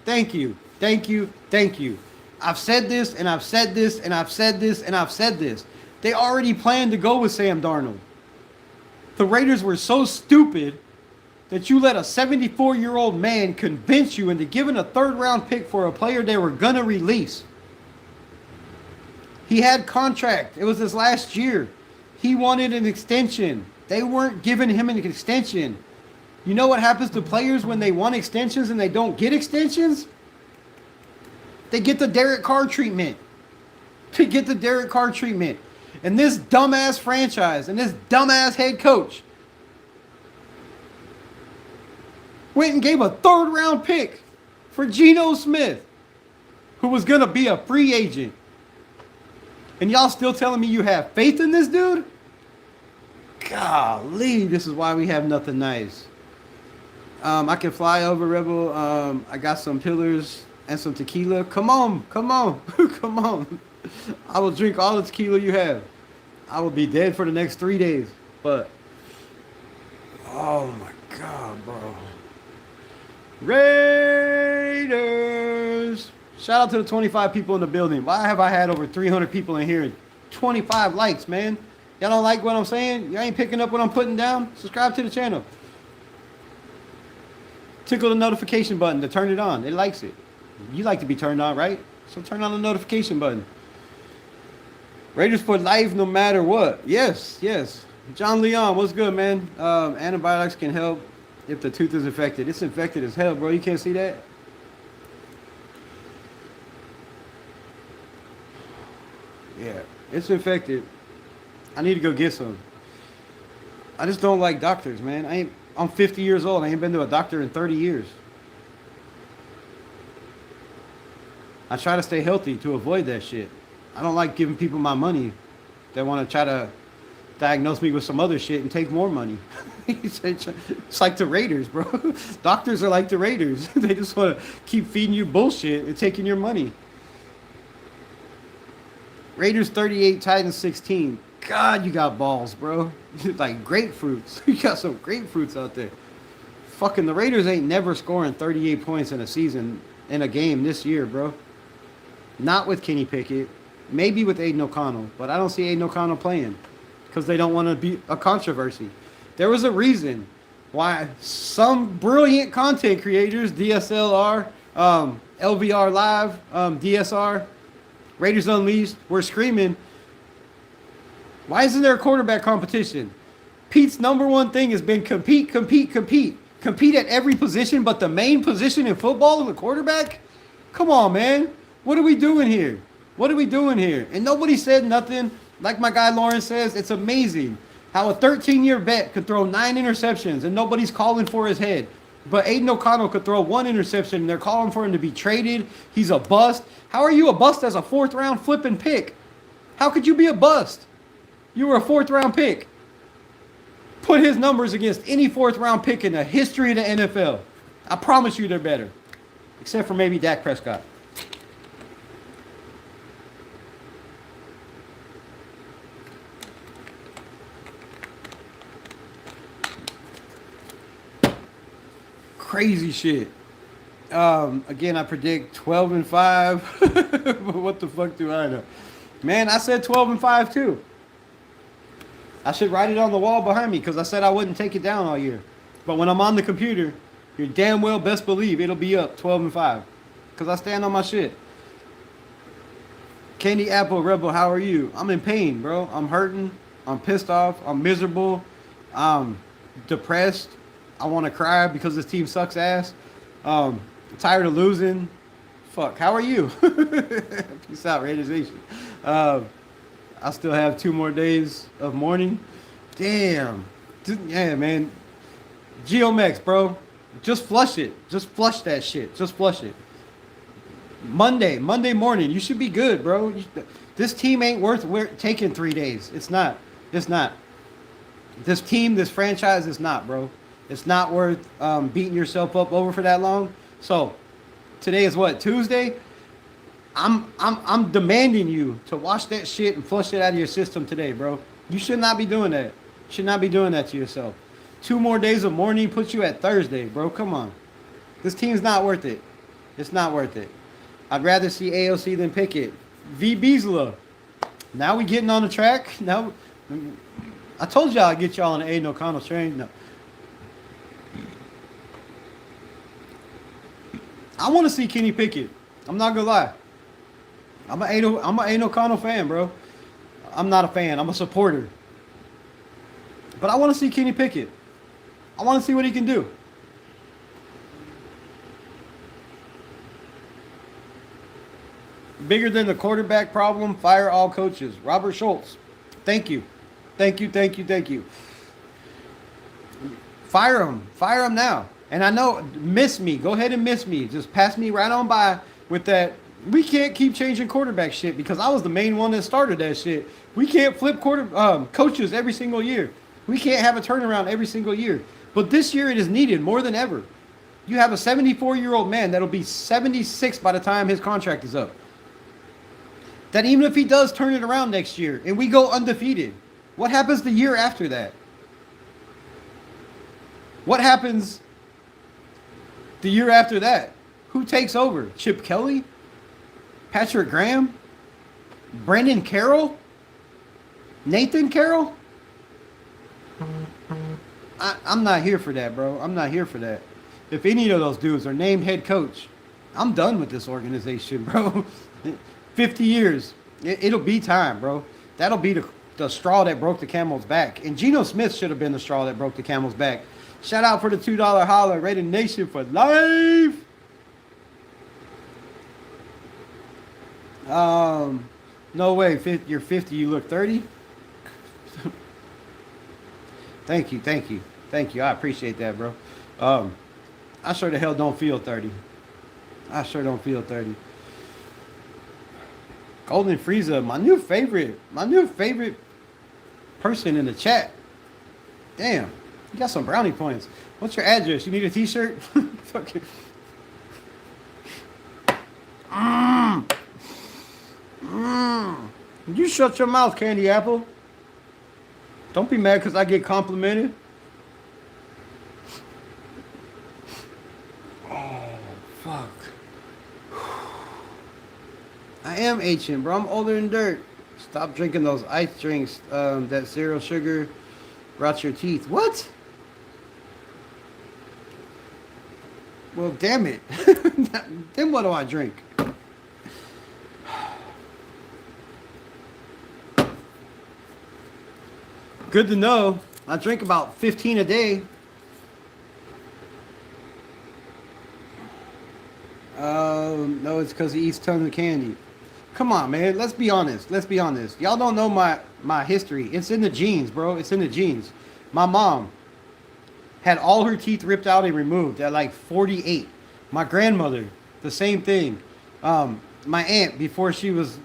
Thank you. Thank you. Thank you. I've said this, and I've said this, and I've said this, and I've said this. They already planned to go with Sam Darnold. The Raiders were so stupid that you let a 74-year-old man convince you into giving a 3rd-round pick for a player they were going to release. He had contract. It was his last year. He wanted an extension. They weren't giving him an extension. You know what happens to players when they want extensions and they don't get extensions? They get the Derek Carr treatment. They get the Derek Carr treatment. And this dumbass franchise and this dumbass head coach went and gave a 3rd-round pick for Gino Smith, who was going to be a free agent. And y'all still telling me you have faith in this dude? Golly, this is why we have nothing nice. I can fly over, Rebel. I got some pillars and some tequila. Come on, come on, come on. I will drink all the tequila you have. I will be dead for the next 3 days. But, oh my God, bro. Raiders. Shout out to the 25 people in the building. Why have I had over 300 people in here? 25 likes, man. Y'all don't like what I'm saying? Y'all ain't picking up what I'm putting down? Subscribe to the channel. Tickle the notification button to turn it on. It likes it. You like to be turned on, right? So turn on the notification button. Raiders for life no matter what. Yes, yes. John Leon, what's good, man? Antibiotics can help if the tooth is infected. It's infected as hell, bro. You can't see that? Yeah, it's infected. I need to go get some. I just don't like doctors, man. I'm 50 years old. I ain't been to a doctor in 30 years. I try to stay healthy to avoid that shit. I don't like giving people my money that want to try to diagnose me with some other shit and take more money. It's like the Raiders, bro. Doctors are like the Raiders. They just want to keep feeding you bullshit and taking your money. Raiders 38, Titans 16. God, you got balls, bro. Like grapefruits. You got some grapefruits out there. Fucking the Raiders ain't never scoring 38 points in a season, in a game this year, bro. Not with Kenny Pickett. Maybe with Aidan O'Connell. But I don't see Aidan O'Connell playing because they don't want to be a controversy. There was a reason why some brilliant content creators, DSLR, LV-R Live, DSR, Raiders Unleashed, were screaming, why isn't there a quarterback competition? Pete's number one thing has been compete, compete, compete. Compete at every position, but the main position in football is the quarterback? Come on, man. What are we doing here? What are we doing here? And nobody said nothing. Like my guy Lawrence says, it's amazing how a 13-year vet could throw 9 interceptions and nobody's calling for his head. But Aidan O'Connell could throw 1 interception and they're calling for him to be traded. He's a bust. How are you a bust as a 4th-round flipping pick? How could you be a bust? You were a 4th-round pick. Put his numbers against any 4th-round pick in the history of the NFL. I promise you they're better. Except for maybe Dak Prescott. Crazy shit. Again, I predict 12-5. But what the fuck do I know? Man, I said 12-5 too. I should write it on the wall behind me because I said I wouldn't take it down all year. But when I'm on the computer, you damn well best believe it'll be up 12-5 because I stand on my shit. Candy Apple Rebel, how are you? I'm in pain, bro. I'm hurting. I'm pissed off. I'm miserable. I'm depressed. I want to cry because this team sucks ass. Tired of losing. Fuck. How are you? Peace out, Raiders Nation. I still have 2 more days of mourning. Damn. Yeah, man. Geomex, bro. Just flush it. Just flush that shit. Just flush it. Monday morning, you should be good, bro. This team ain't worth taking 3 days. It's not. It's not. This team, this franchise is not, bro. It's not worth beating yourself up over for that long. So, today is what, Tuesday? I'm demanding you to wash that shit and flush it out of your system today, bro. You should not be doing that. You should not be doing that to yourself. 2 more days of mourning puts you at Thursday, bro. Come on. This team's not worth it. It's not worth it. I'd rather see AOC than Pickett. V. Beasla. Now we getting on the track. Now, I told y'all I'd get y'all on the Aidan O'Connell train. No. I want to see Kenny Pickett. I'm not gonna lie. I'm an Aidan O'Connell fan, bro. I'm not a fan. I'm a supporter. But I want to see Kenny Pickett. I want to see what he can do. Bigger than the quarterback problem, fire all coaches. Robert Schultz. Thank you. Thank you, thank you, thank you. Fire him. Fire him now. And I know, miss me. Go ahead and miss me. Just pass me right on by with that. We can't keep changing quarterback shit because I was the main one that started that shit. We can't flip coaches every single year. We can't have a turnaround every single year. But this year it is needed more than ever. You have a 74-year-old man that'll be 76 by the time his contract is up. That even if he does turn it around next year and we go undefeated, what happens the year after that? What happens the year after that? Who takes over? Chip Kelly? Patrick Graham? Brandon Carroll? Nathan Carroll? I'm not here for that, bro. I'm not here for that. If any of those dudes are named head coach, I'm done with this organization, bro. 50 years. It'll be time, bro. That'll be the straw that broke the camel's back. And Gino Smith should have been the straw that broke the camel's back. Shout out for the $2 holler. Raider Nation for life. No way. You're 50. You look 30. Thank you. Thank you. Thank you. I appreciate that, bro. I sure the hell don't feel 30. I sure don't feel 30. Golden Frieza, my new favorite person in the chat. Damn, you got some brownie points. What's your address? You need a t-shirt? Fucking. You shut your mouth, Candy Apple. Don't be mad because I get complimented. Oh, fuck. I am ancient, bro. I'm older than dirt. Stop drinking those ice drinks that zero sugar rots your teeth. What? Well, damn it. Then what do I drink? Good to know. I drink about 15 a day. No, it's because he eats tons of candy. Come on, man. Let's be honest. Let's be honest. Y'all don't know my history. It's in the genes, bro. It's in the genes. My mom had all her teeth ripped out and removed at like 48. My grandmother, the same thing. My aunt, before she was,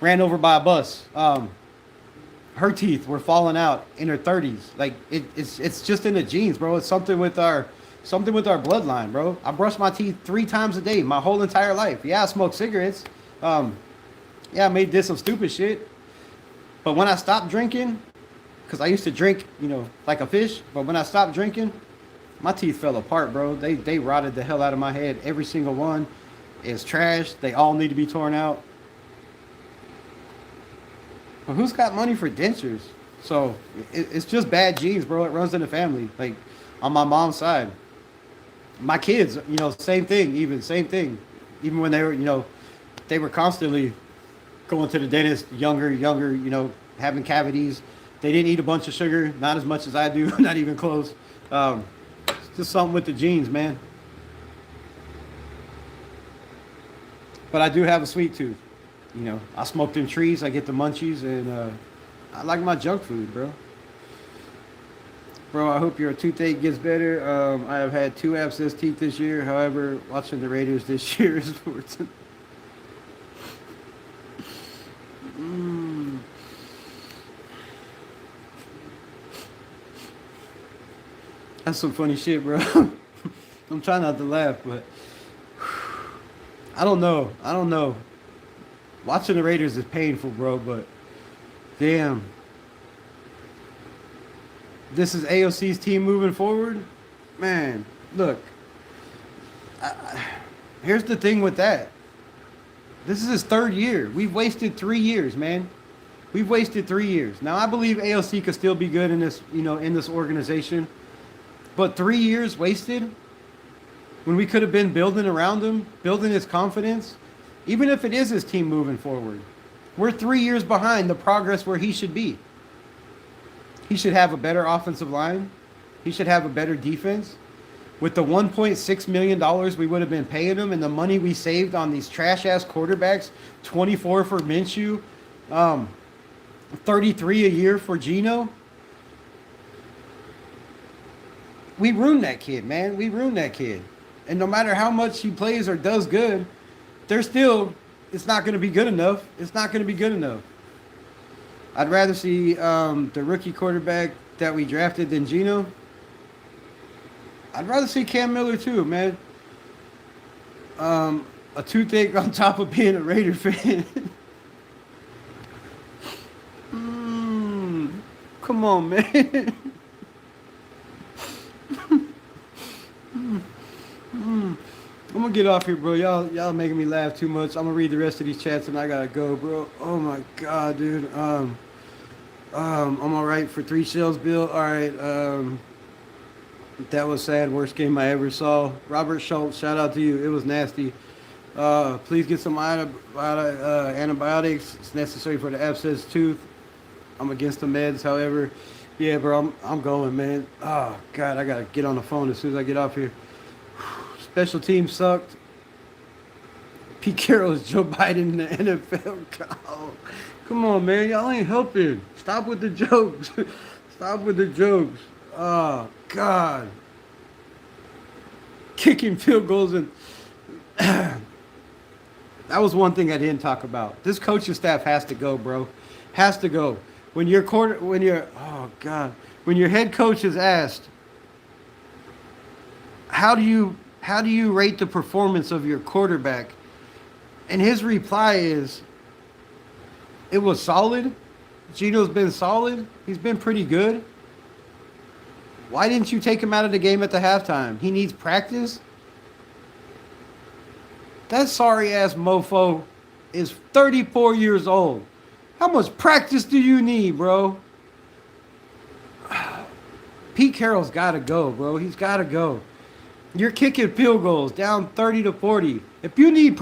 ran over by a bus. Her teeth were falling out in her 30s. Like it's just in the genes, bro. It's something with our bloodline, bro. I brush my teeth 3 times a day my whole entire life. Yeah, I smoke cigarettes. Yeah, I did some stupid shit. But when I stopped drinking, because I used to drink, like a fish, but when I stopped drinking, My teeth fell apart, bro. They rotted the hell out of my head. Every single one is trash. They all need to be torn out. But who's got money for dentures? So it's just bad genes, bro. It runs in the family. Like on my mom's side, my kids, same thing. Same thing. Even when they were, they were constantly going to the dentist, younger, having cavities. They didn't eat a bunch of sugar, not as much as I do, not even close. It's just something with the genes, man. But I do have a sweet tooth. I smoke them trees, I get the munchies, and I like my junk food, bro. Bro, I hope your toothache gets better. I have had 2 abscess teeth this year. However, watching the Raiders this year is That's some funny shit, bro. I'm trying not to laugh, but I don't know. Watching the Raiders is painful, bro, but damn. This is AOC's team moving forward? Man, look. Here's the thing with that. This is his 3rd year. We've wasted 3 years, man. We've wasted 3 years. Now, I believe AOC could still be good in this, in this organization. But 3 years wasted when we could have been building around him, building his confidence. Even if it is his team moving forward, we're 3 years behind the progress where he should be. He should have a better offensive line. He should have a better defense. With the $1.6 million we would have been paying him and the money we saved on these trash-ass quarterbacks, 24 for Minshew, 33 a year for Gino. We ruined that kid, man. We ruined that kid. And no matter how much he plays or does good, it's not going to be good enough. It's not going to be good enough. I'd rather see the rookie quarterback that we drafted than Gino. I'd rather see Cam Miller too, man. A toothache on top of being a Raider fan. Come on, man. I'm gonna get off here, bro. Y'all making me laugh too much. I'm gonna read the rest of these chats and I gotta go, bro. Oh my god, dude. I'm alright for 3 shells, Bill. Alright, that was sad. Worst game I ever saw. Robert Schultz, shout out to you. It was nasty. Please get some antibiotics. It's necessary for the abscess tooth. I'm against the meds, however. Yeah, bro, I'm going, man. Oh god, I gotta get on the phone as soon as I get off here. Special teams sucked. Pete Carroll is Joe Biden in the NFL. Oh, come on, man. Y'all ain't helping. Stop with the jokes. Stop with the jokes. Oh, God. Kicking field goals. And that was one thing I didn't talk about. This coaching staff has to go, bro. Has to go. When your head coach is asked, how do you rate the performance of your quarterback? And his reply is, it was solid. Gino's been solid. He's been pretty good. Why didn't you take him out of the game at the halftime? He needs practice. That sorry-ass mofo is 34 years old. How much practice do you need, bro? Pete Carroll's got to go, bro. He's got to go. You're kicking field goals down 30-40. If you need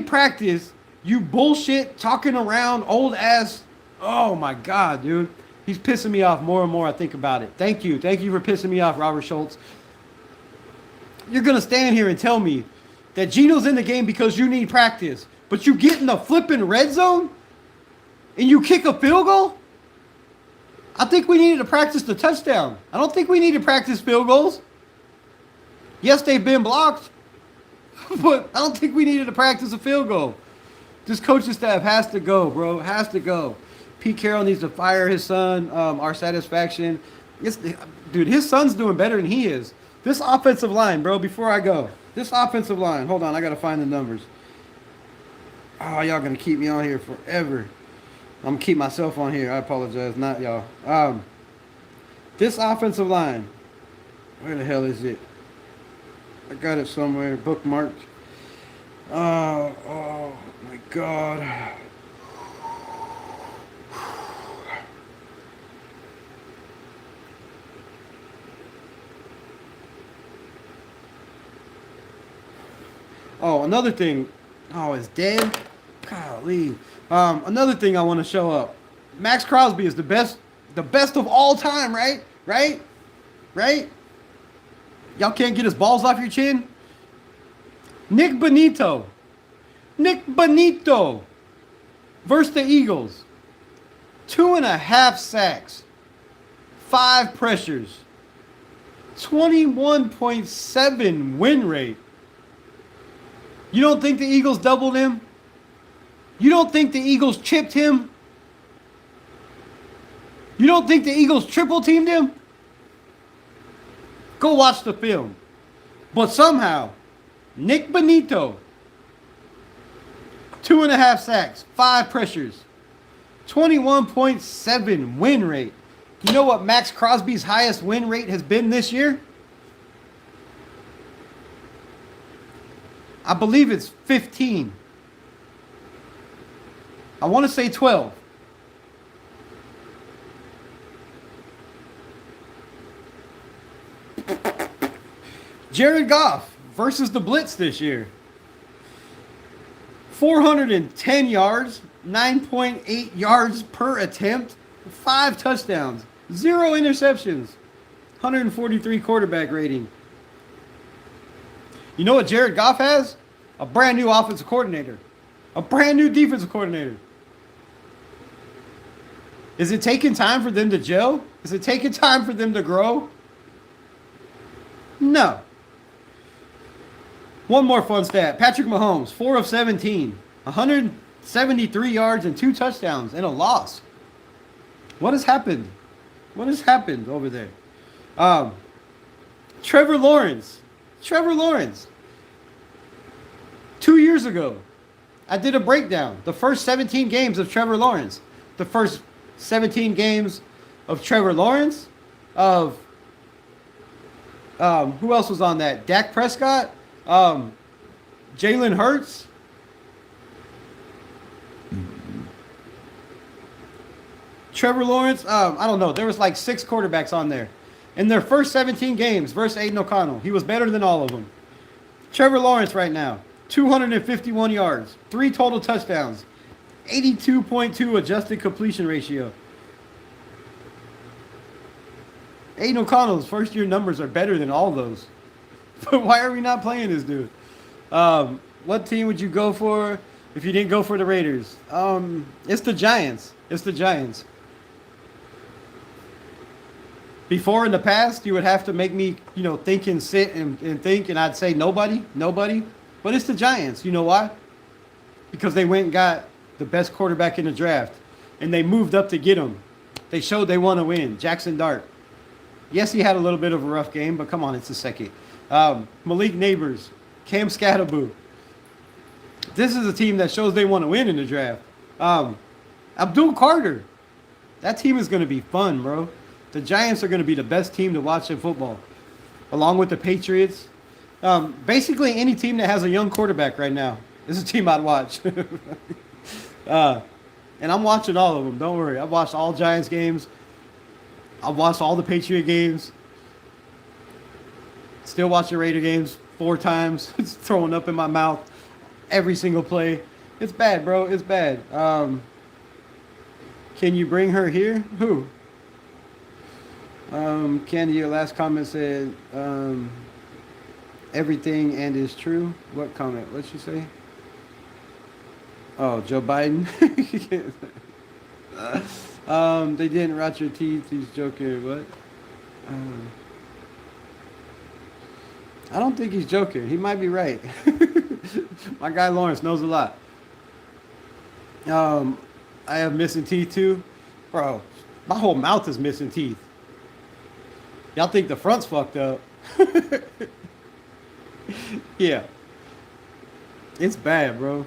practice, you bullshit talking around old ass. Oh my God, dude. He's pissing me off more and more I think about it. Thank you. Thank you for pissing me off, Robert Schultz. You're going to stand here and tell me that Gino's in the game because you need practice, but you get in the flipping red zone and you kick a field goal? I think we needed to practice the touchdown. I don't think we need to practice field goals. Yes, they've been blocked, but I don't think we needed to practice a field goal. This coaching staff has to go, bro. Has to go. Pete Carroll needs to fire his son. Our satisfaction. Dude, his son's doing better than he is. This offensive line, bro, before I go. This offensive line. Hold on, I got to find the numbers. Oh, y'all going to keep me on here forever. I'm going to keep myself on here. I apologize, not y'all. This offensive line Where the hell is it? I got it somewhere, bookmarked. Oh my God. Oh, another thing. Oh, it's dead? Golly. Another thing I want to show up. Max Crosby is the best of all time, right? Right? Y'all can't get his balls off your chin? Nick Bonito versus the Eagles. 2.5 sacks. 5 pressures. 21.7 win rate. You don't think the Eagles doubled him? You don't think the Eagles chipped him? You don't think the Eagles triple teamed him? Go watch the film. But somehow, Nick Bonito, 2.5 sacks, 5 pressures, 21.7 win rate. You know what Max Crosby's highest win rate has been this year? I believe it's 15. I want to say 12. Jared Goff versus the Blitz this year. 410 yards, 9.8 yards per attempt, 5 touchdowns, 0 interceptions, 143 quarterback rating. You know what Jared Goff has? A brand new offensive coordinator. A brand new defensive coordinator. Is it taking time for them to gel? Is it taking time for them to grow? No. One more fun stat. Patrick Mahomes, 4 of 17. 173 yards and 2 touchdowns and a loss. What has happened? What has happened over there? Trevor Lawrence. 2 years ago, I did a breakdown. The first 17 games of Trevor Lawrence. The first 17 games of Trevor Lawrence. Of who else was on that? Dak Prescott. Jalen Hurts. Trevor Lawrence. I don't know. There was like 6 quarterbacks on there. In their first 17 games versus Aidan O'Connell. He was better than all of them. Trevor Lawrence right now. 251 yards. 3 total touchdowns. 82.2 adjusted completion ratio. Aidan O'Connell's first year numbers are better than all those. But why are we not playing this dude? What team would you go for if you didn't go for the Raiders? It's the Giants. Before in the past, you would have to make me, think and sit and think, and I'd say nobody. But it's the Giants. You know why? Because they went and got the best quarterback in the draft, and they moved up to get him. They showed they want to win. Jackson Dart. Yes, he had a little bit of a rough game, but come on, it's the second. Malik Neighbors, Cam Scatterboo. This is a team that shows they want to win in the draft. Abdul Carter. That team is going to be fun, bro. The Giants are going to be the best team to watch in football, along with the Patriots. Basically, any team that has a young quarterback right now is a team I'd watch. And I'm watching all of them. Don't worry. I've watched all Giants games. I've watched all the Patriot games. Still watching Raider games 4 times. It's throwing up in my mouth every single play. It's bad, bro. It's bad. Can you bring her here? Who? Candy, your last comment said everything and is true. What comment? What'd she say? Oh, Joe Biden. They didn't rot your teeth. He's joking. What? I don't think he's joking. He might be right. My guy Lawrence knows a lot. I have missing teeth too. Bro, my whole mouth is missing teeth. Y'all think the front's fucked up. Yeah. It's bad, bro.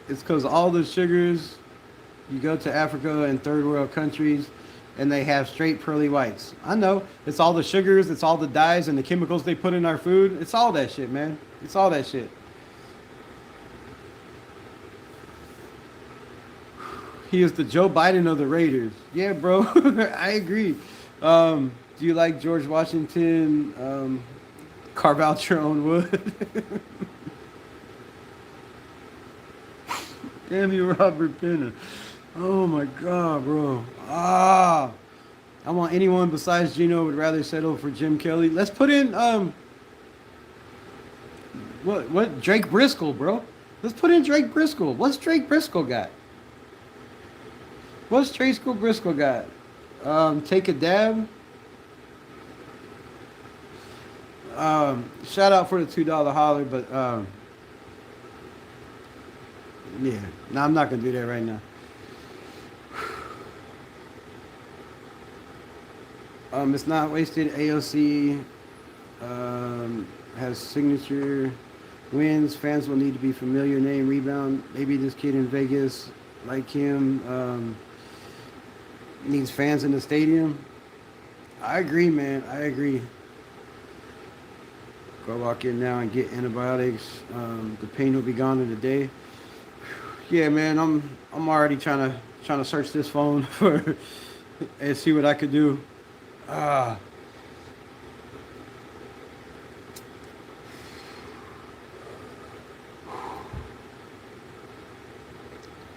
It's because all the sugars, you go to Africa and third world countries, and they have straight pearly whites. I know. It's all the sugars, it's all the dyes and the chemicals they put in our food. It's all that shit, man. It's all that shit. He is the Joe Biden of the Raiders. Yeah, bro. I agree. Do you like George Washington? Carve out your own wood. Damn you, Robert Penner. Oh my God, bro. I want anyone besides Gino would rather settle for Jim Kelly. Let's put in what Drake Briscoe, bro. Let's put in Drake Briscoe. What's Drake Briscoe got? What's Drake Briscoe got? Take a dab. Shout out for the $2 holler, but yeah, no, I'm not gonna do that right now. It's not wasted. AOC has signature wins. Fans will need to be familiar name. Rebound. Maybe this kid in Vegas, like him, needs fans in the stadium. I agree, man. I agree. Go walk in now and get antibiotics. The pain will be gone in a day. Yeah, man. I'm already trying to search this phone for and see what I could do.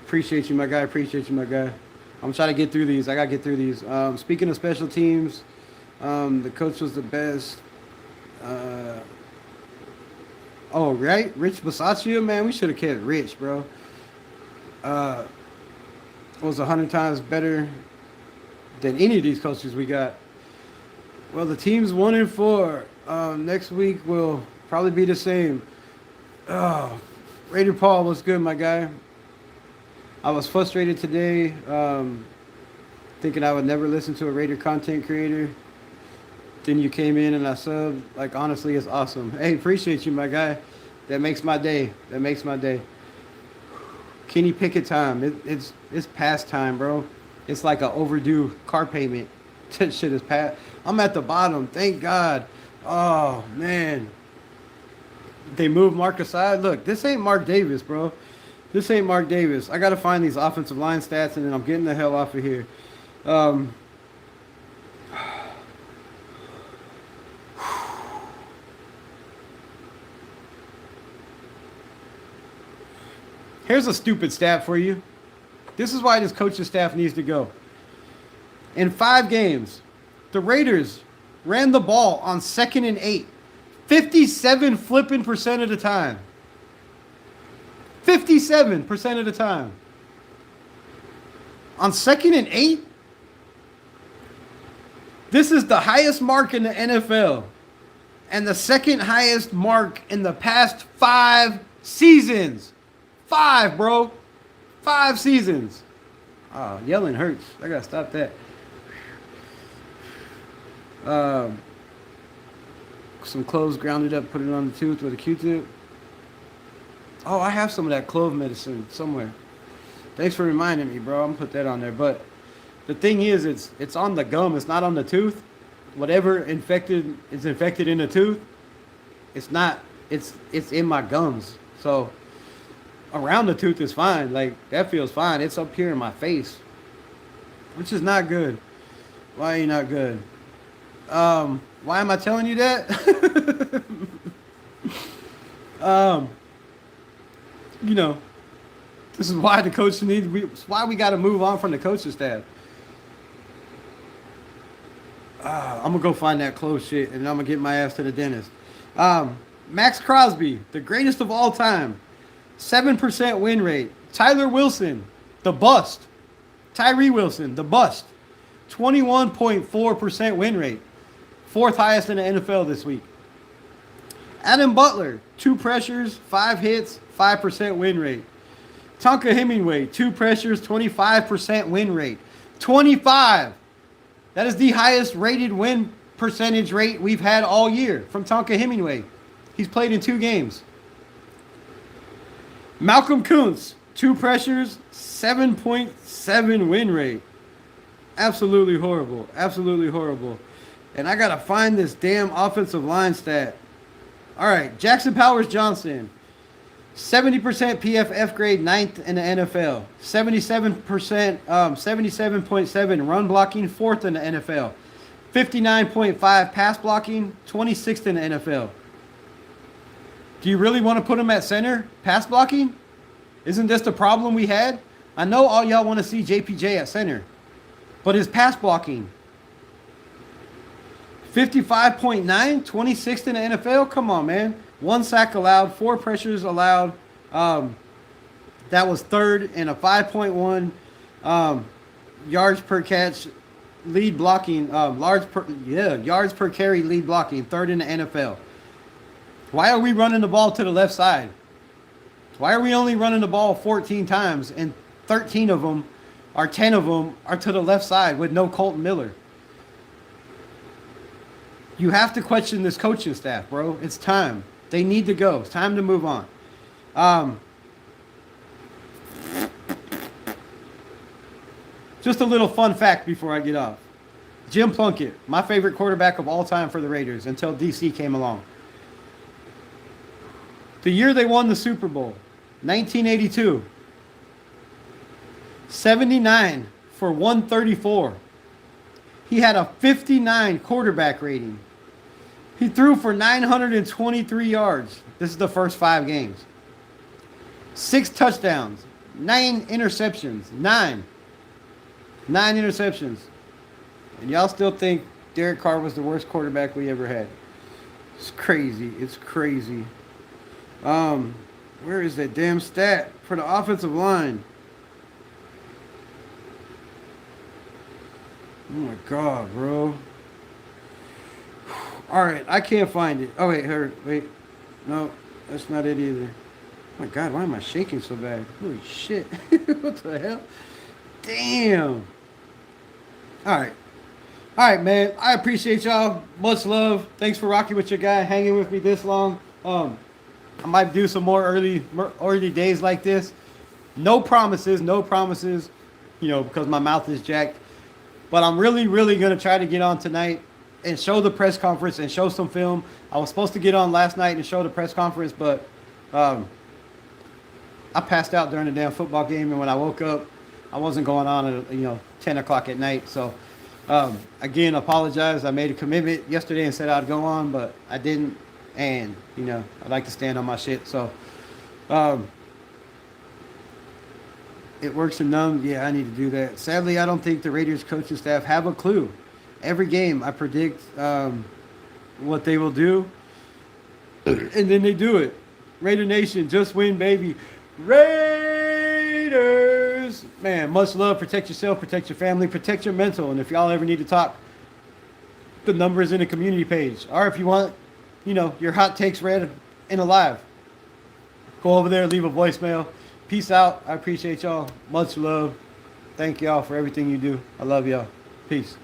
Appreciate you, my guy. Appreciate you, my guy. I'm trying to get through these. I got to get through these. Speaking of special teams, the coach was the best. Oh, right? Rich Bisaccia, man. We should have kept Rich, bro. Was 100 times better than any of these coaches we got. Well, the team's 1-4. Next week will probably be the same. Raider Paul, what's good, my guy? I was frustrated today, thinking I would never listen to a Raider content creator. Then you came in and I subbed. Like, honestly, it's awesome. Hey, appreciate you, my guy. That makes my day. That makes my day. Kenny Pickett time. It's past time, bro. It's like an overdue car payment. That shit is past. I'm at the bottom. Thank God. Oh, man. They moved Mark aside. Look, this ain't Mark Davis, bro. This ain't Mark Davis. I got to find these offensive line stats, and then I'm getting the hell off of here. Here's a stupid stat for you. This is why this coaching staff needs to go. In 5 games, the Raiders ran the ball on 2nd and 8. 57 flipping percent of the time. 57% of the time. On 2nd and 8? This is the highest mark in the NFL. And the second highest mark in the past 5 seasons. 5, bro. 5 seasons. Oh, yelling hurts. I gotta stop that. Some cloves grounded up, put it on the tooth with a Q-tip. Oh, I have some of that clove medicine somewhere. Thanks for reminding me, bro. I'm gonna put that on there. But the thing is, it's on the gum. It's not on the tooth. Whatever is infected in the tooth. It's not. It's in my gums. So around the tooth is fine. Like, that feels fine. It's up here in my face, which is not good. Why are you not good? Why am I telling you that? You know, this is why the coach it's why we got to move on from the coaching staff. I'm going to go find that close shit, and I'm going to get my ass to the dentist. Max Crosby, the greatest of all time. 7% win rate. Tyler Wilson, the bust. Tyree Wilson, the bust. 21.4% win rate. 4th highest in the NFL this week. Adam Butler, 2 pressures, 5 hits, 5% win rate. Tonka Hemingway, 2 pressures, 25% win rate. 25! That is the highest rated win percentage rate we've had all year from Tonka Hemingway. He's played in 2 games. Malcolm Kuntz, 2 pressures, 7.7 win rate. Absolutely horrible. Absolutely horrible. And I got to find this damn offensive line stat. All right, Jackson Powers Johnson. 70% PFF grade, 9th in the NFL. 77%, 77.7 run blocking, 4th in the NFL. 59.5 pass blocking, 26th in the NFL. Do you really want to put him at center? Pass blocking? Isn't this the problem we had? I know all y'all want to see JPJ at center. But his pass blocking. 55.9, 26th in the NFL? Come on, man. 1 sack allowed, 4 pressures allowed. That was 3rd in a 5.1 yards per catch lead blocking. Yards per carry lead blocking, 3rd in the NFL. Why are we running the ball to the left side? Why are we only running the ball 14 times and 13 of them, or 10 of them, are to the left side with no Colton Miller? You have to question this coaching staff, bro. It's time. They need to go. It's time to move on. Just a little fun fact before I get off. Jim Plunkett, my favorite quarterback of all time for the Raiders until DC came along. The year they won the Super Bowl, 1982. 79 for 134. He had a 59 quarterback rating. He threw for 923 yards. This is the first 5 games. 6 touchdowns. 9 interceptions. 9 interceptions. And y'all still think Derek Carr was the worst quarterback we ever had. It's crazy. It's crazy. Where is that damn stat for the offensive line? Oh my God, bro. All right, I can't find it. Oh, wait. No, that's not it either. Oh my God, why am I shaking so bad? Holy shit. What the hell? Damn. All right, man. I appreciate y'all. Much love. Thanks for rocking with your guy, hanging with me this long. I might do some more early days like this. No promises, because my mouth is jacked. But I'm really, really going to try to get on tonight and show the press conference and show some film. I was supposed to get on last night and show the press conference, but I passed out during the damn football game, and when I woke up, I wasn't going on at 10 o'clock at night. So, again, apologize. I made a commitment yesterday and said I'd go on, but I didn't. And, I like to stand on my shit. So, it works in none. Yeah, I need to do that. Sadly, I don't think the Raiders coaching staff have a clue. Every game, I predict what they will do, and then they do it. Raider Nation, just win, baby. Raiders! Man, much love. Protect yourself, protect your family, protect your mental. And if y'all ever need to talk, the number is in the community page. Or if you want, your hot takes read in a live, go over there, leave a voicemail. Peace out. I appreciate y'all. Much love. Thank y'all for everything you do. I love y'all. Peace.